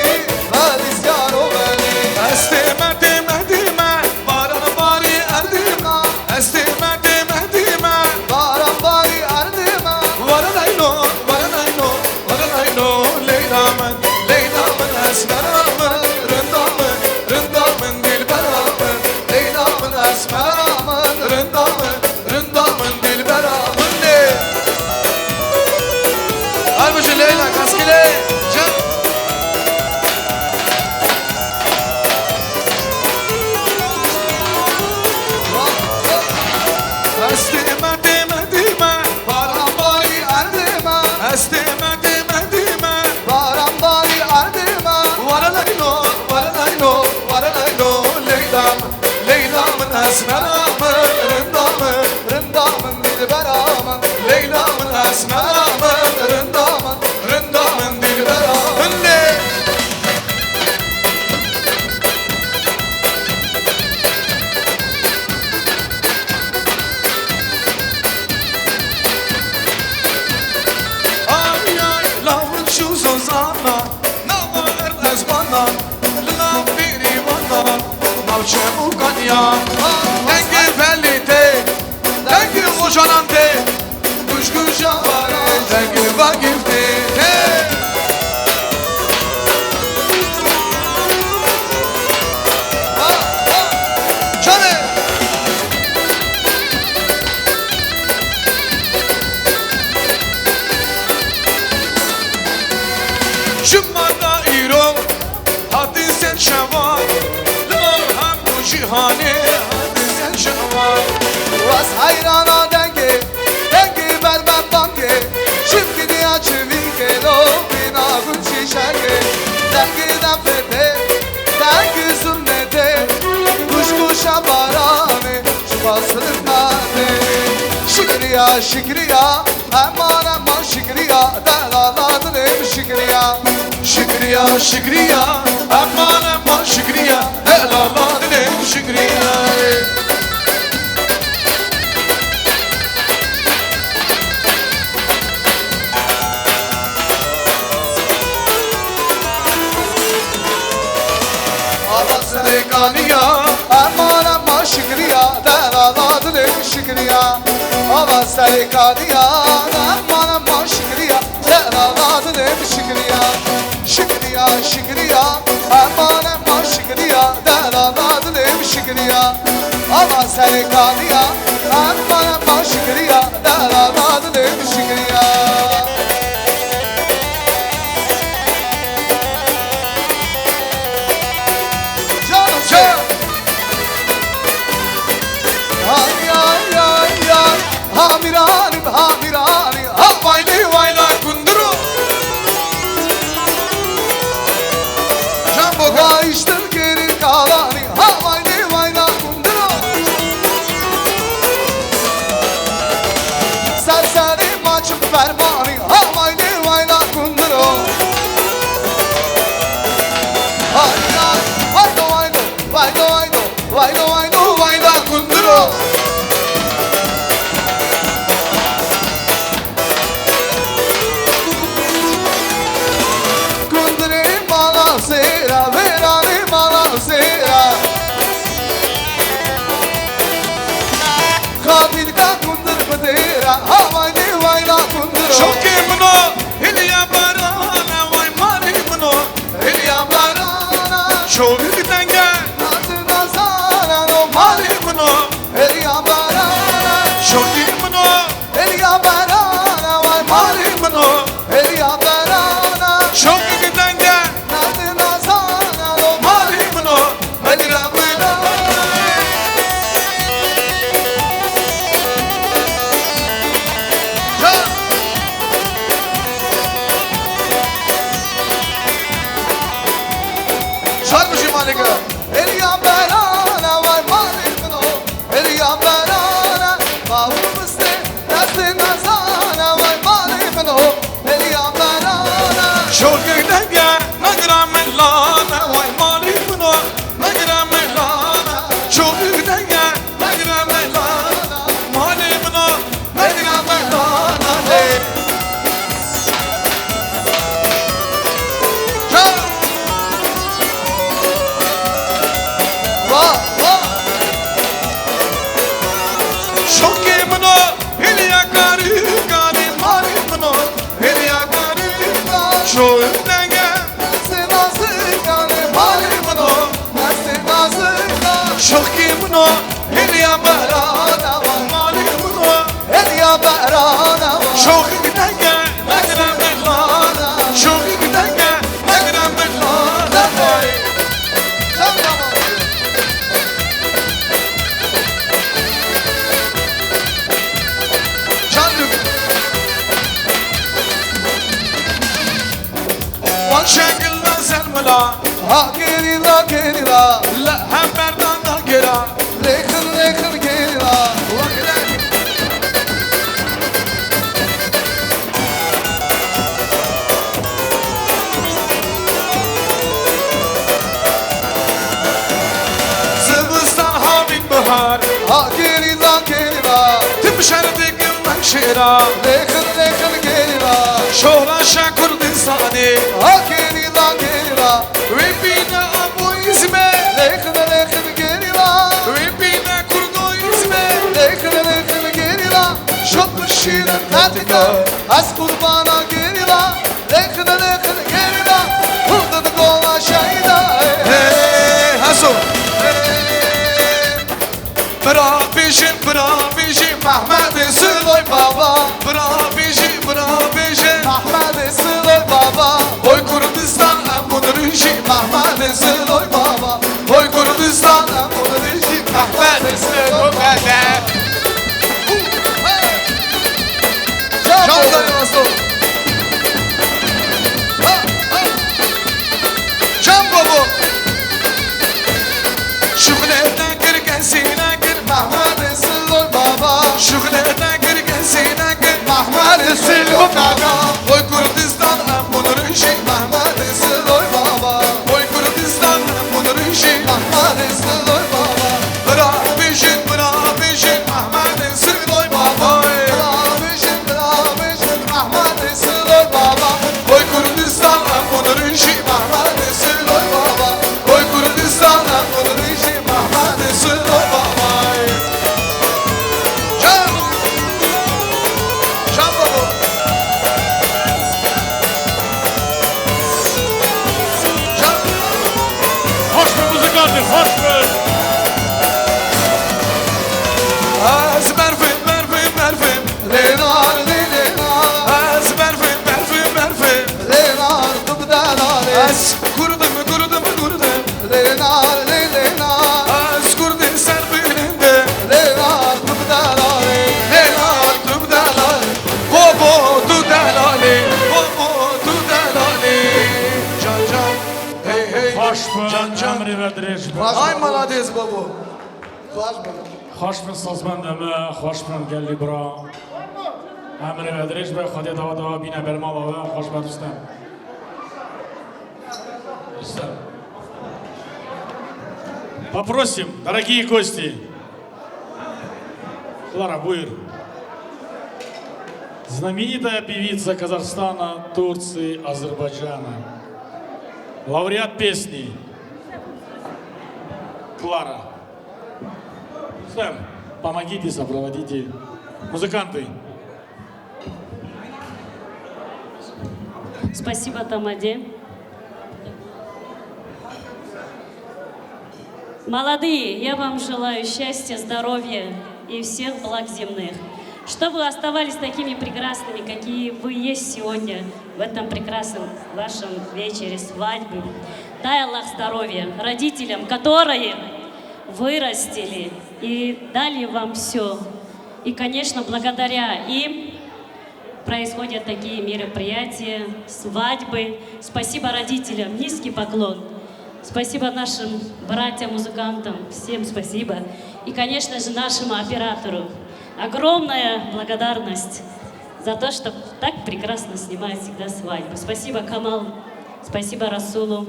Meli siyaro meli Estime dime dime Baran bari erdime Estime dime dime Baran bari erdime Varanayno Varanayno Varanayno Leylamen Leylamen esmeramen Rındamen Rındamen dilberamen Leylamen esmeramen Rındamen Rındamen dilberamen ne Halbuki Leyla kaskile Can Estime dime dime Baran bari erdime Estime dime dime Baran bari erdime Varanayno Varanayno Varanayno Leylam Leylamın esmeramen Rındamen Rındamen dilberamen Leylamın esmeramen Rındamen Rındamen dilberamen ne Ay ay lavın şu zozana Nava erdes bana Lav biri bana Navçe ukanya Dengi fellite Dengi hoşanante Kuş kuşa var Dengi vakifte Şöyle Şımada İrom Hadi sen şevar Lav hem bu cihane Hadi sen şevar Was hayrana denge Denge berben bange Şimdi diye çivike Lo bina gün şişenge Dengeden fete Denge zurnete Kuş kuşa barane Şu basılır kane Şükriya şükriya Aman aman şükriya Delaladın ev şükriya Şükriya şükriya Aman aman şükriya Delaladın ev şükriya Avasını kaniya Aman aman şükriya Delaladın ev şükriya Avasını kaniya Aman aman şükriya Delaladın ev şükriya Şükriya şükriya Aman aman şükriya Delaladın ev şükriya Avasını kaniya Aman aman şükriya Delaladın ev şükriya Can Ay ay ay ay Hamiranim hamirani Havayli vayla kunduru Can boka iştir geri kalani Havayli vayla kunduru dilka kundur bdera havani vayla kundur Şoki mno hilya barana vay mari mno Hilya barana Şoki denge Nazına sana o mari mno Hilya barana Şoki mno Hilya barana vay mari mno Hilya barana Şoki denge Nazına sana o mari mno Hilya barana Şarkı şimalika Hilya barana vay marifno Hilya barana Bağımızda Nazına sana vay marifno Hilya barana Şoki denge nagra melana vay mari mno nagra melana Şoki denge nagra melana mari mno nagra melana Vah vah Şoki mno hilya kari kari mari mno hilya kari Şoki denge Nazına sana marifno Nazına sana Şoki mno hilya barana vay mari mno Hilya barana Şoki denge nagra melana Şoki denge nagra melana Wan şengilden selmela Ha gerila gerila La hem berdan da gera Lekın lekın gerila Sıvıstan havin bahar Ha gerila gerila Tüm şerdikim ben şera Lekın lekın gerila Şohra şakur dinsani Ha gerila gerila Ve bina abu izme Lekın lekın gerila Ve bina kurdu izme Lekın lekın gerila Çok şirin tatika Az kurbana gerila Lekın lekın gerila Hırdı kola şayda Hey haso Bra bejin Ahmet Sıloy baba Bra bejin Ahmet Sıloy baba Oy Kurdistan emudrişi Ahmet Sıloy baba Oy Kurdistan emudrişi Ahmet Sıloy baba Can dayanası Can baba Şuhletten kırken sine kır Ahmet Sıloy baba Şuhletten kırken sine kır Ahmet Sıloy baba Oy Kurdistan emudrişi Ahmet Sıloy baba Oy Kurdistan emudrişi Ahmet Sıloy baba Bra bejin Ahmet Sıloy baba Ahmet Sıloy baba Oy Kurdistan emudrişi Ahmet Sıloy baba Oy Kurdistan emudrişi Ahmet Sıloy baba Can baba Hoş bir müzikanti, hoş bir Az merfim Lenar lenar Az merfim Lenar tıbdanare Az kurdum Lenar lenar Az kurdum serbilinde Lenar tıbdanare Lenar tubdalali Bobo tudalali Can Hey hey Hoş bin emri ve direjbe. Ay malades babo Hoş bin sazmendeme, hoş bin gelli bra. Emri ve direjbe, hadi dava bine bermala ve hoş bin üstem. Попросим, дорогие гости. Лара, буйр. Знаменитая певица Казахстана, Турции, Азербайджана. Лауреат песни. Клара. Сэм, помогите, сопроводите. Музыканты. Спасибо, Тамаде. Молодые, я вам желаю счастья, здоровья и всех благ земных. Чтобы вы оставались такими прекрасными, какие вы есть сегодня, в этом прекрасном вашем вечере свадьбы. Дай Аллах здоровья родителям, которые вырастили и дали вам все. И, конечно, благодаря им происходят такие мероприятия, свадьбы. Спасибо родителям, низкий поклон. Спасибо нашим братьям-музыкантам, всем спасибо. И, конечно же, нашему оператору. Огромная благодарность за то, что так прекрасно снимает всегда свадьбу. Спасибо, Камал. Спасибо, Расулу.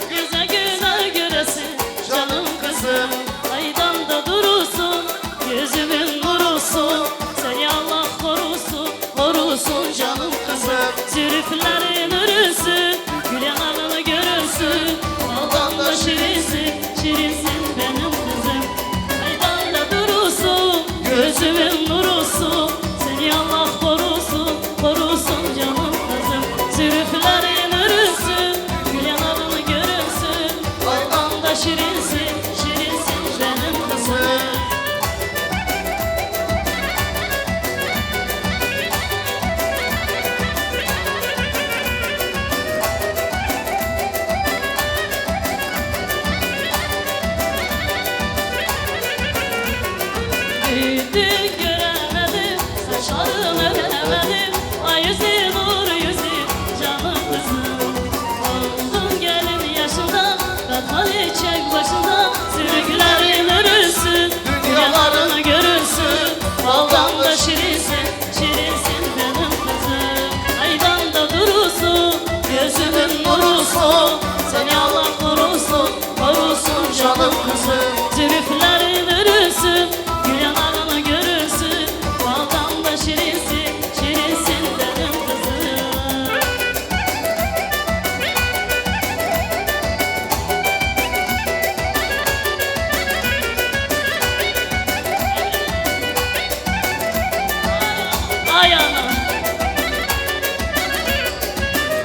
Güzel güzel göresin canım kızım, aydan da durursun, yüzümün nurusun, seni Allah korusun, korusun canım kızım. Zülüflerin örüsün, gül yanağını görürsün, baldan da şirinsin, şirinsin benim kızım. Aydan da durursun, gözümün nurusun, seni Allah korusun, korusun canım kızım. Zülüflerin örüsün, gül yanağını görürsün, baldan da şirinsin, şirinsin benim kızım. Büyüdük göremedim, saçlarını öremedim, ay yüzü nur yüzü canım kızım. Oldum gelin yaşında, katali çek başında, sürgülerin örürsün, dünyalarını görürsün, baldan da şirinsin, şirinsin benim kızım. Aydan da durursun, gözümün nurusun, seni Allah korusun, korusun canım kızım. Zülüflerin örürsün, gül yanağını görürsün, baldan da şirinsin, şirinsin benim kızım. Ay ana,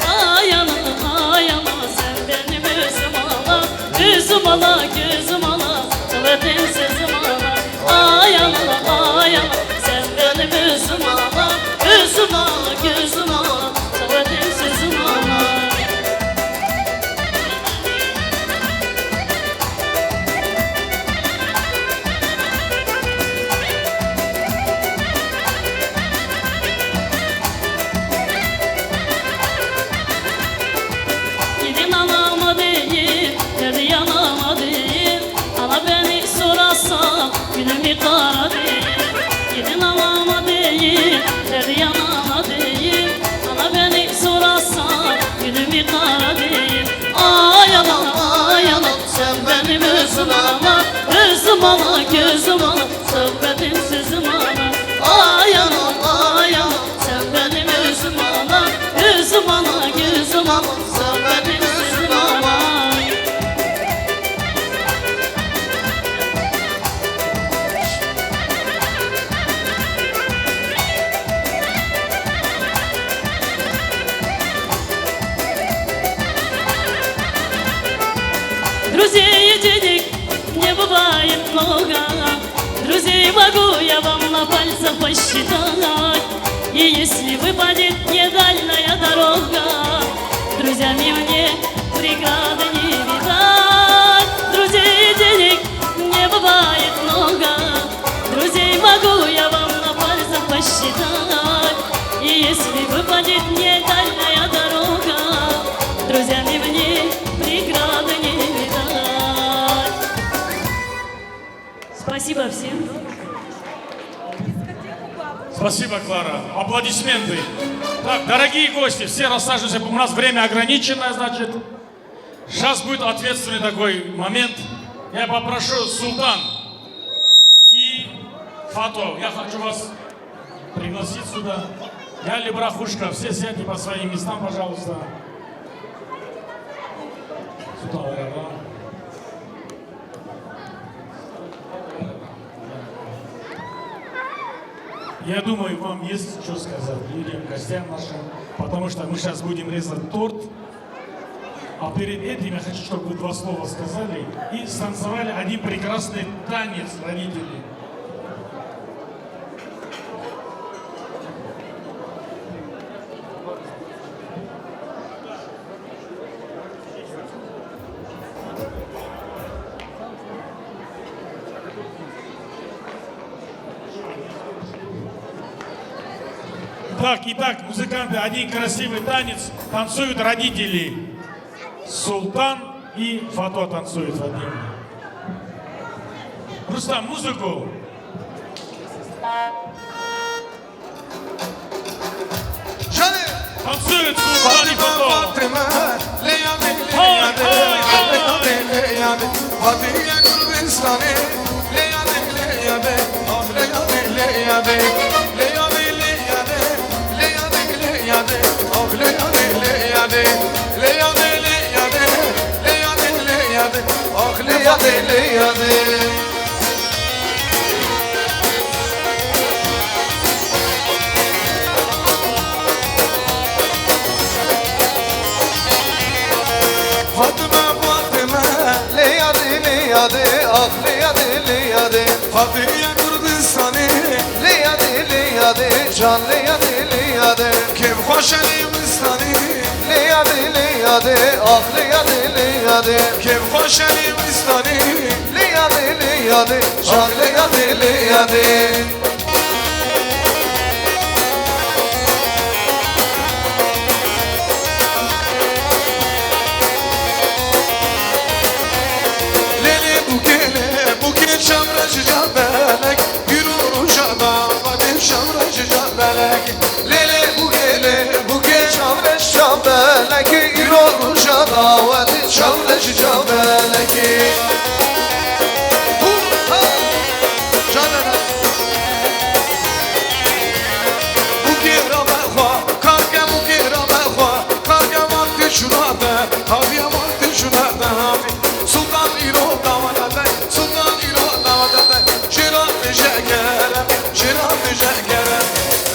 ay ana, ay ana, sen benim üzüm ala, üzüm ala, gözüm ala, tuvaletin sözüm ala. Ay ana, ay ana, sen benim üzüm ala, üzüm ala, gözüm ala, tuvaletin sözüm ala. Gidin anama değil, derdi yanama değil, ana beni sorarsa günüm kara değil. Gidin anama değil, derdi yanama değil, ana beni sorarsa günüm kara değil. Ay ana, ay ana, sen benim özüm ana, özüm ana, gözüm ana, sohbetin sözüm ana. Ay ana, ay ana, sen benim özüm ana, özüm ana, gözüm ana, sohbetin sözüm ana. Друзей денег не бывает много, друзей могу я вам на пальцах посчитать. И если выпадет недальная дорога, друзьями мне преграды не видать. Друзей денег не бывает много, друзей могу я вам на пальцах посчитать. И если выпадет недальная дорога, друзьями мне преграды не видать. Спасибо всем. Спасибо, Клара. Аплодисменты. Так, дорогие гости, все рассаживаются. У нас время ограниченное, значит. Сейчас будет ответственный такой момент. Я попрошу Султан и Фато. Я хочу вас пригласить сюда. Я Лебрахушка. Все сядьте по своим местам, пожалуйста. Сюда, Я думаю, вам есть что сказать людям, гостям нашим, потому что мы сейчас будем резать торт. А перед этим я хочу, чтобы вы 2 слова сказали и станцевали один прекрасный танец родителей. Итак, музыканты, один красивый танец танцуют родители. Султан и Фато танцуют в один. Рустам, музыку. Танцуют Султан и Фато. Fatiye Kürdistan'ı Leyade leyade can leyade leyade Kim hoş Elimistan'ı Leyade leyade ah leyade leyade Kim hoş Elimistan'ı Leyade leyade can leyade leyade Şamraşı cabelek yürür uşada Vadim şamraşı cabelek Lele bu gele şamraşı cabelek yürür uşada Vadim şamraşı cabelek Bu gira bekwa karga bu gira bekwa Karga vakti şurada Haviye vakti şurada Sultan İro davanada Sultan İro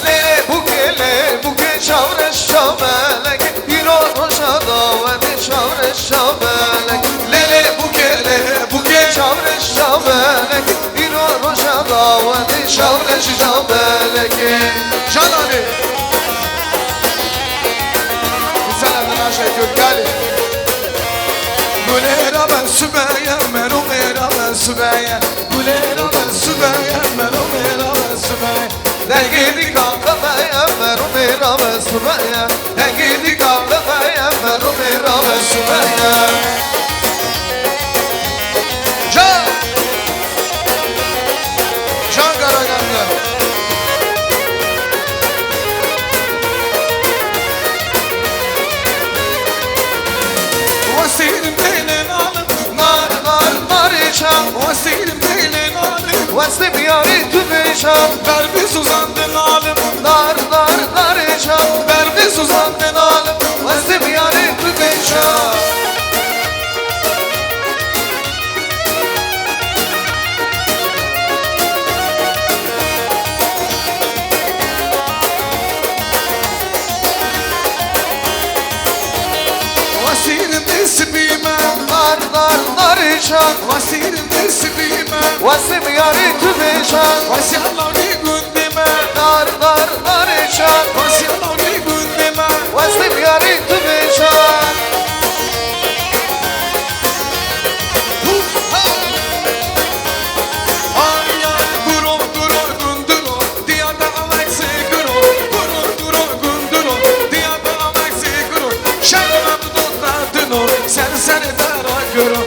Lele bu gele şavreş şavelek Hiro roşa daveti şavreş şavelek Lele bu gele şavreş şavelek Hiro roşa daveti şavreş şavelek Can abi Selamın aşağı Gökgali Gulera ben Sübeyye Merumera ben Sübeyye Gulera ben Sübeyye Merumera ben Sübeyye Dengidi kavga beyem Merumera ben Sübeyye Dengidi kavga beyem Merumera ben Sübeyye Can Karaganda Vasilim beylin alım nar içem Vasilim beylin alım Vaslim yari tübeşem Berbi suzandın alım nar içem Berbi suzandın alım Vaslim yari tübeşem nar içem Vasilim desibime Vasim yari tübeşem Vasyalavni gündeme nar içem Vasyalavni gündeme Vasim yari tübeşem Ay ay guro gunduro Diyada alaksi guro Guro gunduro Diyada alaksi guro Şermem dotladın o Sen dara guro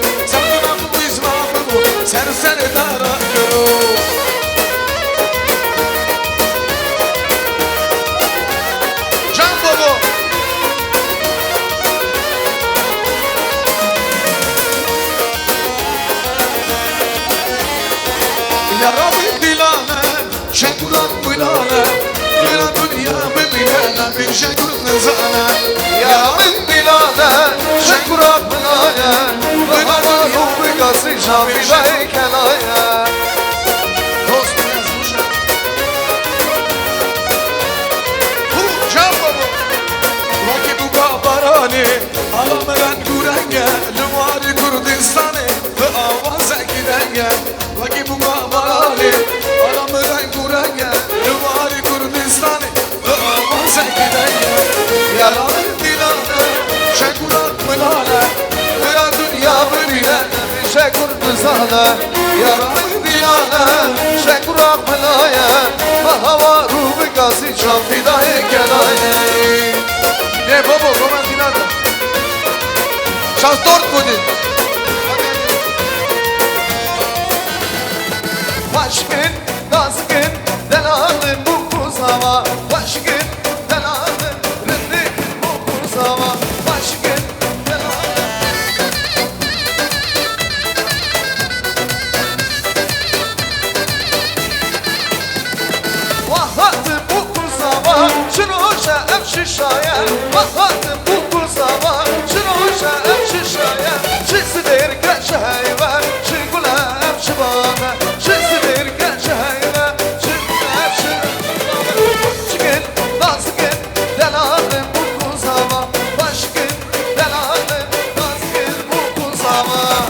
Sen dara guru Can Baba Ya Rabbi dilane Şekurat bilane Dila dünya bibilene Bir şekut nizane Ya Rabbi dilane Şekurat bilane Dila dünya bibilene Şafi Bey Kelaya Dost yazmışa Alamran gurenge Lumari Kurdistani Ve avaza gidenge Vaki bu kamarali Alamran gurenge Lumari Kurdistani Ve avaza gidenge Yaralı dilane Şekurat mılane Veya dünya birine Şekurdistane Yaralı dilane Şekurat mılane Ve hava rubi gazi Şafidaya gelaye Ne baba romantinada Şans 4 kodin Başkın, gazgın, delalın bu kuzama Başkın, delalın, rındık bu kuzama Başkın, Vahatı bu kuzama Şuruşa emşişaya Vahatı bu kuzama Şuruşa emşişaya Şisidir geçeyve Şigula emşibana Şisidir geçeyve Şigula emşibana Çıkın, nazgın, delalım bu kuzama Başkın, delalım, nazgın bu kuzama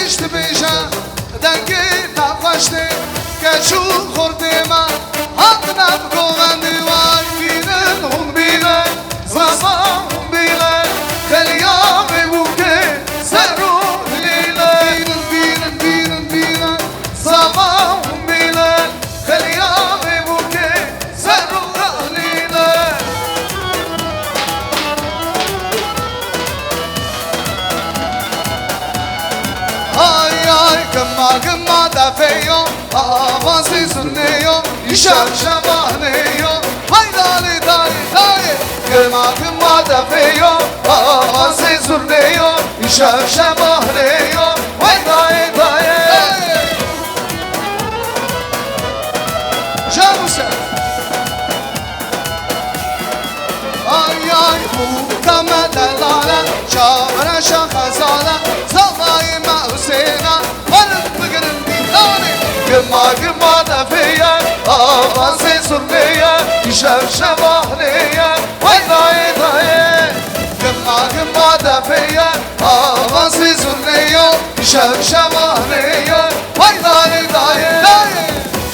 geçti beşe Dengi taklaştı Geçu kurdima Adnam kovandı var Binen hun bile Zaman hun bile Kelyam evuke Seruh lile Binen binen binen Zaman hun bile Kelyam evuke Seruh lile Ay ay gımma gımma da feyo Avazı sünneyo İşem şemaneyo Hay dali dali dali Gımma gımma da feyo Avazı sünneyo İşem şemaneyo Hay dali dali Canısı Ay ay bu kamedelala Çamara şakazala Sallayı mağusena Varın bugünün dinlani Gımma gımma da feyer Avazı sürmeye İşev şemahneye Vay daye daye Gımma gımma da feyer Avazı sürmeye İşev şemahneye Vay daye daye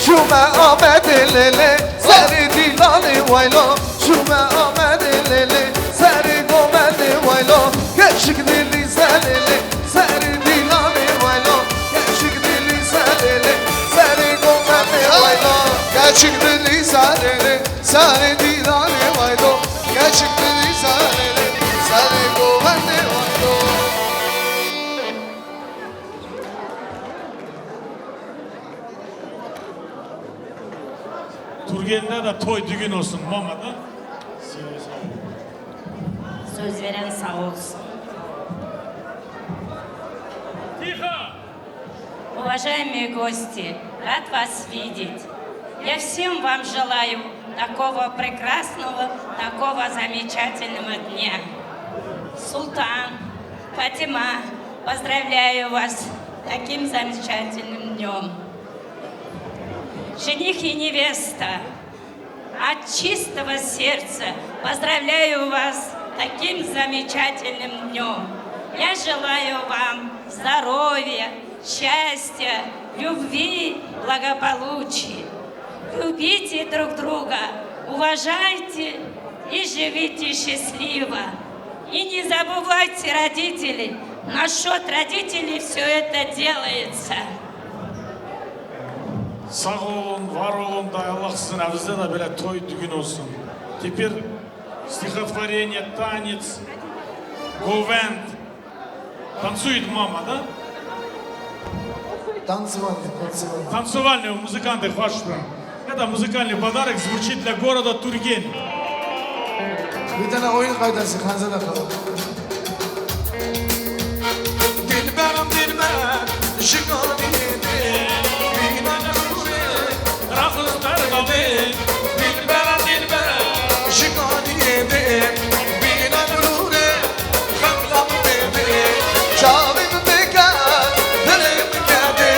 Şume Ahmet lele Seri dilani vaylo Şume Ahmet lele Seri gomeli vaylo Geçik dili selele Seri dilani vaylo Geçik dili selele Seri gomeli vaylo Geçik dili selele Seri dilani vaylo Geçik dili selele Seri gomeli vaylo Turgen'de de toy düğün olsun mamada. Söz veren sağ olsun. Уважаемые гости, рад вас видеть. Я всем вам желаю такого прекрасного, такого замечательного дня. Султан, Фатима, поздравляю вас с таким замечательным днем. Жених и невеста, от чистого сердца поздравляю вас с таким замечательным днем. Я желаю вам здоровья, счастья, любви, благополучия. Любите друг друга, уважайте и живите счастливо. И не забывайте родителей. На счет родителей все это делается. Sağ olun, var olun da Allah sizin evinizde de böyle toy düğün olsun. Теперь стихотворение, танец, говент. Танцует мама, да? Танцевальный. Танцевальные музыканты Хашпран. Это музыкальный подарок звучит для города Турген. Bir tane oyun kaydası Hanzada kalın. Dilberim dilber Şıkadiyedi Bilmem şure Rakızlar gabi Dilberim dilber Şıkadiyedi Bilmem şure Kamlam dedi Çavim bekar Dilim kedi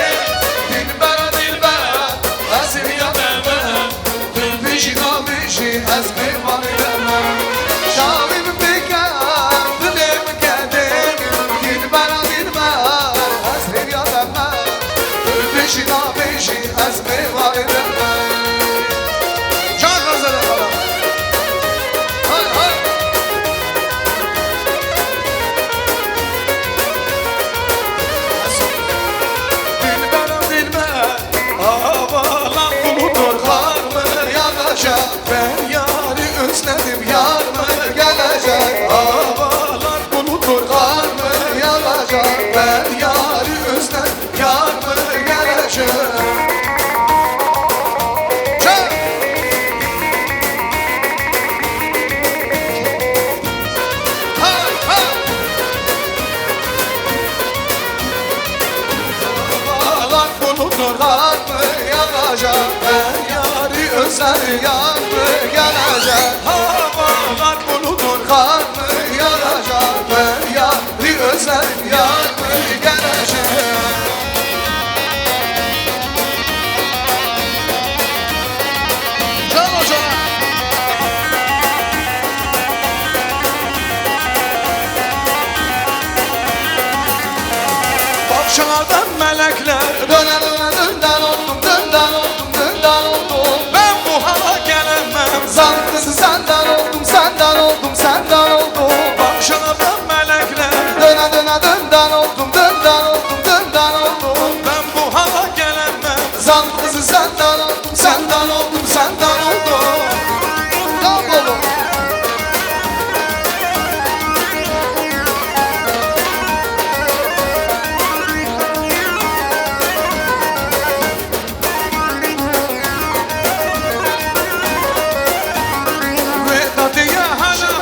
Dilberim dilber Azim ya bebe Peşi kamışı Ezmi var bebe Çavim bekar Dilim kedi Dilberim dilber Azim ya bebe Peşi kamışı Ezmi var bebe Can hazırı falan Hay hay Dilberim dilber Havalan bulutur kar mı yağacak Ben yarı özledim yar mı gelecek Havalar bulutur kar mı yağacak Ben yarı özledim yar mı gelecek Çek! Hay hay! Havalar bulutur kar mı yağacak Ben yarı özledim yar mı gelecek Havalar bulutur kar mı yağacak Ben yarı özledim yar mı gelecek Can hocam Başlardan melekler Döne döne dünden oldum, dünden oldum, dünden oldum. Ben bu hala gelemem. Zan kızı senden oldum, senden oldum, senden oldum. Başlardan melekler Döne döne dünden oldum, dünden oldum, dünden oldum. Ben bu hala gelemem. Zan kızı senden oldum, senden oldum, senden oldum. Ne yapalım? Vedatıya hala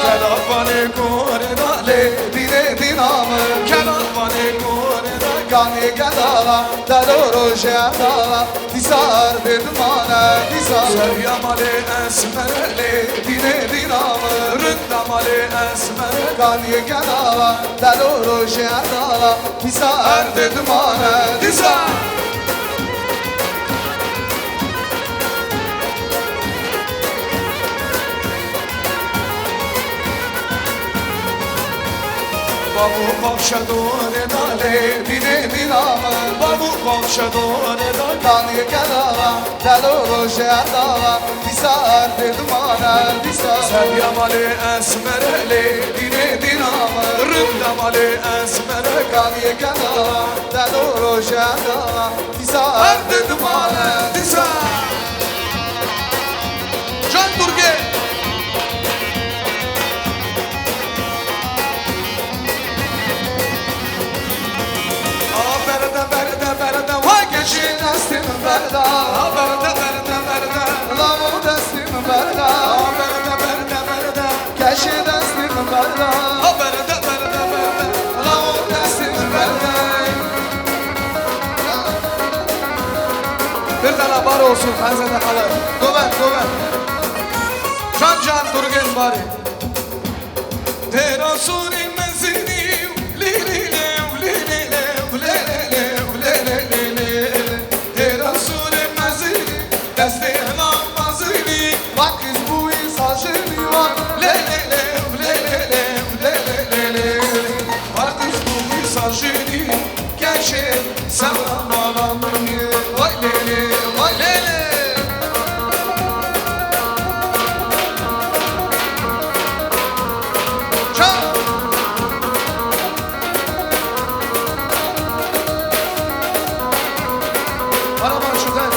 Kelavane kore dale Dine dinamı Kelavane kore dale Gani gadala Daloro jadala Disar bedmane Disar Seryamale esmerele Dine dinamı Rındamale esmerele Gani gadala Daloro jadala Disar bedmane Disar Babu bavşadore dale Dine dinamı Babu bavşadore dale Gani gadala Daloro jadala Disar bedmane Disar Seryamale esmerele Dine dinamı Rındamale esmerele Gani gadala Daloro jadala Disar bedmane Disa Can Durge Berda berda berda vay geçin Destim berda Berda berda berda Lavu destim berda Berda berda berda Keşi destim berda Berda berda berda Lavu destim berda Bir tane bar olsun Hazreti Halı Göbek göbek Can Durgen bari Tera suri menzini Li li li li li Bak kız bu insacını var Le le le le le le le le le Bak kız bu misajini Gerçe sevdalarını Vay le le vay le le Can Bana bak şuradan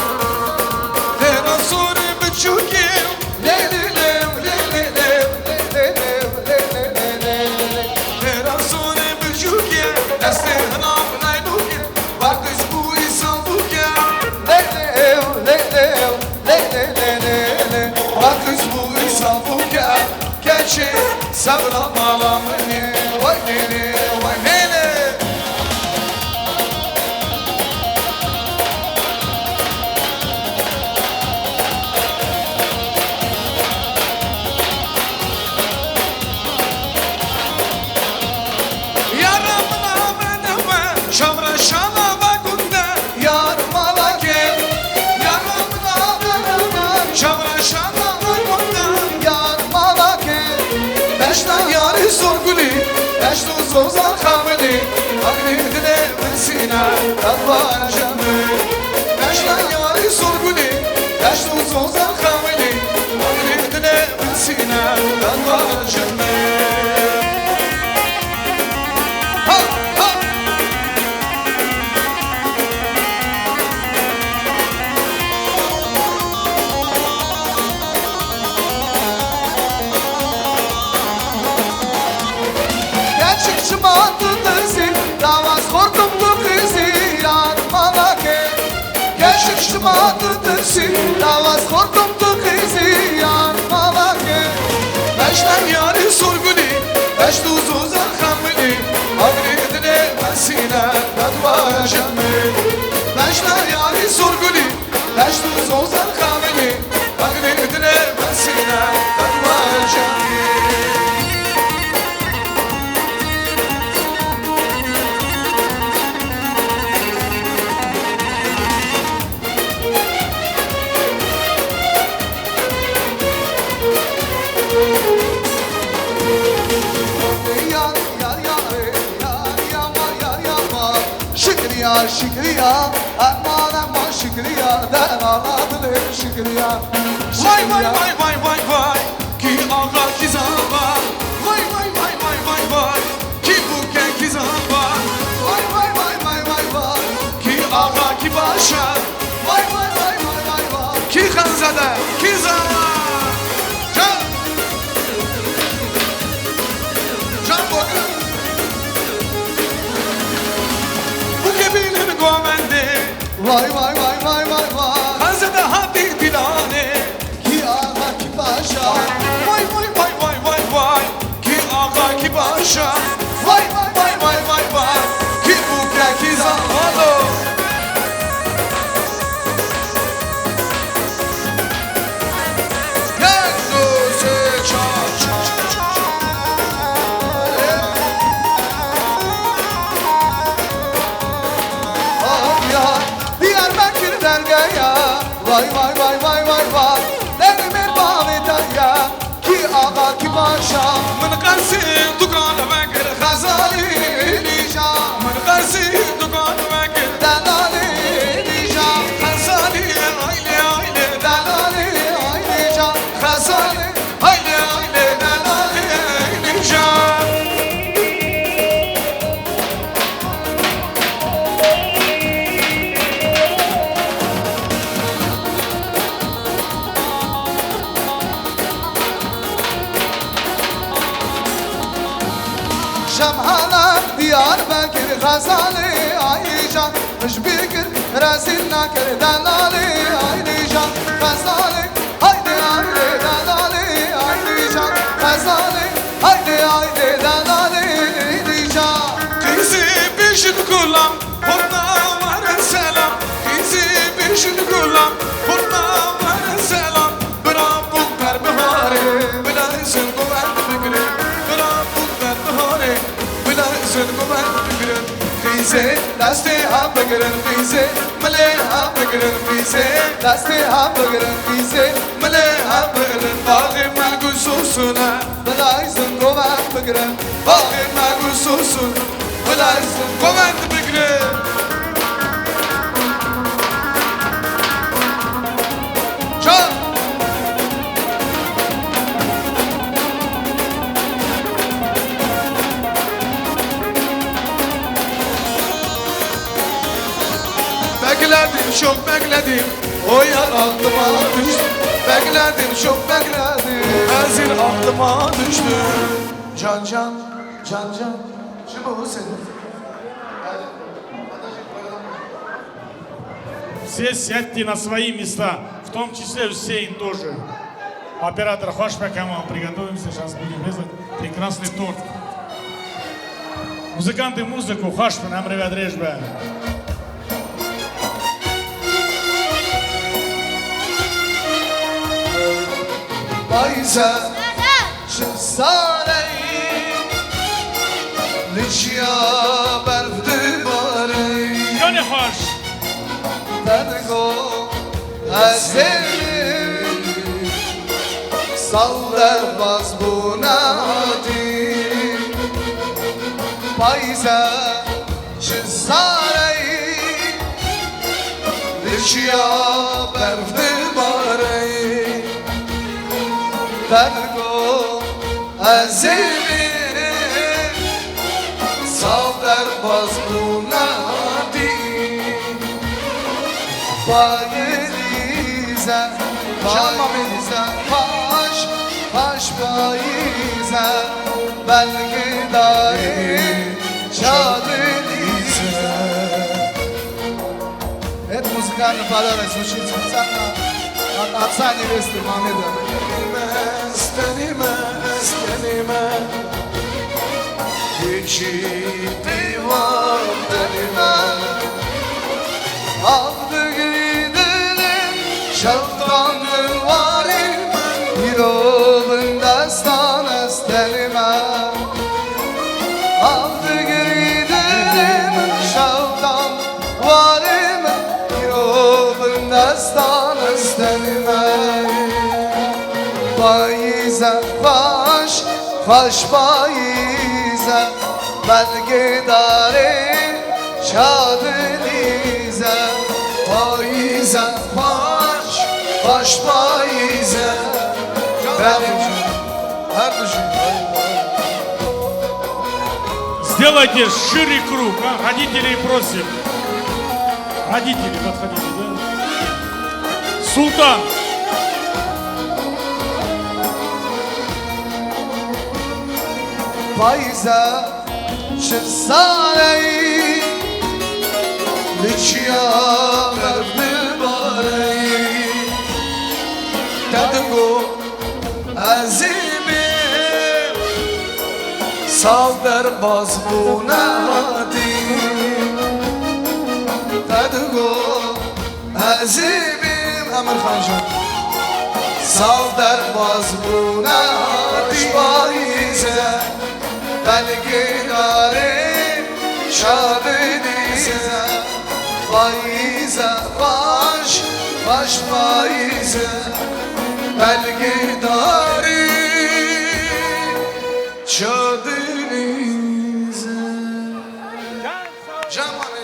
Tera suri bıçuki Le le le le le le le le le Tera suri bıçuki Deste hanam nayduki Bak kız bu insan buke Le le le le le le le le le Bak kız bu insan buke Gerçi sevdalarını Vay le le vay le le Şamra şana bakunda Yar malake Yaramına döneme Şamra şana bakunda Yar malake Beşten yarı sorguli Beşten sozan kamili Akredine vesine Tatvar canı Beşten yarı sorguli Beşten sozan kamili Akredine vesine Tatvar canı Ha ha Gerçek çımantıdırsın Davaz korktum bu kızı Yar malake Gerçek çımantıdırsın Davaz korktum bu kızı Yar malake Beşten yarı sorguli Beşte uzun kamili Akredine vesine Tatvar canı Beşten yarı sorguli Beşte uzun kamili Akredine vesine Tatvar canı Yar yar yar şükriya şükriya aman aman şükriya den ağladı şükriya Vay vay vay vay vay vay ki ağa ki zaman Vay vay vay vay vay vay ki buke ki zaman Vay vay vay vay vay vay ki ağa ki başa Vay vay vay vay vay vay ki hanzade ki zaman Can Can bakın Bu gebinin gomendi Vay vay vay vay vay vay Hanzade hadi dilane Ki ağa ki paşa Vay vay vay vay vay vay ki ağa ki başa Vay vay vay Vay vay vay ki buke ki zaman Diyarbakır'dan gaya Vay vay vay vay vay vay Denimin bağlıdan ya Ki ağa ki paşa من قرصي دكان وكر Gazali Nişan من قرصي دكان وكر Delali Nişan خزاني عيلي عيلي Delali Nişan خزاني عيلي عيلي دلالي نجان Şemhala Diyarbakır Gazali Ayşan Müşbikir Rezil Nakir Delali Ayşan Gazali Haydi haydi Delali Ayşan Gazali Haydi haydi Delali Ayşan Kızı bir şun kullam Horna var selam Kızı bir şun kullam Horna var selam Bıra bu berbahare Bıra izin kuver fikri Bıra bu berbahare Bıra izin kuver fikri Kıyse dasti ha bıgırın kıyse Male ha bıgırın kıyse Dasti ha bıgırın kıyse Male ha bıgırın Bağım melgususuna Bılaysın kovan bıgırın Bağım melgususuna Bılaysın Kuver fikri Can Bekledim çok bekledim O yar aklıma düştü Bekledim çok bekledim Ezir aklıma düştü Can can can can Şimdi bu senin Все сядьте на свои места, в том числе Хусейн тоже. Оператор Хошпакама, приготовимся, сейчас будем резать прекрасный торт. Музыканты музыку, Хошпан, Амревят Режба. Bayza Şısarey Lişya berfdi barey Yone hoş. Tadgo Hazeli Sallar bazbunati Bayza Şısarey Lişya berfdi barey Tergo azimi Savder bazbunati Bayilize Bayilize Baş Baş bayize Belgidari Şadilize Это музыкальный подарок звучит специально от отца невесты Мамеда. Stenime Geçiti var denime Aldı gidelim şaltanı varim Bir oğlun destan estelime Aldı gidelim şaltan varim Bir oğlun destan estelime Bayize baş baş bayize Belgedari Şadenize Faize baş faize Benim her düşün Сделайте шире круг, а? Родителей просим. Родители, подходите, да? Султан. Faize şefsaneyi Liçya verdi bareyi Tedgo azimi Sal derbaz bu nadi Tedgo azimim Emir Khancan Sal derbaz bu nadi Faize Belgidare şadenize Faize baş faize Belgidare şadenize Cemal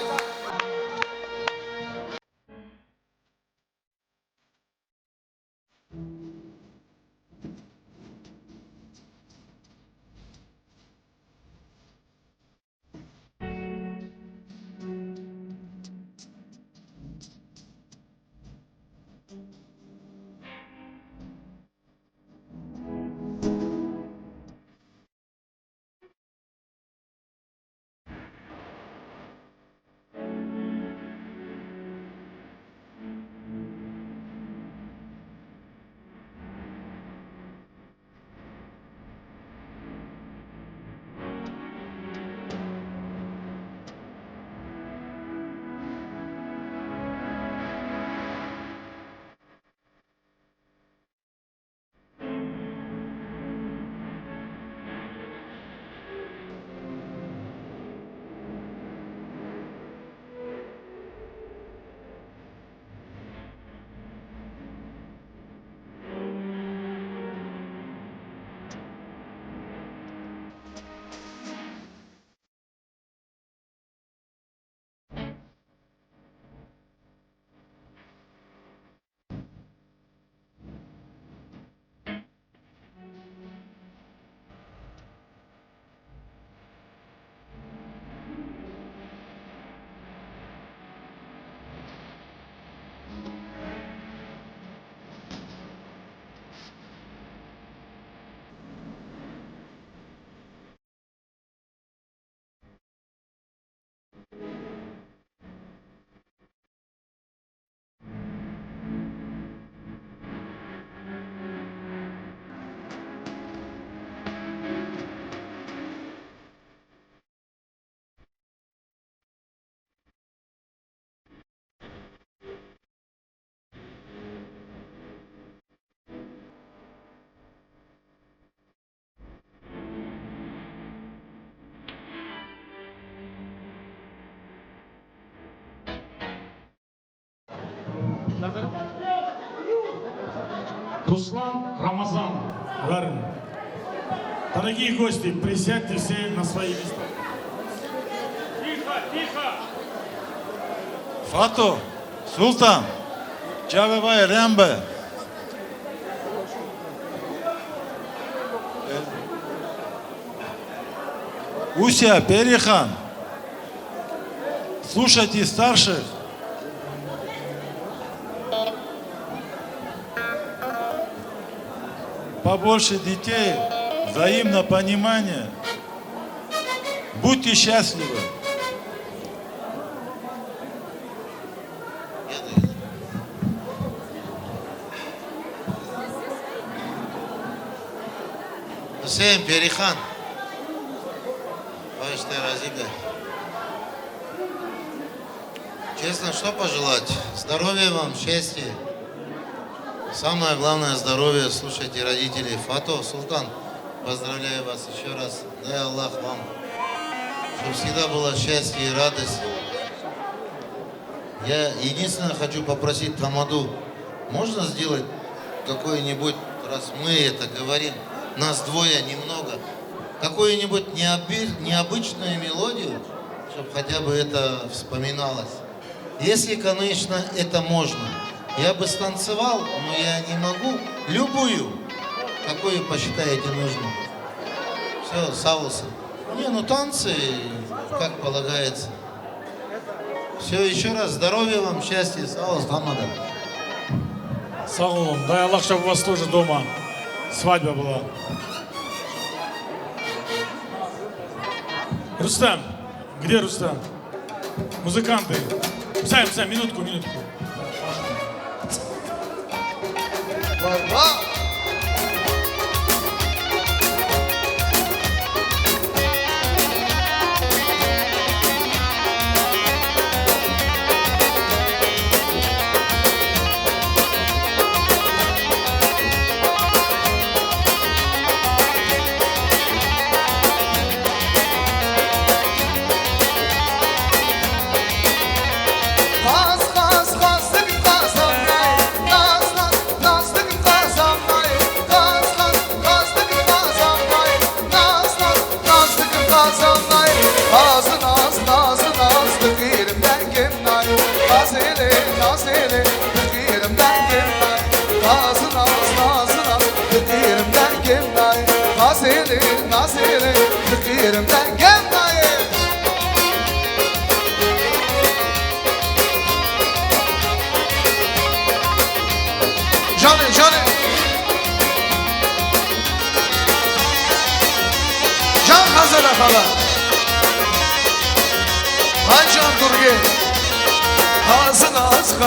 Руслан Рамазан. Гарно. Дорогие гости, присядьте все на свои места. Тихо, тихо. Фато, Султан, Чавевай Рямбе. Уся, Перехан, слушайте старших. Побольше детей, взаимное понимание. Будьте счастливы. Hüseyin Perihan. Товарищ Разига. Честно, что пожелать? Здоровья вам, счастья. Самое главное здоровье. Слушайте, родители. Фато, Султан, поздравляю вас еще раз. Дай Аллах вам, чтобы всегда было счастье и радость. Я единственное хочу попросить Тамаду, можно сделать какой-нибудь, раз мы это говорим, нас двое немного, какую-нибудь необычную мелодию, чтобы хотя бы это вспоминалось. Если, конечно, это можно. Я бы станцевал, но я не могу. Любую, какую посчитаете нужным. Все, саусы. Не, ну танцы, как полагается. Все, еще раз, здоровья вам, счастья, саус, тамада. Sağ olun. Дай Аллах, чтобы у вас тоже дома свадьба была. Рустам, где Рустам? Музыканты. Сам, минутку.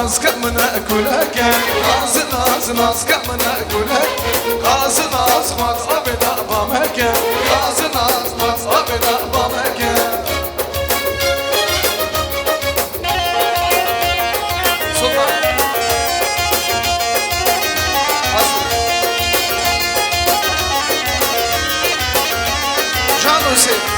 Ağzın kamına kulak Ağzın kamına kulak Ağzın mas abeda bameke Ağzın mas abeda bameke Sultan Can Hüseyin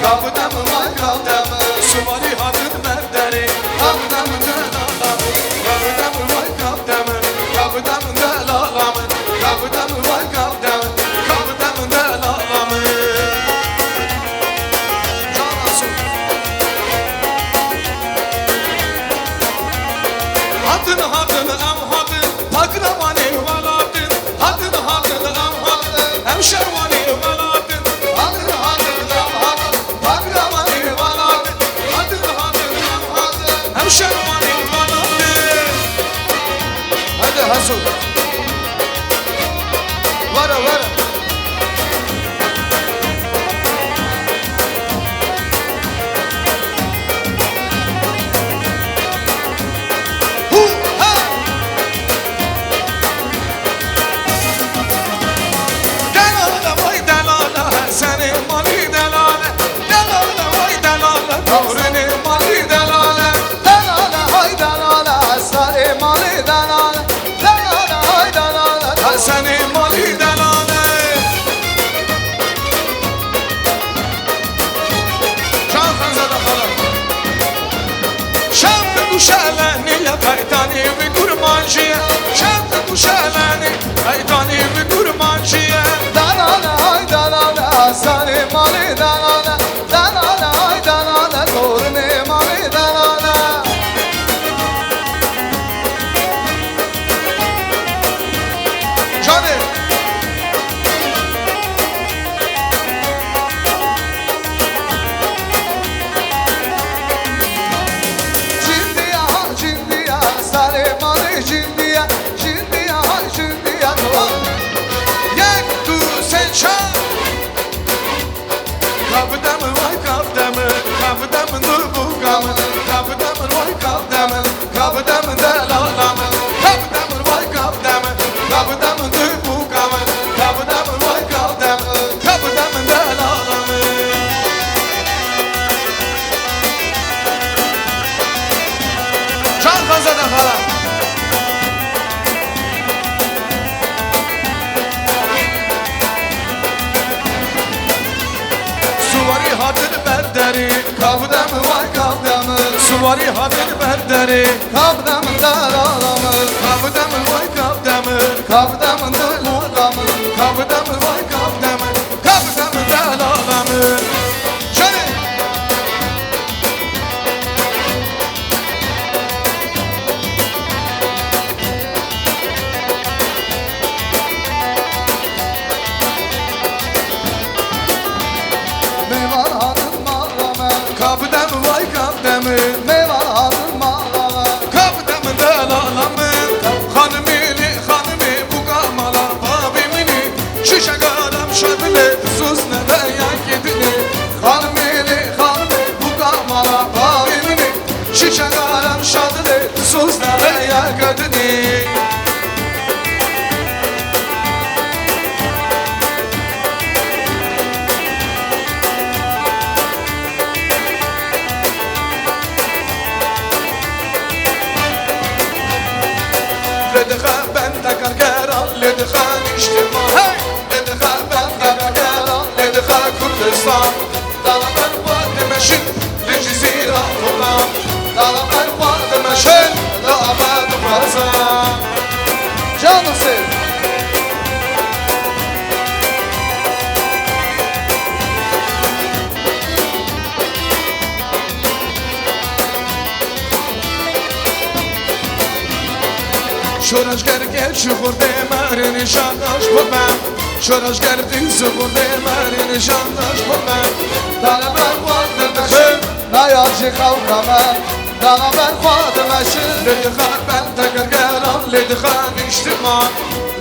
Kapıda mı var kapıda mı? Suvari hadın merderi Kapıda mı Kavrını mali delale Delale hay delale Sari mali delale Delale hay delale Seni mali delale Can Hanzada kalan Şemde kuşalani ya kaytani ve kurmancıya Şemde kuşalani kaytani ve kurmancıya Delale hay delale Sari mali delale Delale hay delale Kavrını mali delale Canı Cindiya cindiya Sari mali cindiya Cindiya cindiya Yak tu sen çal Kapıdamı vay kapıdamı Kapıdamı nur bu kamı Kapıdamı vay kapıdamı Kapıdamı delalamı Kapıdamı vay kapıdamı Kapıdamı nur bu kamı Kapıdamı vay kapıdamı Kapıdamı delalamı Can Hanzada kalan Suvari hadin berderi Kavdamı vay kavdamı Suvari hadin berderi Kavdamı delalamı Kavdamı vay kavdamı Kavdamı delalamı Kavdamı vay kavdamı Kavdamı delalamı Şöyle Meyvan hadın mağlama Kavdamı vay kavdamı Meyvan hadın mağlama Kavdamı delalamı Hanımili hanımı bu kamala Abimini şişe kadam şadile Sus ne de yak yedini Hanımili hanımı bu kamala Abimini şişe kadam şadile Sus ne de yak yedini لدخا بنت كرقرة لدخا اجتماع لدخا بنت كرقرة لدخا كردستان طلب الوقت مشن لجزيرة فلان طلب الوقت مشن لأبد فرزان Canım sev شورش کرد شخور مر نشانش بودم شورش کرد شخور مر نشانش بودم Dana ben kuadım eşin Nayacı kavkama Dana ben kuadım eşin لدخا بنت كرقرة لدخا اجتماع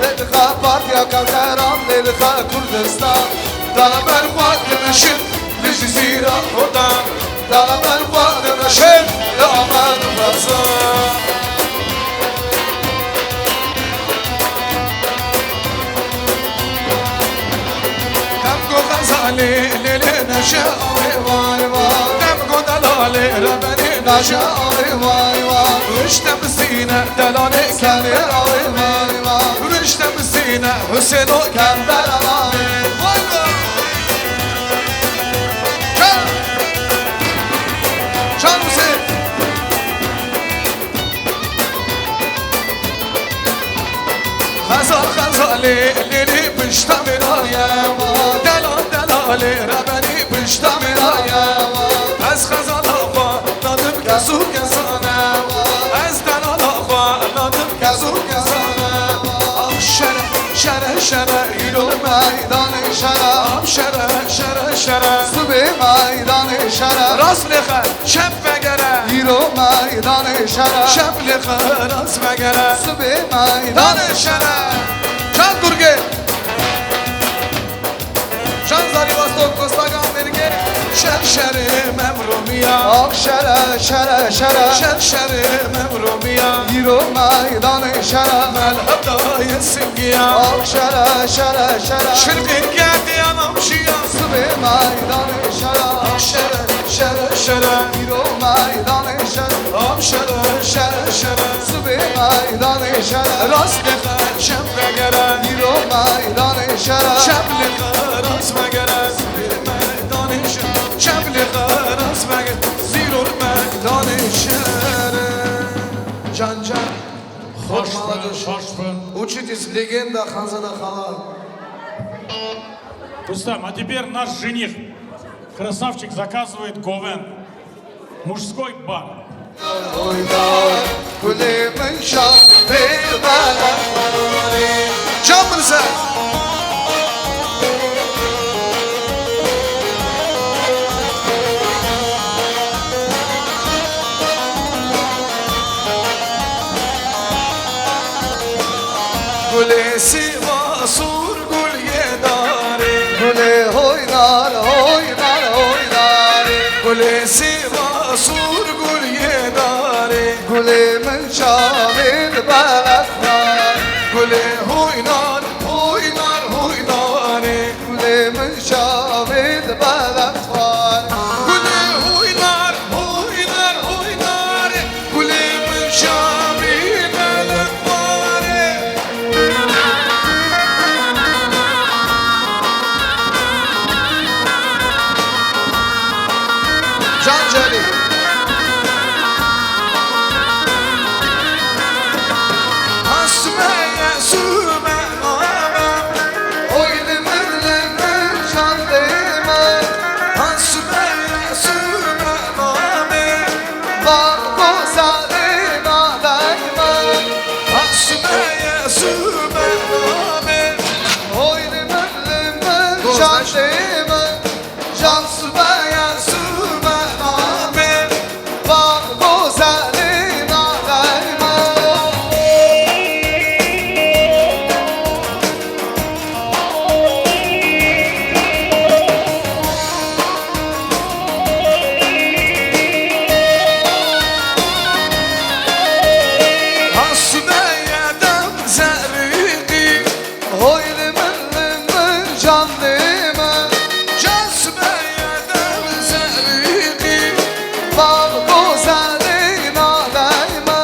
Ledika partiya kalkaram Ledika Kurdistan Dana ben kuadım eşin لجزيرة فلان Dana ben kuadım eşin شن لأبد فرزان دمكو غزالي ليلي نشاوي Vay vay دمكو دلالي ربني Naşa نشاوي ay vay vay رشتم السينة دلالي كامل Kemer ay vay vay رشتم السينة حسين وكامل Kember alay Can Hüseyin غزالي ليلي بشتمل يا دلال دلالي ربني بشتمل يا از غزال آقا نادم کسو کسانه از دلال آقا نادم کسو کسانه آب شره شره شره ایلو Meydan şara آب شره شره شره Subi meydan şara راست لخه شب بگره Hiro meydan şara شب لخه راست بگره Subi meydan دانشنه Can Gurge Can Zarivastok Kostagan Berge Şerşeri Memrumiya Akşara şara şara Şerşeri memrumiya Yiro meydanı şara Melheb dayı simgiya Akşara şara şara Şirkin geldi anam şiya Sıvı meydanı şara Akşere şere şere Yiro meydanı şara Akşere şere şere Sıvı meydanı şara Rast defa şemre gere Yiro meydanı şara Şemliğe rast me gere Zir meydanı şere Şemliğe rast me gere Zirur meydanı şere Can can Hoş bin. Учитесь легенда Ханзада Халал Рустам, а теперь наш жених, красавчик, заказывает говен. Мужской бар. Can Mirza Gule Sivasur gul yedare Gule hoynar hoynar hoynar Gule Sivasur gul yedare Gule min şamil balaknar Gule huynar huynar huynare Gule min şamil balaknar Gule huynar huynar huynare Gule min şamil balakvare Can Celi Hasmeye süme Oyli mirli min can değme Hasmeye süme Bak bu salina değme Hasmeye süme Oyli mirli min can değme Can sıvaya sıvme Bak bu salina değme Hasmeye dem zerriki Oyli mirli min can değme Casmeye dem zerriki Bak bu salina değme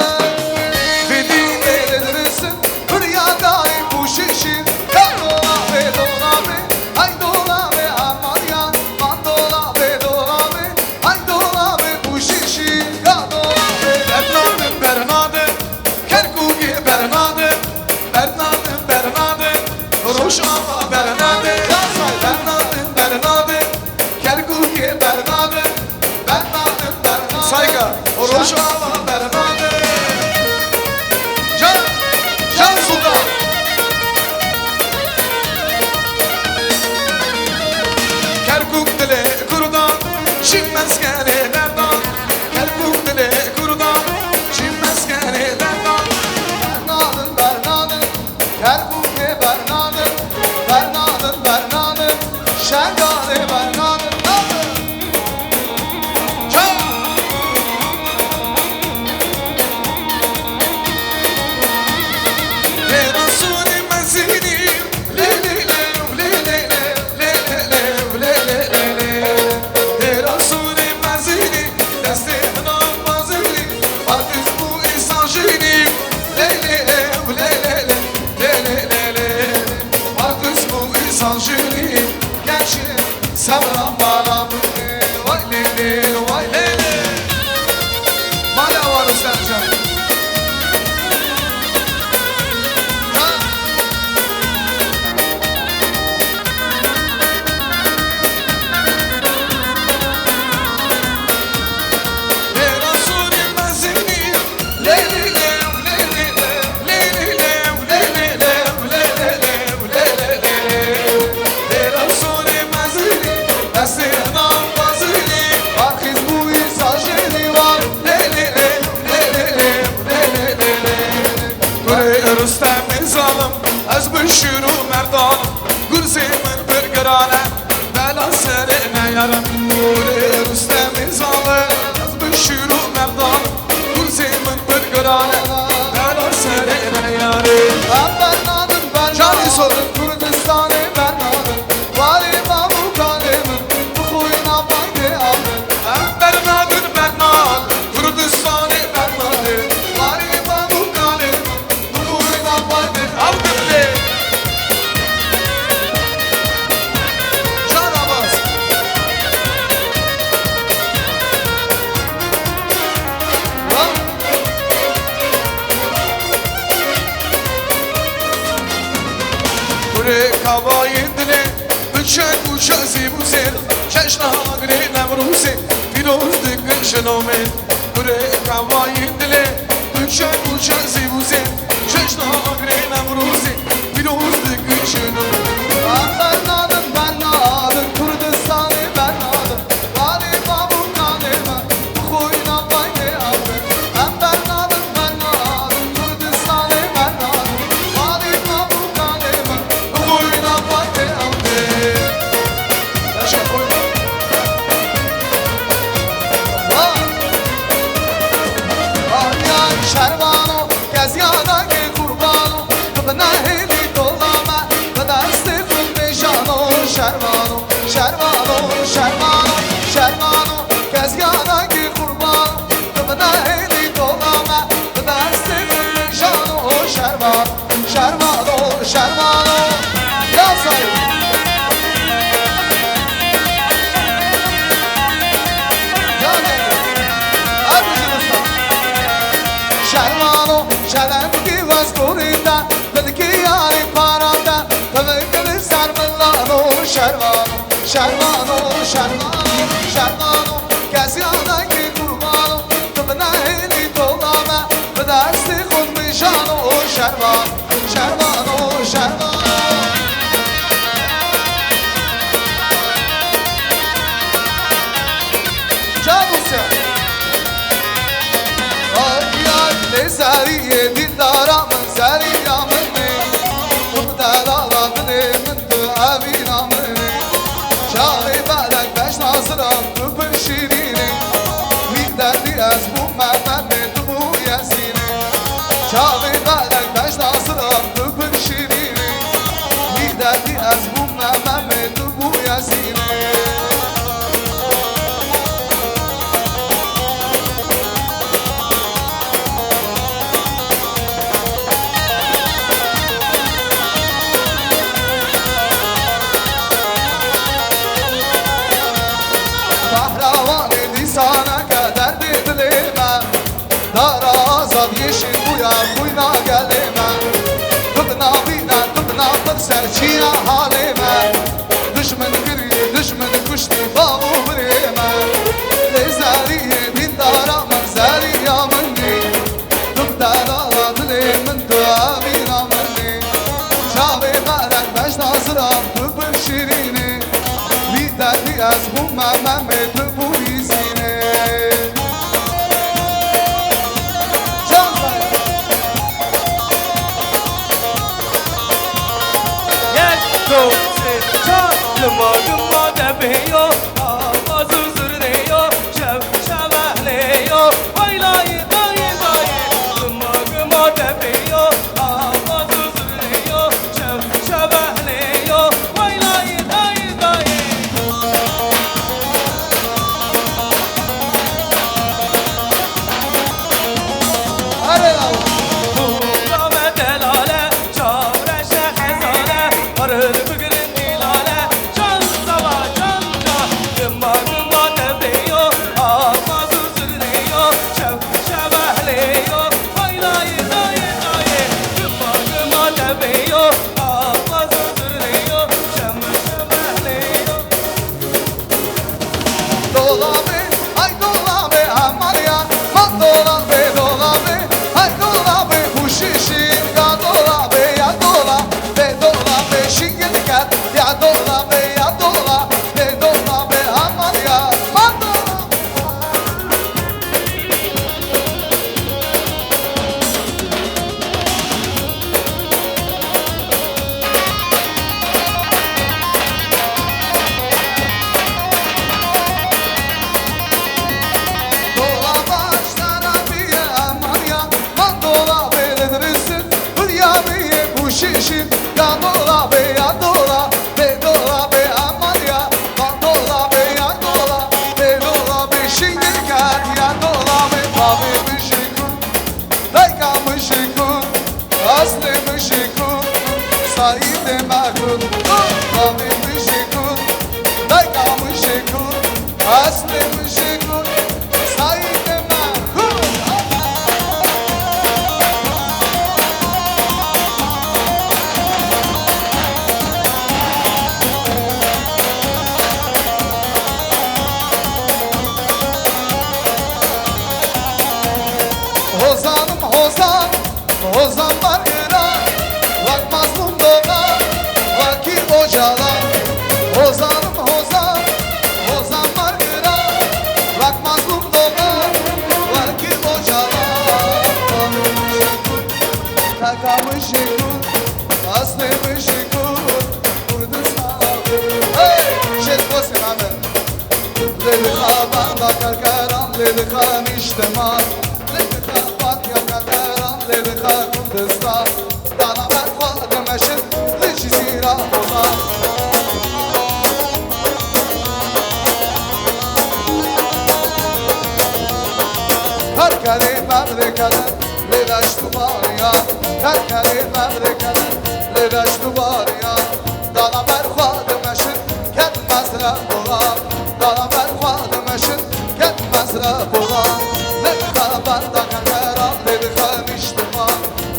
Fidin Gelirsin Hıryadayı bu şişin Dola be dola be Ay dola be aman ya Man dola be dola be Ay dola be bu şişin Ya dola be Bernade Bernade Kerkugi Bernade Bernade Bernade Roşava Bernade Bernade Bernade Kerkugi Bernade Bernade Bernade Saygı Roşava Bernade Can Sultan Kerkuk dile kurdan Şimmez gelelerden Kerkuk dile kurdan Şimmez gelelerden Bernadın Bernadın Kerkuke Bernadın Bernadın Bernadın Şengane Bernadın Terasuni mezini Le le le le le le le le le le le Terasuni mezini Destena mazini Bakız bu insan jini Le le le le le le le le le Bakız bu insan jini Gerçi sevran bana bu Vay le le vay le le Mala var Sercan از بشیر و مردان گرزی من برگرانه بلا سر نیارم نور رستم زاله از Sorun Kürdistan'ı ben aldım. Vali Mahmut Halim'in bu huyuna fayda aldım. Bernadın Bernad, Kürdistan'ı Bernad'ı. Vali Mahmut Halim'in bu huyuna fayda aldım de. Can Abbas. Kure kavayindine, üçen uçazi bu sen. Çeşna gre nemruzi, pirozdik şenomen. Kure kavayindine, üçen uçazi bu sen. Çeşna gre nemruzi, pirozdik şenomen. Ben aldım, ben aldım. Kürdistan'ı ben aldım. Vali Mahmut Halim'in bu huyuna fayda aldım. Ben aldım, ben aldım. Kürdistan'ı ben aldım. Vali Mahmut Halim'in bu huyuna fayda aldım. Yaşa koy. Alyan şervano, gezgâdaki kurbano. Bana heli dolama, bana istifim bejano. Şervano, şervano, şervano, şervano, gezgâdaki kurbano. Bana heli dolama, bana istifim bejano. Şervano, şervano, şervano. Ya sayın. Şermano, şelengi vaskurida, belki yari parada, belki sarmallano. Şermano, şermano, şermano, şermano, gezgâdaki kurbano. Bana heli dolama, bana istifim bejano. Şermano, şermano, şermano. Canusya. Ay zariye dildara min zariya minni Mubdala min tu avina minni Şahı balak beş nasıram öpün şirini Bir derdi az bu Mehmet bu Yasin'i Şahı balak beş nasıram öpün şirini Bir derdi az bu Mehmet bu Yasin'i sana kadar dilime Dara azad yeşil buya kuyna gelime Tıbna bina tıbna pır serçiya halime Düşman giri düşman kuşti babu birime Lezariye bin dara manzari ya manni Tıbda dala dilimin tuamina manni Şabe barak beş nazıram tıbır şirini Bir derdi az bu Mehmet bu izine şişin, ya dola Ozan var Irak, bak mazlum dolar, fakir hocalar. Ozanım Ozan, Ozan var Irak, bak mazlum dolar, fakir hocalar. Takamış yıkıl, aslemiş yıkıl, Kurdistan. Hey, şet basın abi. Ledikha banda karkaran, ledikha niştemar, ledikha Fatya karkaran, ledikha Kurdistan. Dana ben kuadım eşit, dışı zira bozan. Karkari memlekeden, ledaştı var ya. Karkari memlekeden, ledaştı var ya. Dana ben kuadım eşit, kendmez rapolan. Dana ben kuadım eşit, kendmez rapolan. Ledikha banda karkaran, ledikha niştemar,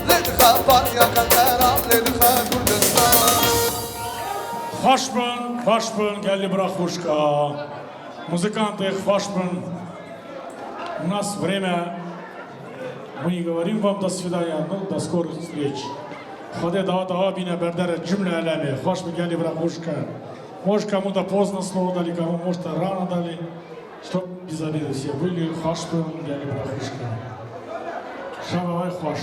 ledikha Fatya karkaran, ledikha Kurdistan. Hoş bun, geldi брахушка. Музыканты, хош бун. У нас время. Мы не говорим вам до свидания, но до скорых встреч. Ходе дават бина бердера джумля алями. Хош бун, geldi брахушка. Может, кому-то поздно слово дали, кому может рано дали. Чтоб без обиды все были. Хош бун, geldi брахушка. Шабавай хош.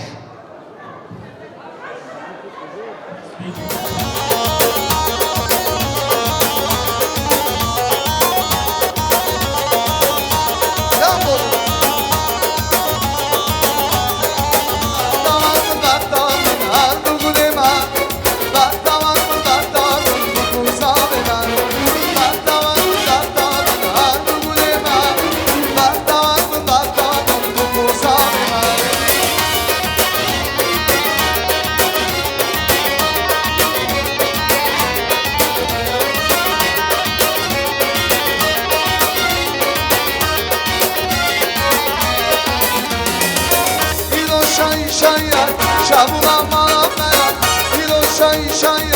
Şaya, şabula mala mela, ilo şay şaya.